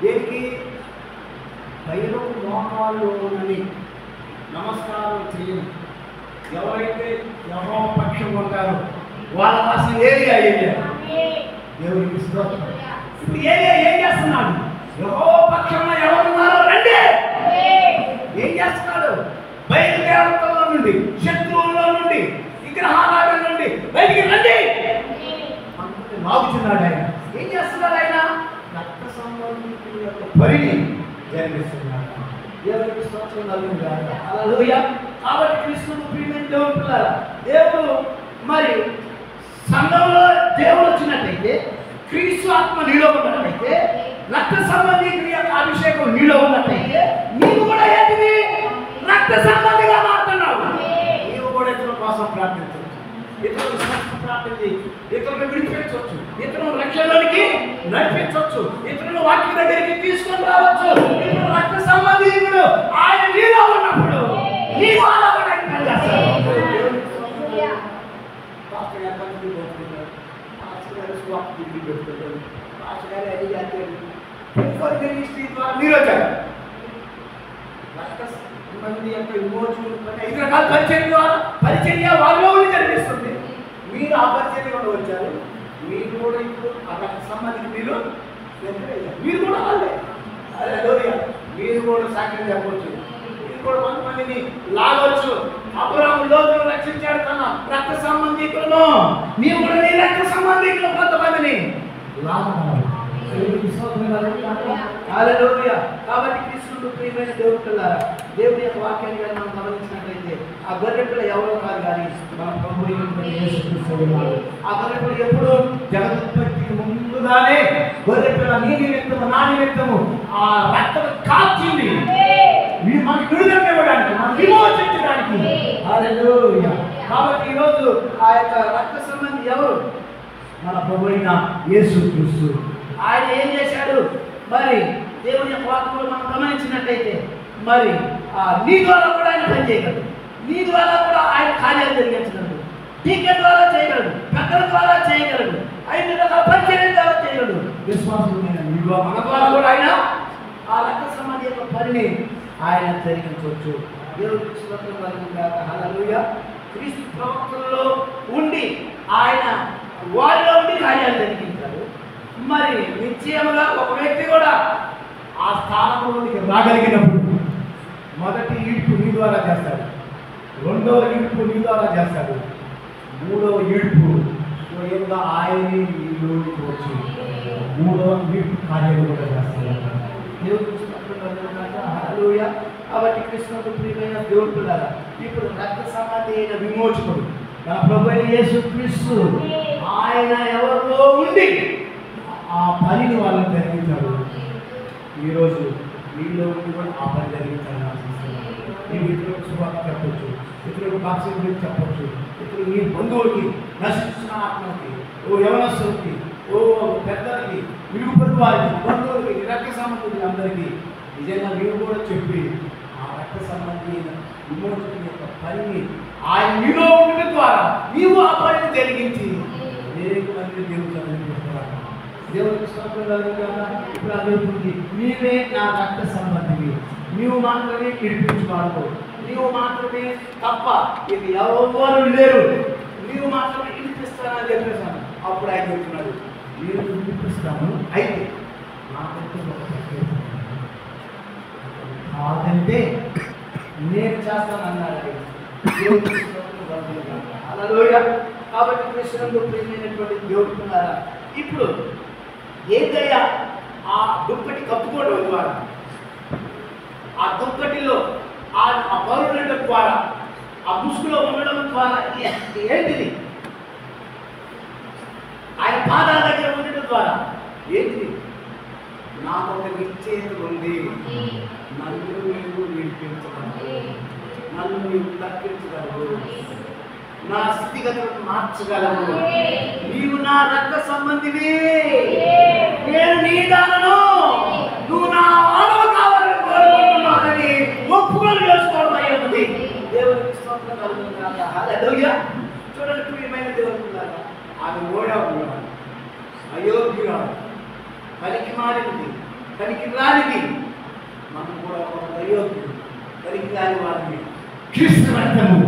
దేనికి? బయలుకు మోకాల్లోనని నమస్కారం చేయను ఎవరైతే యెహోవా పక్షం ఉంటారో వాళ్ళ కోసం ఏలియా వెళ్ళాడు. దేవుడికి స్తోత్రం. ఇప్పుడు ఏలియా ఏం చేస్తున్నాడు? యెహోవా పక్షంలో ఎవరున్నారో రండి. ఏం చేస్తున్నాడు? బయలుదేవతల నుండి, శత్రువుల్లో నుండి, విగ్రహాల నుండి బయటికి రండి మాగుచున్నాడు. ఆయన ఏం చేస్తున్నాడు? ఆయన రక్త సంబంధికుల యొక్క పనిని జరిగిస్తున్నాడు. దేవుడికి స్తోత్రం కలుగునుగాక. హల్లెలూయా. కాబట్టి కృష్ణుడు ప్రియమైన దేవుడు పిల్లారా, దేవుడు మరి సంఘంలో దేవుడు వచ్చినట్టయితే, క్రీస్తు ఆత్మ నీలో ఉన్నట్టయితే, రక్త సంబంధికుల యొక్క అభిషేకం నీలో ఉన్నట్టయితే నీవు కూడా ఏంటిది? రక్త సంబంధిగా మారుతున్నావు. నీవు కూడా ఇతరుల కోసం ప్రార్థించవచ్చు, ఇతరుల స్వస్థ ప్రార్థన చేయొచ్చు, ఇతరులను విడిపించవచ్చు, ఇతరులను రక్షణలోనికి నడిపించవచ్చు, ఇతరులను వాక్య దగ్గరికి తీసుకొని రావచ్చు. ఇప్పుడు రక్త సంబంధికుడు ఆయన నీలో ఉన్నప్పుడు నీవు అలా కూడా మీరు వచ్చారు. రక్త సంబంధి యొక్క విమోచకుడు 5 రకాల పరిచర్య వారిలో జరిపిస్తుంది. మీరు ఆ పరిచర్యలో వచ్చారు. మీరు కూడా ఇప్పుడు ఆ రక్త సంబంధికి మీరు కూడా వాళ్ళే. హల్లెలూయా. మీరు కూడా సాక్ష్యం చెప్పవచ్చు. మీరు కూడా కొంతమందిని లాగవచ్చు. అబ్రహాము లోతును రక్షించాడు తన రక్త సంబంధికులను. నీవు కూడా నీ రక్త సంబంధికులు కొంతమందిని లాగవాలి. హల్లెలూయా. కాబట్టి కృష్ణుడు ప్రియమైన దేవుడు పిల్లారా, దేవుడి యొక్క వాక్యాన్ని మనం గమనించినట్లయితే ఆ గొర్రెపిల్ల ఎవరో కాదు కానీ మన ప్రభు అయినటువంటి యేసుక్రీస్తు ఉన్నాడు. ఆ గొర్రెపిల్ల ఎప్పుడు జగదుత్పత్తికి ముందుగానే గొర్రెపిల్ల నీ నిమిత్తము నా నిమిత్తము ఆ రక్తం కాచింది మనకి విడుదల ఇవ్వడానికి, మనం విమోచించడానికి. హల్లెలూయా. కాబట్టి ఈరోజు ఆ యొక్క రక్త సంబంధి ఎవరు? మన ప్రభు అయిన యేసుక్రీస్తు. ఆయన ఏం చేశాడు? మరి దేవుని యొక్క వాక్యంలో మనం గమనించినట్టయితే మరి నీ ద్వారా కూడా ఆయన పనిచేయగలడు, నీ ద్వారా కూడా ఆయన కార్యాలు జరిగించగలడు, టీకే ద్వారా చేయగలడు, పెద్దల ద్వారా చేయగలడు, 5 రకాల పరిచర్య ద్వారా చేయగలడు. విశ్వాసమైన నీ ద్వారా మన ద్వారా కూడా ఆయన ఆ రక్త సంబంధి యొక్క పనిని ఆయన జరిగించవచ్చు. దేవుడికి స్తోత్రం కలుగుగాక. హల్లెలూయా. క్రీస్తు ప్రవక్తలలో ఉండి ఆయన వారిలో ఉండి కార్యాలు జరిగించారు. మరి నిశ్చయముగా ఒక వ్యక్తి కూడా ఆ స్థానంలోనికి రాగలిగినప్పుడు మొదటి ఈడ్పు నీ ద్వారా చేస్తాడు, రెండవ ఈడ్పు నీ ద్వారా చేస్తాడు, మూడవ ఈడ్పు స్వయంగా ఆయనే నీలోనికి వచ్చి మూడవ ఈడ్పు కార్యాలు కూడా చేస్తాడు. దేవుడు హల్లెలూయా. కాబట్టి కృష్ణుడు ప్రియమైన దేవుడు పిల్లల ఇప్పుడు రక్త సంబంధి అయిన విమోచకుడు మన ప్రభు అయిన యేసుక్రీస్తు ఆయన ఎవరిలో ఉండి ఆ పనిని వాళ్ళని జరిగించాడు. ఈరోజు వీళ్ళు కూడా ఆ పని జరిగించాలని ఆశిస్తున్నాను. నీవు ఇతరులకు శుభార్త చెప్పచ్చు, ఇతరులకు బాక్సింగ్ గురించి చెప్పచ్చు, ఇతరులు నీ బంధువులకి, నశించిన ఆత్మకి, ఓ యవనస్తులకి, ఓ పెద్దలకి, విరుగుపడి వారికి, బంధువులకి, రక్త సంబంధులకి అందరికీ నిజంగా నీవు కూడా చెప్పి ఆ రక్త సంబంధి విమోచకుని యొక్క పనిని ఆయన నీలో ఉండడం ద్వారా నీవు ఆ పనిని జరిగించి అనేక మంది దేవుడు చదివిస్తున్నాను. దేవుడికి స్తోత్రం కలుగుగాక. ఇప్పుడు అడుగుతుంది, నీవే నా రక్త సంబంధివి, నీవు మాత్రమే విడిపించుకోవాలి, నీవు మాత్రమే తప్ప ఇది ఎవరు లేరు, నీవు మాత్రమే విడిపిస్తానని చెప్పేశాను. అప్పుడు ఆయన చెప్తున్నాడు, నేను విడిపిస్తాను, అయితే నాకంటే ఒక ప్రత్యేకత కాదంటే నేను చేస్తాను అన్నాడు ఆయన. దేవుడికి స్తోత్రం కలుగుగాక. హల్లెలూయా. కాబట్టి కృష్ణుడు ప్రియమైనటువంటి దేవుడుకున్నారా, ఇప్పుడు ఏదయ్యా ఆ దుప్పటి కప్పుకోవడం ద్వారా, ఆ దుప్పటిలో ఆ పరుల ద్వారా, ఆ ముసుగులో ఉండడం ద్వారా ఏంటిది? ఆయన పాదాల దగ్గర ఉండడం ద్వారా ఏంటిది? నాకు ఒక నిశ్చయిత ఉంది, నన్ను నీవు విడిపించగలవు, నన్ను నీవు తప్పించగలవు, నా స్థితిగతులను మార్చగలవు, నీవు నా రక్త సంబంధివి, నేను నీ దానను, నువ్వు నా మానవ కావాలని కోరుకుంటున్నానని ఒప్పుకొని చేసుకోవడం అయ్యింది. దేవునికి స్తోత్రం కలుగుగాక. హల్లెలూయా. చూడండి ప్రియమైన దేవుడు, ఆమె ఓడాడు, అయోగ్యురాలు, పనికి మారింది, పనికి రానిది. మనం కూడా ఒక అయోగ్యుడు, పనికి రాని వారిని క్రీస్తు రక్తము,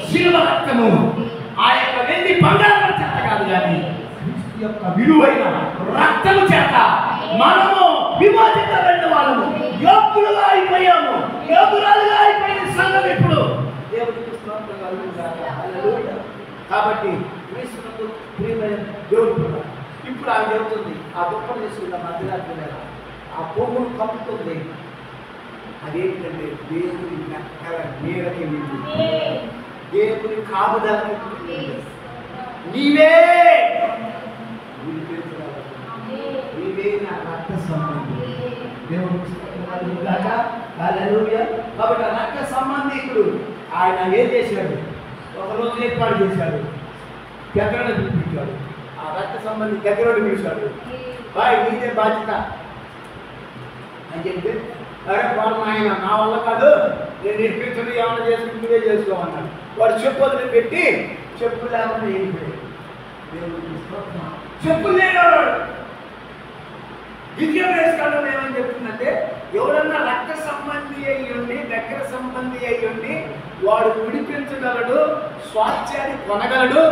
శిలువ రక్తము, ఆ యొక్క వెండి బంగారం చేత కాదు కానీ క్రీస్తు యొక్క విలువైన రక్తము చేత మనము విమోచించబడిన వాళ్ళము, యోగ్యులుగా అయిపోయాము, యోగ్యురాలుగా అయిపోయిన సంఘం ఇప్పుడు. దేవుడికి స్తోత్రం కలుగుగాక. హల్లెలూయా. కాబట్టి క్రీస్తునందు ప్రియమైన దేవుడు ఇప్పుడు ఆయన చెబుతుంది, ఆ దుఃఖం తీసుకున్న మధ్యరాత్రి వేళ ఆ పొగును కప్పుతుంది. అదేంటంటే దేవుని నక్కల నీడకి వెళ్ళి, దేవుని కాపుదలకి నీవే నీవే నా రక్త సంబంధి. దేవుడికి హల్లెలూయా. కాబట్టి ఆ రక్త సంబంధికుడు ఆయన ఏం చేశాడు? ఒకరోజు ఏర్పాటు చేశాడు, దగ్గర పిలిపించాడు. ఆ రక్త సంబంధి దగ్గర పిలిచాడు, బాయ్ నీదే బాధ్యత అని చెప్పి, అరే వాడు ఆయన నా వల్ల కాదు, నేను నిర్పించండి, ఏమైనా చేసుకుని నువ్వే చేసుకోమన్నాడు. వాడు చెప్పు వదిలి పెట్టి చెప్పు లేకుండా వెళ్ళిపోయాడు. చెప్పు లేనివాడు విద్య వేసుకోవడం ఏమని చెప్తుందంటే, ఎవరన్నా రక్త సంబంధి అయ్యి ఉండి, దగ్గర సంబంధి అయ్యి ఉండి వాడు విడిపించగలడు, స్వాస్థ్యాన్ని కొనగలడు,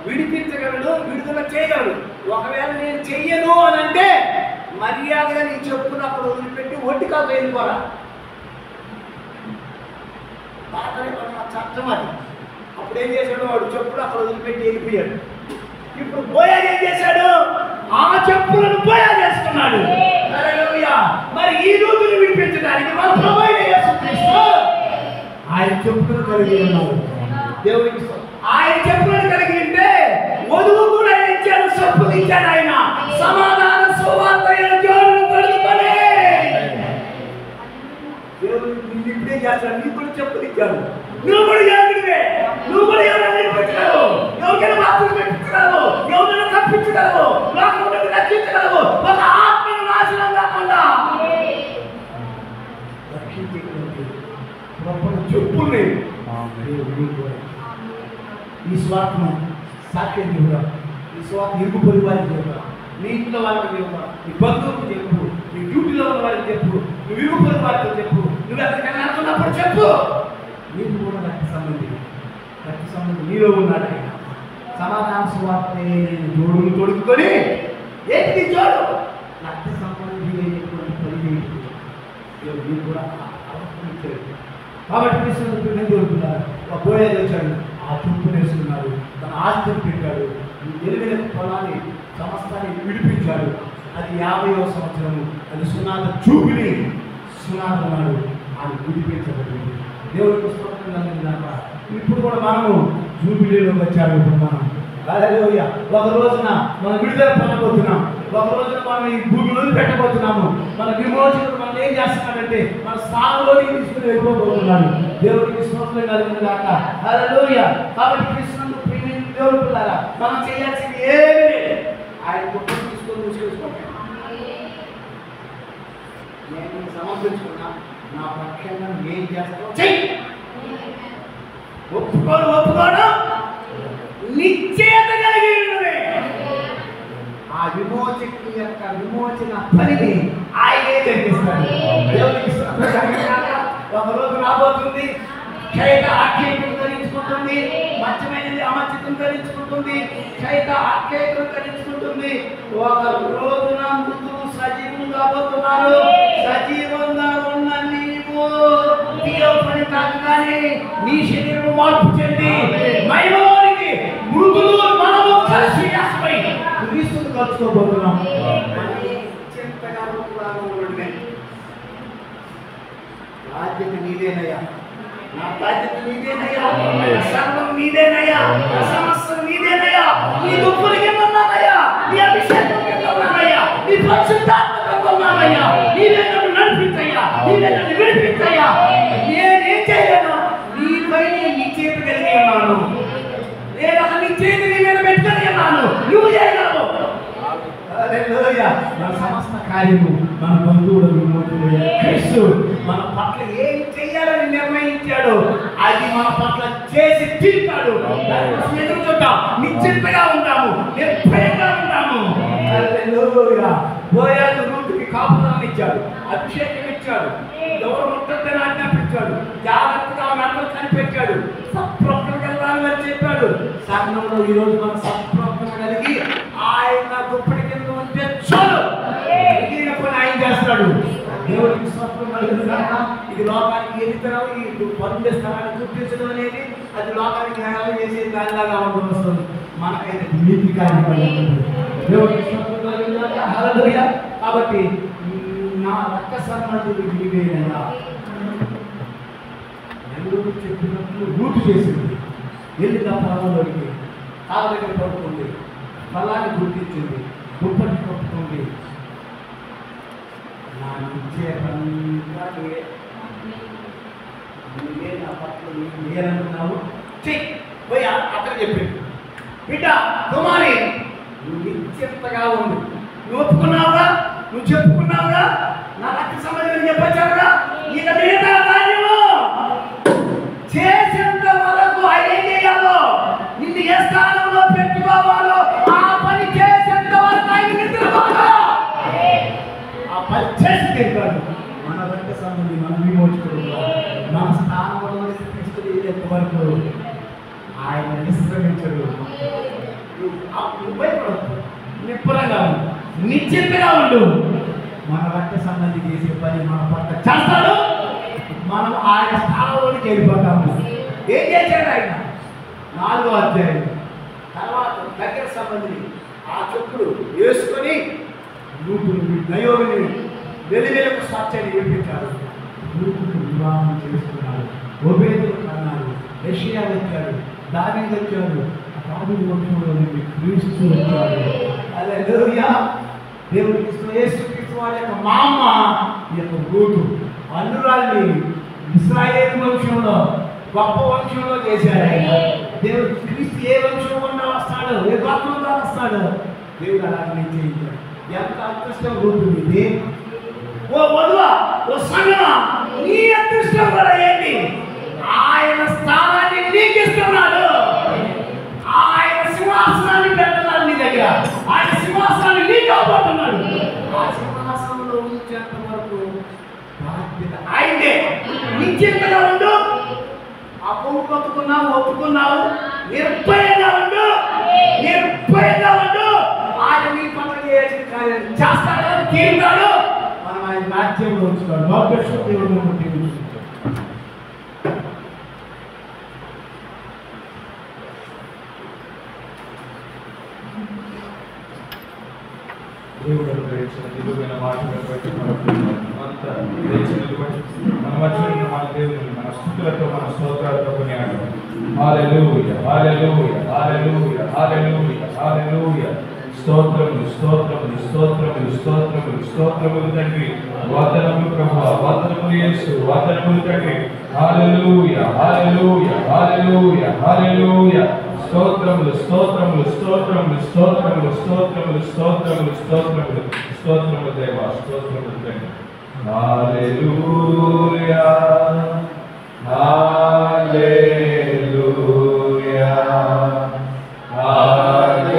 విడిపించగలడు, విడుదల చేయగలడు. ఒకవేళ నేను చెయ్యను అని అంటే మర్యాదగా నీ చెప్పును అక్కడ వదిలిపెట్టి ఒంటికా వెళ్ళిపోరా. చట్టం అది. అప్పుడు ఏం చేశాడు? వాడు చెప్పులు అక్కడ వదిలిపెట్టి వెళ్ళిపోయాడు. ఇప్పుడు బోయా ఏం చేశాడు? ఆ చెప్పులను బోయా చేసుకున్నాడు. మరి ఈ రోజును విడిపించడానికి మన ప్రభువైన యేసుక్రీస్తు ఆయన చెప్పులను కలిగి ఉన్నాడు. దేవుడికి ఆయన చెప్పులను కలిగి ఉంటే వధువు కూడా ఇచ్చాడు, చెప్పులు ఇచ్చాడు. ఆయన సమాధాన సువార్త జోడును తొడుగుకొని దేవుడు నిన్ను ఇప్పుడే చేస్తాడు. నీకు కూడా చెప్పులు ఇచ్చాడు. నువ్వు కూడా ఎవరివే, నువ్వు కూడా ఎవరైనా నిలబెట్టగలవు, ఎవరికైనా మాత్రం పెట్టగలవు, ఎవరైనా తప్పించగలవు, లోకం నుండి రక్షించగలవు. ఒక ఆత్మను నాశనం కాకుండా రక్షించేటువంటి గొప్ప చెప్పుల్ని ఈ స్వార్థను సాక్ష్యం చెబుతా, ఈ స్వార్థ ఇరుగు పొరి వారికి చెబుతా, నీ ఇంట్లో వాళ్ళకి చెబుతా, నీ బంధువులకు చెప్పు, నీ డ్యూటీలో ఉన్న వారికి చెప్పు, నువ్వు ఇరుగు పొరి వారితో చెప్పు, నువ్వు ఎక్కడికైనా అనుకున్నప్పుడు చెప్పు. నీకు కూడా రక్త సంబంధి నీలో ఉన్నాడు. ఆయన సమాధాన సువార్త జోడును తొడుగుకొని ఏంటి జోడు రక్త సంబంధి అయినటువంటి పరిచయం నీకు కూడా అవసరం. కాబట్టి కృష్ణుడు జోడుతున్నారు. ఒక బోయేది వచ్చాడు, ఆ చుట్టూ నేర్చుకున్నాడు, తన ఆస్తిని పెట్టాడు, ఎలిమిన పొలాన్ని సమస్తాన్ని విడిపించాడు. అది 50వ సంవత్సరము, అది సునాద చూపిని సునాదన్నాడు, ఆయన విడిపించబడింది. దేవుడికి స్తోత్రం. ఇప్పుడు కూడా మనము జూబిలీలోకి వచ్చాము. ఇప్పుడు మనం హల్లెలూయా. ఒక రోజున మనం విడుదల పొందబోతున్నాం. ఒక రోజున మనం ఈ భూమిలో పెట్టబోతున్నాము. మన విమోచకుడు మనం ఏం చేస్తున్నాడంటే మన స్థానంలోకి తీసుకుని వెళ్ళిపోబోతున్నాడు. దేవుడికి స్తోత్రం కలిగిన గాక. హల్లెలూయా. కాబట్టి కృష్ణుడు ప్రేమించిన దేవుడు పిల్లారా, మనం చేయాల్సింది ఏమీ లేదు. ఆయన గొప్ప తీసుకొని తీసుకొచ్చుకోండి. నేను సమర్పించుకున్నా, నా పక్షంగా ఏం చేస్తాను చెయ్యి. ఒప్పుకోవడం నిశ్చయత కలిగి ఉన్నది. ఆ విమోచకుని యొక్క విమోచన పనిని ఆయనే జరిగిస్తాడు. ఒక రోజు రాబోతుంది, చైత ఆఖ్యాయికను ధరించుకుంటుంది, మత్స్యమైనది అమర్చితం ధరించుకుంటుంది, చైత ఆఖ్యాయికను ధరించుకుంటుంది. ఒక రోజున మృతులు సజీవులు కాబోతున్నారు. సజీవంగా ఉన్న నీవు పని కాగానే నీ శరీరం మార్పు చెంది మహిమలోనికి మృతులు మనము కలిసి క్రీస్తుని కలుసుకోబోతున్నాం. బాధ్యత నీదేనయ్యా, నా బాధ్యత నీదేనయ్యా, సర్వం నీదేనయ్యా, సమస్తం నీదేనయ్యా. నీ దుఃఖులు కింద ఉన్నానయ్యా, నీ అభిషేకం కింద ఉన్నానయ్యా, నీ పరిశుద్ధాత్మ కింద ఉన్నానయ్యా. నీవే నన్ను నడిపించయ్యా, నీవే నన్ను విడిపించయ్యా. నేనేం చేయలేను, నీపై నీ చేతి కలిగి ఉన్నాను. నేను అసలు నీ చేతి నీ మీద పెట్టుకొని ఉన్నాను, నువ్వు చేయగలవు. హల్లెలూయా. మన సమస్త కార్యము మన బంధువుల విమోచన క్రీస్తు మన పట్ల ఏం చెయ్యాలని నిర్ణయించాడు, అది మన పట్ల చేసి తీర్చాడు. దానికోసం ఎదురు చూద్దాం, నిశ్చింతగా ఉంటాము, నిర్భయంగా ఉంటాము. హల్లెలూయా. బోయాజు రూతుకి కాపుదలను ఇచ్చాడు, అభిషేకం ఇచ్చాడు, ఎవరు ముట్టద్దని ఆజ్ఞాపించాడు, జాగ్రత్తగా నన్ను కనిపెట్టాడు, సత్ప్రవర్తన వెళ్ళాలని చెప్పాడు. సంఘంలో ఈ రోజు మనం సత్ప్రవర్తన కలిగి ఆయన దుప్పటి కింద ఉంటే చాలు, మిగిలిన పని ఆయన చేస్తాడు. దేవుడికి స్వప్నం కలిగిన కాక ఇది లోకానికి ఎదుగుతరం, ఈ పనుల స్థలాన్ని గుర్తించడం అనేది అది లోకానికి న్యాయం చేసే దానిలాగా వస్తుంది. మనకైతే నీతి కార్యం. దేవుడికి స్వప్నం కలిగిన కాక. హల్లెలూయా. కాబట్టి నా రక్త సంబంధులు విడివేనయ్యా, ఎవరు చెప్పినట్లు రూటు చేసింది. వెళ్ళిన పొలంలోకి కాళ్ళ దగ్గర పడుతుంది, ఫలాన్ని గుర్తించింది, దుప్పటి పట్టుకుంది. నా నిశ్చయంగా నువ్వే నా పట్ల నేనంటున్నావు చెయ్యి పోయి అతను చెప్పింది. బిడ్డ కుమారి, నువ్వు నిశ్చింతగా ఉండు. నువ్వు ఒప్పుకున్నావుగా, నువ్వు చెప్పుకున్నావుగా, నా రక్త సంబంధం చెప్పచ్చావుగా, ఇక మిగతా కార్యము చేసేంత వరకు ఆయన ఏం చేయాలో, నిన్ను ఏ స్థానంలో పెట్టుకోవాలో ఆ పని చేసేంత వరకు ఆయన నిద్రపోగా ఆ పని చేసి తింటాడు. మన రక్త సంబంధి మన విమోచకుడు మన స్థానంలో తీసుకునేంత వరకు ఆయన విశ్రమించడు. నిప్పురంగా ఉండు, నిశ్చింతగా ఉండు. మన రక్త సంబంధి చేసే పని మన పట్ల చేస్తాడు. మనం ఆయన స్థానంలోకి వెళ్ళిపోతాము. ఏం చేశాడు ఆయన? 4వ అధ్యాయం తర్వాత దగ్గర సంబంధిని ఆ చెప్పులు వేసుకొని నయోమిని వెలివెలకు సాక్ష్యాన్ని వినిపించాడు. రూతును వివాహం చేసుకున్నాడు, ఓబేదును కన్నాడు, యెషయా వచ్చాడు, దావీదు వచ్చాడు, దావీదు వంశంలో నుండి క్రీస్తు వచ్చాడు. హల్లెలూయా. దేవుడు యేసుక్రీస్తు వారి యొక్క మా అమ్మ ఈ యొక్క రూతు అన్నురాల్ని ఇశ్రాయేలు వంశంలో గొప్ప వంశంలో చేశాడు ఆయన. దేవుడు క్రీస్తు ఏ వంశం గుండా వస్తాడు, ఏ గోత్రంలో వస్తాడు, దేవుడు అలాగే చేయించాడు. ఎంత అదృష్టం రూతు ఇది. ఓ వధువా, ఓ సంగమా, నీ అదృష్టం కూడా ఏంటి? ఆయన స్థానాన్ని నీకు ఇస్తున్నాడు. ఆయన సింహాసనాన్ని పెట్టాలి నీ దగ్గర. ఆయన సింహాసనాన్ని నీకు అవబోతున్నాడు. ఆ సింహాసనంలో ఉంచేంత వరకు బాధ్యత ఆయనే. నిశ్చింతగా ఉండు. ఆ కొమ్ము కొట్టుకున్నావు, ఒప్పుకున్నావు, నిర్భయంగా ఉండు, నిర్భయంగా ఉండు. ఆయన నీ పట్ల చేసిన కార్యాలు చేస్తాడు, తీరుతాడు. మనం ఆయన రాజ్యంలో ఉంచుతాడు. లోకేశ్వర దేవుడు మమ్మల్ని దీవించుతాడు. దేవుడు అనుగ్రహించిన నిలువైన మాటలను బట్టి మనమంతా లేచినది బట్టి మన మధ్యలో మన దేవుని మన స్తుతులతో మన స్తోత్రాలతో కొనియాడాలి. హల్లెలూయా, హల్లెలూయా, హల్లెలూయా, హల్లెలూయా, హల్లెలూయా. స్తోత్రములు, స్తోత్రములు, స్తోత్రములు, స్తోత్రములు, స్తోత్రములు తండ్రి. వందనములు ప్రభువా, వందనములు యేసు, వందనములు తండ్రి. హల్లెలూయా, హల్లెలూయా, హల్లెలూయా, హల్లెలూయా. స్తోత్రములు, స్తోత్రములు, స్తోత్రములు, స్తోత్రములు, స్తోత్రములు, స్తోత్రములు, స్తోత్రములు, స్తోత్రములు దేవా, స్తోత్రములు తండ్రి. హల్లెలూయా, హల్లెలూయా, హల్లెలూయా,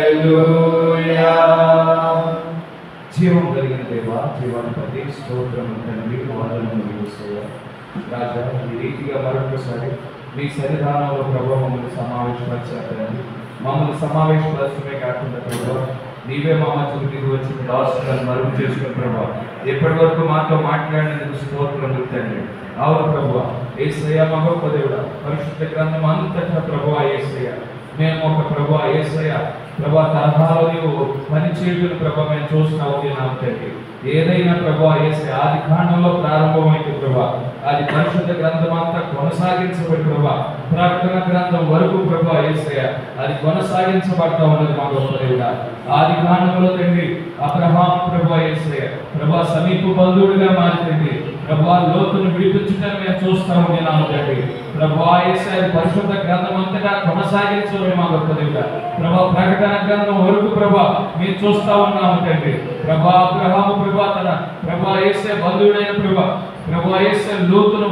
హల్లెలూయా, జీవం కలిగిన దేవా, జీవాధిపతి, స్తోత్రము తండ్రి, వందనములు యేసయ్యా. రాజా, ఈ రీతిగా మరొకసారి మీ సన్నిధానంలో ప్రభు మమ్మల్ని సమావేశపరిచారు. మమ్మల్ని సమావేశపరచడమే కాకుండా ప్రభు నీవే మా మధ్యకు దిగి వచ్చి దాసులను మరుగు చేసుకుని ప్రభు ఎప్పటి వరకు మాతో మాట్లాడినందుకు స్తోత్రములు తండ్రి. అవును ప్రభు, యేసయ్యా మా గొప్ప దేవుడా, పరిశుద్ధ గ్రంథం అంతటా ప్రభు యేసయ్యా మేము ఒక ప్రభు యేసయ్యా ప్రభా తరహాలో నీవు పని చేయడం ప్రభా మేము చూస్తున్నావు నాకు తండ్రి. ఏదైనా ప్రభా యేసయ్యా ఆది కాండంలో ప్రారంభమైంది ప్రభా, అది పరిశుద్ధ గ్రంథం అంతా కొనసాగించబడి ప్రభా ప్రకటన గ్రంథం వరకు ప్రభా యేసయ్యా అది కొనసాగించబడతా ఉన్నది మా గొప్ప దేవుడా. ఆది కాండంలో తండ్రి అబ్రహాము ప్రభా యేసయ్యా ప్రభా సమీప బంధువుడిగా మారింది ప్రభా లోతును విడిపించడం మేము చూస్తాము నేను తండ్రి. ప్రభా యేసయ్యా పరిశుద్ధ గ్రంథం అంతటా కొనసాగించడం మా గొప్ప దేవుడా. ప్రభా ప్రకటన గ్రంథం వరకు ప్రభా మేము చూస్తా ఉన్నాము తండ్రి. ప్రభా అబ్రహాము ప్రభా తన ప్రభా యేసయ్యా బంధువుడైన ప్రభా యేసయ్యా లోతును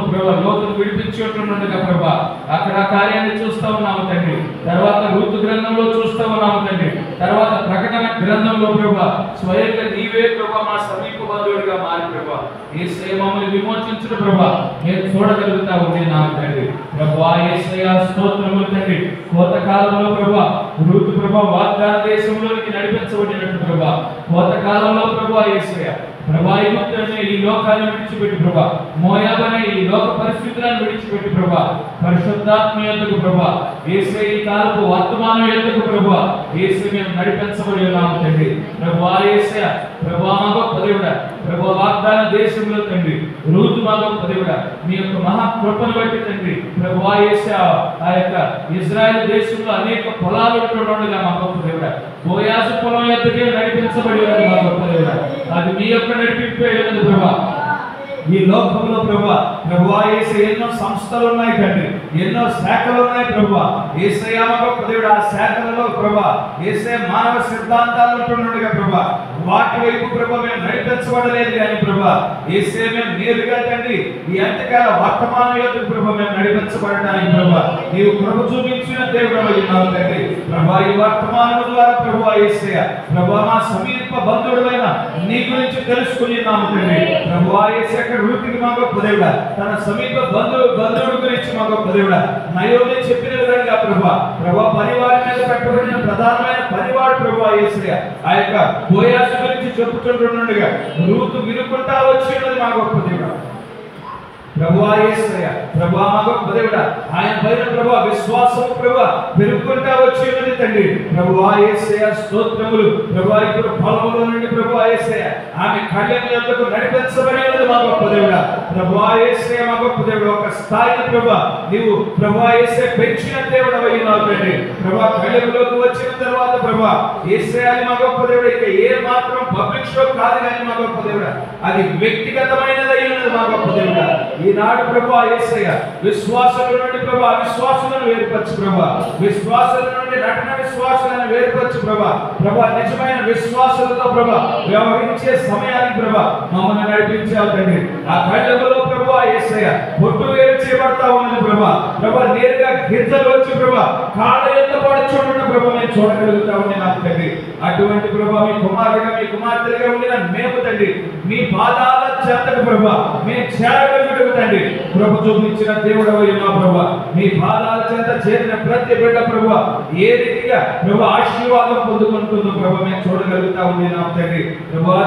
విడిపించేట్టుగా ప్రభా అక్కడ కార్యాన్ని చూస్తా ఉన్నాము తండ్రి. తర్వాత రూతు గ్రంథంలో చూస్తా ఉన్నాము తండ్రి. తర్వాత ప్రకటన గ్రంథంలో ప్రభా స్వయంగా నీవే ప్రభా మా సమీప బంధువుడిగా మారి ప్రభా యేసయ్యా మమ్మల్ని విమోచించుట ప్రభా నేను చూడగలుగుతా ఉండే నాకు తండ్రి. ప్రభా యేసయ్యా స్తోత్రములు తండ్రి. కోతకాలంలో ప్రభా రూతు ప్రభా వాగ్దాన దేశంలోనికి నడిపించబడినట్టు ప్రభా కోతకాలంలో ప్రభా యేసయ్యా ప్రభా ఈ లోకాన్ని విడిచిపెట్టి ప్రభా మోయాబు అనే ఈ లోక పరిస్థితులను విడిచిపెట్టి ప్రభా పరిశుద్ధాత్మ యందుకు ప్రభా యేసయ్యా ఈ కాలపు వర్తమానం యందుకు ప్రభా యేసయ్యా మేము నడిపించబడి ఉన్నాము తండ్రి. ప్రభా యేసయ్యా ప్రభా మా గొప్ప దేవుడా ప్రభా వాగ్దాన దేశంలో తండ్రి రూతు మా గొప్ప దేవుడా మీ యొక్క మహాకృపను బట్టి తండ్రి ప్రభువా యేసయ్య ఆ యొక్క ఇజ్రాయెల్ దేశంలో అనేక పొలాలు ఉంటుండగా మా గొప్ప దేవుడా బోయాజు పొలం యొద్దకే నడిపించబడి ఉన్నది మా గొప్ప దేవుడా అది మీ యొక్క నడిపింపే ఉన్నది ప్రభువా ఈ లోకంలో ప్రభువా యేసయ్య ఎన్నో సంస్థలు ఉన్నాయి తండ్రి ఎన్నో శాఖలు ఉన్నాయి ప్రభువా యేసయ్య మా గొప్ప దేవుడా ఆ శాఖలలో ప్రభువా యేసయ్య మానవ సిద్ధాంతాలు ఉంటున్నట్టుగా ప్రభువా వాటి వైపు ప్రభువా మేము నడిపించబడలేదు కానీ ప్రభువా యేసయ్య మేము నేరుగా తండ్రి ఈ అంత్యకాల వర్తమాన యోధుడు ప్రభువా మేము నడిపించబడడానికి ప్రభువా నీవు కృప చూపించిన దేవుడవై ఉన్నావు తండ్రి ప్రభువా ఈ వర్తమానం ద్వారా ప్రభువా యేసయ్య ప్రభువా మా సమీప బంధువుడైన నీ గురించి తెలుసుకున్నాము తండ్రి ప్రభువా యేసయ్య రూతుకి మా గొప్ప దేవుడా తన సమీప బంధువుడి గురించి మా గొప్ప దేవుడా నయోమి చెప్పిన విధంగా ప్రభువా పరివారం మీద పెట్టబడిన ప్రధానమైన పరివాడు ప్రభువా యేసయ్య ఆ యొక్క బోయాజు గురించి చెప్పుకుంటుండగా రూతు వినుకుంటా వచ్చి ఉన్నది మా గొప్ప దేవుడా ప్రభువా యేసయ్య ప్రభువా మా గొప్ప దేవుడా ఆయన పైన ప్రభువా విశ్వాసము ప్రభువా పెరుగుకుంటా వచ్చి ఉన్నది తండ్రి ప్రభువా యేసయ్య స్తోత్రములు ప్రభువా ఇప్పుడు పొలములో నుండి ప్రభువా యేసయ్య ఆమె కళ్యాణ యొద్దకు నడిపించబడి ఉన్నది మా గొప్ప దేవుడా ప్రభువా యేసయ్య మా గొప్ప దేవుడు ఒక స్థాయి ప్రభువా నీవు ప్రభువా యేసయ్య పెంచిన దేవుడవై ఉన్నావు తండ్రి ప్రభువా కళ్యాణంలోకి వచ్చిన తర్వాత ప్రభువా యేసయ్య మా గొప్ప దేవుడు ఇక ఏ మాత్రం పబ్లిక్ షో కాదు కానీ మా గొప్ప దేవుడా అది వ్యక్తిగతమైనది అయి ఉన్నది మా గొప్ప దేవుడా ఈనాడు ప్రభువా యేసయ్య విశ్వాసుల నుండి ప్రభువా అవిశ్వాసులను వేరుపరచు ప్రభువా విశ్వాసుల నుండి నటన విశ్వాసులను వేరుపరచు ప్రభువా నిజమైన విశ్వాసులతో ప్రభువా వ్యవహరించే సమయానికి ప్రభువా మమ్మల్ని నడిపించావు తండ్రి ఆ కళ్ళలో ప్రభువా యేసయ్య పొట్టు వేరు చేయబడతా ఉన్నది ప్రభువా నేరుగా గింజలు వచ్చి ప్రభువా కాళ్ళ ఎంత పడుచుంటున్న ప్రభువా మేము చూడగలుగుతా ఉంది నాకు తండ్రి అటువంటి ప్రభువా మీ కుమారుడిగా మీ కుమార్తెలుగా ఉండిన మేము తండ్రి మీ పాదాల చెంతకు ప్రభువా మేము చేరగలుగుతాము తండ్రి కృప చూపించిన దేవుడవై ఉన్నావు ప్రభువా మీ పాదాల చెంత చేరిన ప్రతి బిడ్డ ప్రభువా ఏ రీతిగా ప్రభువా ఆశీర్వాదం పొందుకుంటుందో ప్రభువా మేము చూడగలుగుతా ఉన్నాము తండ్రి ప్రభువా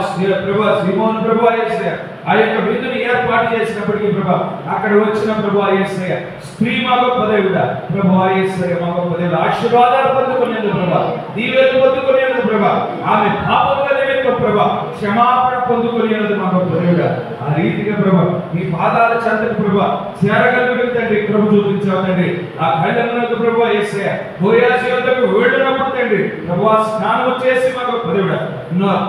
సిమోను ప్రభువా యేసయ్య ఆ యొక్క విందుని ఏర్పాటు చేసినప్పటికీ ప్రభువా అక్కడ వచ్చిన ప్రభువా యేసయ్య స్త్రీ మా గొప్ప దేవుడా ప్రభువా యేసయ్య మా గొప్ప దేవుడు ఆశీర్వాదాలు పొందుకునేది ప్రభువా దీవెనలు పొందుకునేది ప్రభువా ఆమె పాపముల నిమిత్తం ప్రభువా క్షమాపణ పొందుకునేది మా గొప్ప దేవుడా ఆ రీతిగా ప్రభువా మీ పాదాల చెంతకు ప్రభువా చేరగలుగుతాం తండ్రి కృప చూపించావు తండ్రి ఆ కళ్యాణమునకు ప్రభువా యేసయ్య బోయాజు యొద్దకు వెళ్ళినప్పుడు తండ్రి ప్రభువా స్నానం చేసి మా గొప్ప దేవుడా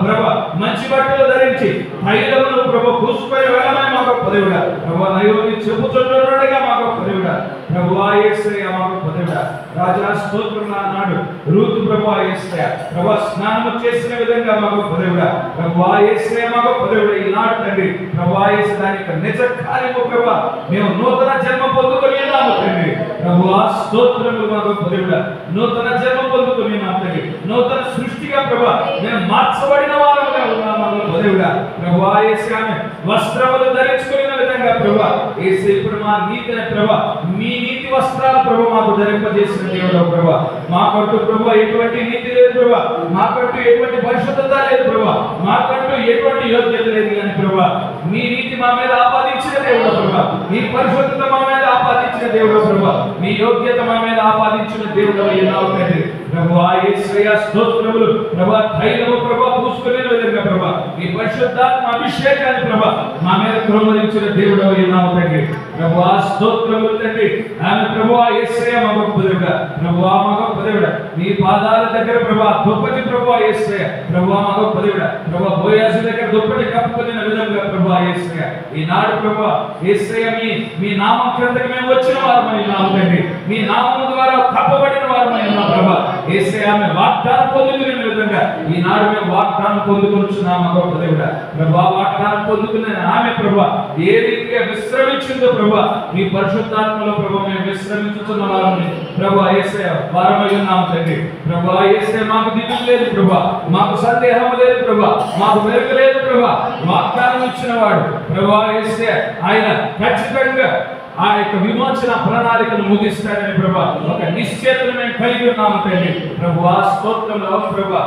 ప్రభువా మంచి బట్టలు ధరించి తైలమును ప్రభువా పూసుకొని వెళ్ళమని మా గొప్ప దేవుడా ప్రభువా నయోమి చెప్పుచుంటుండగా మా గొప్ప దేవుడా ప్రభువా యేసయ్య మా గొప్ప దేవుడా రాజా స్తోత్రం నాడు రూతు ప్రభువా యేసయ్య ప్రభువా స్నానం చేసిన విధంగా మా గొప్ప దేవుడా ప్రభువా యేసయ్య మా గొప్ప దేవుడా ఈనాడు తండ్రి ప్రభువా యేసయ్య దానికి నిజ కార్యము ప్రభువా మేము నూతన జన్మ పొందుకొని ఉన్నాము తండ్రి ప్రభువా స్తోత్రములు మా గొప్ప దేవుడా నూతన జన్మ పొందుకొని ఉన్నాము తండ్రి నూతన సృష్టిగా ప్రభువా మేము మార్చబడిన వారముగా ఉన్నాము మా గొప్ప దేవుడా ప్రభువా యేసయ్య వస్త్రములు ధరించుకున్న విధంగా ప్రభువా యేసయ్య ఇప్పుడు మా నీతిని ప్రభువా మీ నీతి వస్త్రాలు ప్రభువా మాకు ధరింపజేసిన దేవుడు ప్రభువా మాకంటూ ప్రభువా ఎటువంటి నీతి లేదు ప్రభువా మాకంటూ ఎటువంటి పరిశుద్ధత లేదు ప్రభువా మాకంటూ ఎటువంటి యోగ్యత లేదు కానీ ప్రభువా మీ నీతి మా మీద ఆపాదించిన దేవుడు ప్రభువా మీ పరిశుద్ధత మా మీద ఆపాదించిన దేవుడు ప్రభువా మీ యోగ్యత మా మీద ఆపాదించిన దేవుడు అయ్యావు తండ్రి ప్రభువా యేసయ్య స్తోత్రములు ప్రభువా తైలము ప్రభువా పూసుకునే విధంగా ప్రభువా మీ పరిశుద్ధాత్మ అభిషేకాన్ని ప్రభువా మా మీద కుమ్మరించిన దేవుడు అయ్యావు తండ్రి ప్రభువా స్తోత్రములు తండ్రి ఆమె ప్రభువా యేసయ్య మా గొప్ప దేవుడా ప్రభువా మా గొప్ప దేవుడా మీ పాదాల దగ్గర ప్రభువా దుప్పటి ప్రభువా యేసయ్య ప్రభువా మా గొప్ప దేవుడా ప్రభువా బోయాజు దగ్గర దుప్పటి కప్పుకున్న విధంగా ప్రభువా యేసయ్య ఈనాడు ప్రభువా యేసయ్య మీ నామం క్రిందకి మేము వచ్చిన వారమై ఉన్నాము తండ్రి మీ నామం ద్వారా కప్పబడిన వారమై ఉన్నాము ప్రభువా యేసయ్య ఆమె వాగ్దానం పొందుకునే విధంగా ఈనాడు మేము వాగ్దానం పొందుకొనుచున్నాము మా గొప్ప దేవుడా ప్రభువా వాగ్దానం పొందుకునే ఆమె ప్రభువా ఏ రీతిగా విశ్రమించిందో ప్రభువా మీ పరిశుద్ధాత్మలో ప్రభువా మేము విశ్రమించుతున్న వారమని ప్రభువా యేసయ్య వారమై ఉన్నాము తండ్రి ప్రభువా యేసయ్య మాకు దిగులు లేదు ప్రభువా మాకు సందేహం లేదు ప్రభువా మాకు వెలుగు లేదు ప్రభువా వాగ్దానం ఇచ్చిన వాడు ప్రభువా యేసయ్య ఆయన ఖచ్చితంగా ఆ యొక్క విమోచన ప్రణాళికను ముగిస్తాడని ప్రభా ఒక నిశ్చయతను మేము కలిగి ఉన్నాము తండ్రి. ప్రభువా స్తోత్రంలో ప్రభా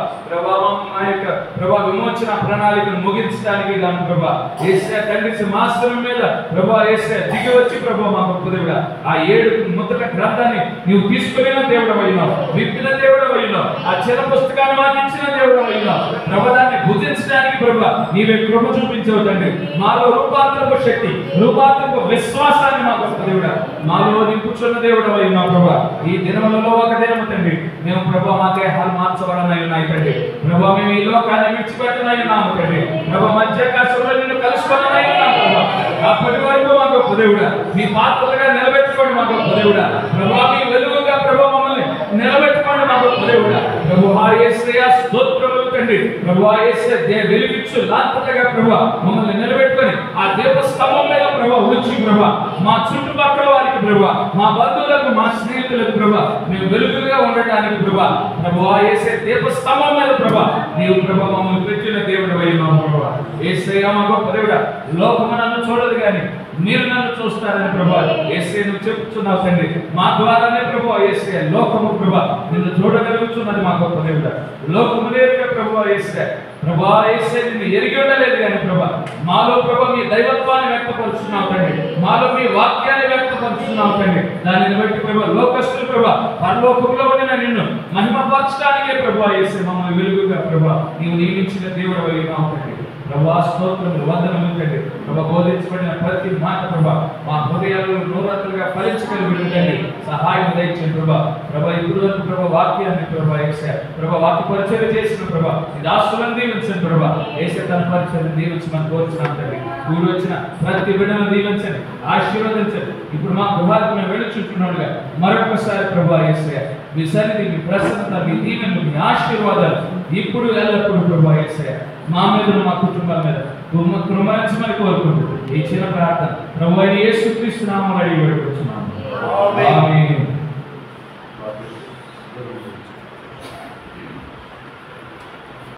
ఆ యొక్క ప్రభా విమోచన ప్రణాళికను ముగించడానికి గాను ప్రభా యేసయ్య తండ్రి సింహాసనం మీద ప్రభా యేసయ్య దిగి వచ్చి ప్రభా మా గొప్ప దేవుడా ఆ 7 ముద్రల గ్రంథాన్ని నీవు తీసుకున్న దేవుడు అయినావు, విప్పిన దేవుడు అయినావు, ఆ చిన్న పుస్తకాన్ని మాకు ఇచ్చిన దేవుడు అయినావు. ప్రభా దాన్ని భుజించడానికి ప్రభా నీవే కృప చూపించవు తండ్రి. మాలో రూపాంతరపు శక్తి, రూపాంతరపు విశ్వాసాన్ని మా గొప్ప దేవుడా మాలో నింపుచున్న దేవుడు అయినావు ప్రభా. ఈ దినములలో ఒక దినము తండ్రి మేము ప్రభా మా దేహాలు మార్చబడనై ఉన్నాయి తండ్రి. ప్రభా మేము ఈ లోకాన్ని విడిచిపెట్టనై ఉన్నాము తండ్రి. ప్రభా మధ్యాకాశంలో నిన్ను కలుసుకోనై ఉన్నాము ప్రభా. అప్పటి వరకు మా గొప్ప దేవుడా మీ పాత్రలుగా నిలబెట్టుకోండి మా గొప్ప దేవుడా. ప్రభా మీ వెలుగుగా ప్రభా మమ్మల్ని నిలబెట్టుకోండి మా గొప్ప దేవుడా. ప్రభువా యేసయ్య స్తోత్రములు తండ్రి. ప్రభువా యేసయ్య వెలుగిచ్చు లాంతగా ప్రభా మమ్మల్ని నిలబెట్టుకొని ఆ దీపస్తంభం మీద ప్రభా ఉంచి ప్రభా మా చుట్టుపక్కల వారికి ప్రభా మా బంధువులకు మా స్నేహితులకు ప్రభా మేము వెలుగుగా ఉండటానికి ప్రభా ప్రభువా యేసయ్య దీపస్తంభం మీద ప్రభా నీవు ప్రభా మమ్మల్ని పెట్టిన దేవుడు అయినావు ప్రభా. యేసయ్య మా గొప్ప దేవుడా లోకము నన్ను చూడదు కానీ మీరు నన్ను చూస్తారని ప్రభా యేసయ్య నువ్వు చెప్తున్నావు తండ్రి. మా ద్వారానే ప్రభా యేసయ్య లోకము ప్రభా నిన్ను చూడగలుగుతున్నది మా గొప్ప దేవుడా. లోకము లేక ప్రభా యేసయ్య ప్రభా యేసయ్య నిన్ను ఎరిగి ఉండలేదు కానీ ప్రభా మాలో ప్రభా మీ దైవత్వాన్ని వ్యక్తపరుస్తున్నావు తండ్రి. మాలో మీ వాక్యాన్ని వ్యక్తపరుస్తున్నావు తండ్రి. దానిని బట్టి ప్రభా లోకస్తులు ప్రభా పరలోకంలో ఉండిన నిన్ను మహిమపరచడానికే ప్రభా యేసయ్య మమ్మల్ని వెలుగుగా ప్రభా నీవు నియమించిన దేవుడు అయినావు తండ్రి. ప్రభా స్తోత్రములు వందనములు తండ్రి. ప్రభా బోధించబడిన ప్రతి మాట ప్రభా మా హృదయాలను నూరత్తులుగా ఫలించగలిగి సహాయం దయచేయండి ప్రభా. ప్రభా ఇప్పుడు వరకు ప్రభా వాక్యాన్ని ప్రభా యేసయ్య ప్రభా వాక్య పరిచయం చేసిన ప్రభా ఈ దాసులను దీవించండి ప్రభా. యేసయ్య తన పరిచయం దీవించమని కోరుచున్నాను తండ్రి. కూడి వచ్చిన ప్రతి బిడ్డను దీవించండి, ఆశీర్వదించండి. ఇప్పుడు మా గృహాలకు మేము వెళ్ళుచుంటున్నాడుగా మరొకసారి ప్రభా యేసయ్య మీ సన్నిధి, మీ ప్రసన్నత, మీ దీవెనలు, మీ ఆశీర్వాదాలు ఇప్పుడు ఎల్లప్పుడు ప్రభా యేసయ్య మా మీద మా కుటుంబాల మీద కృపణించమని కోరుకుంటూ ఈ చిన్న ప్రార్థన ప్రభువైన యేసుక్రీస్తు నామములో అడిగి వేడుకొంచున్నాము. ఆమేన్.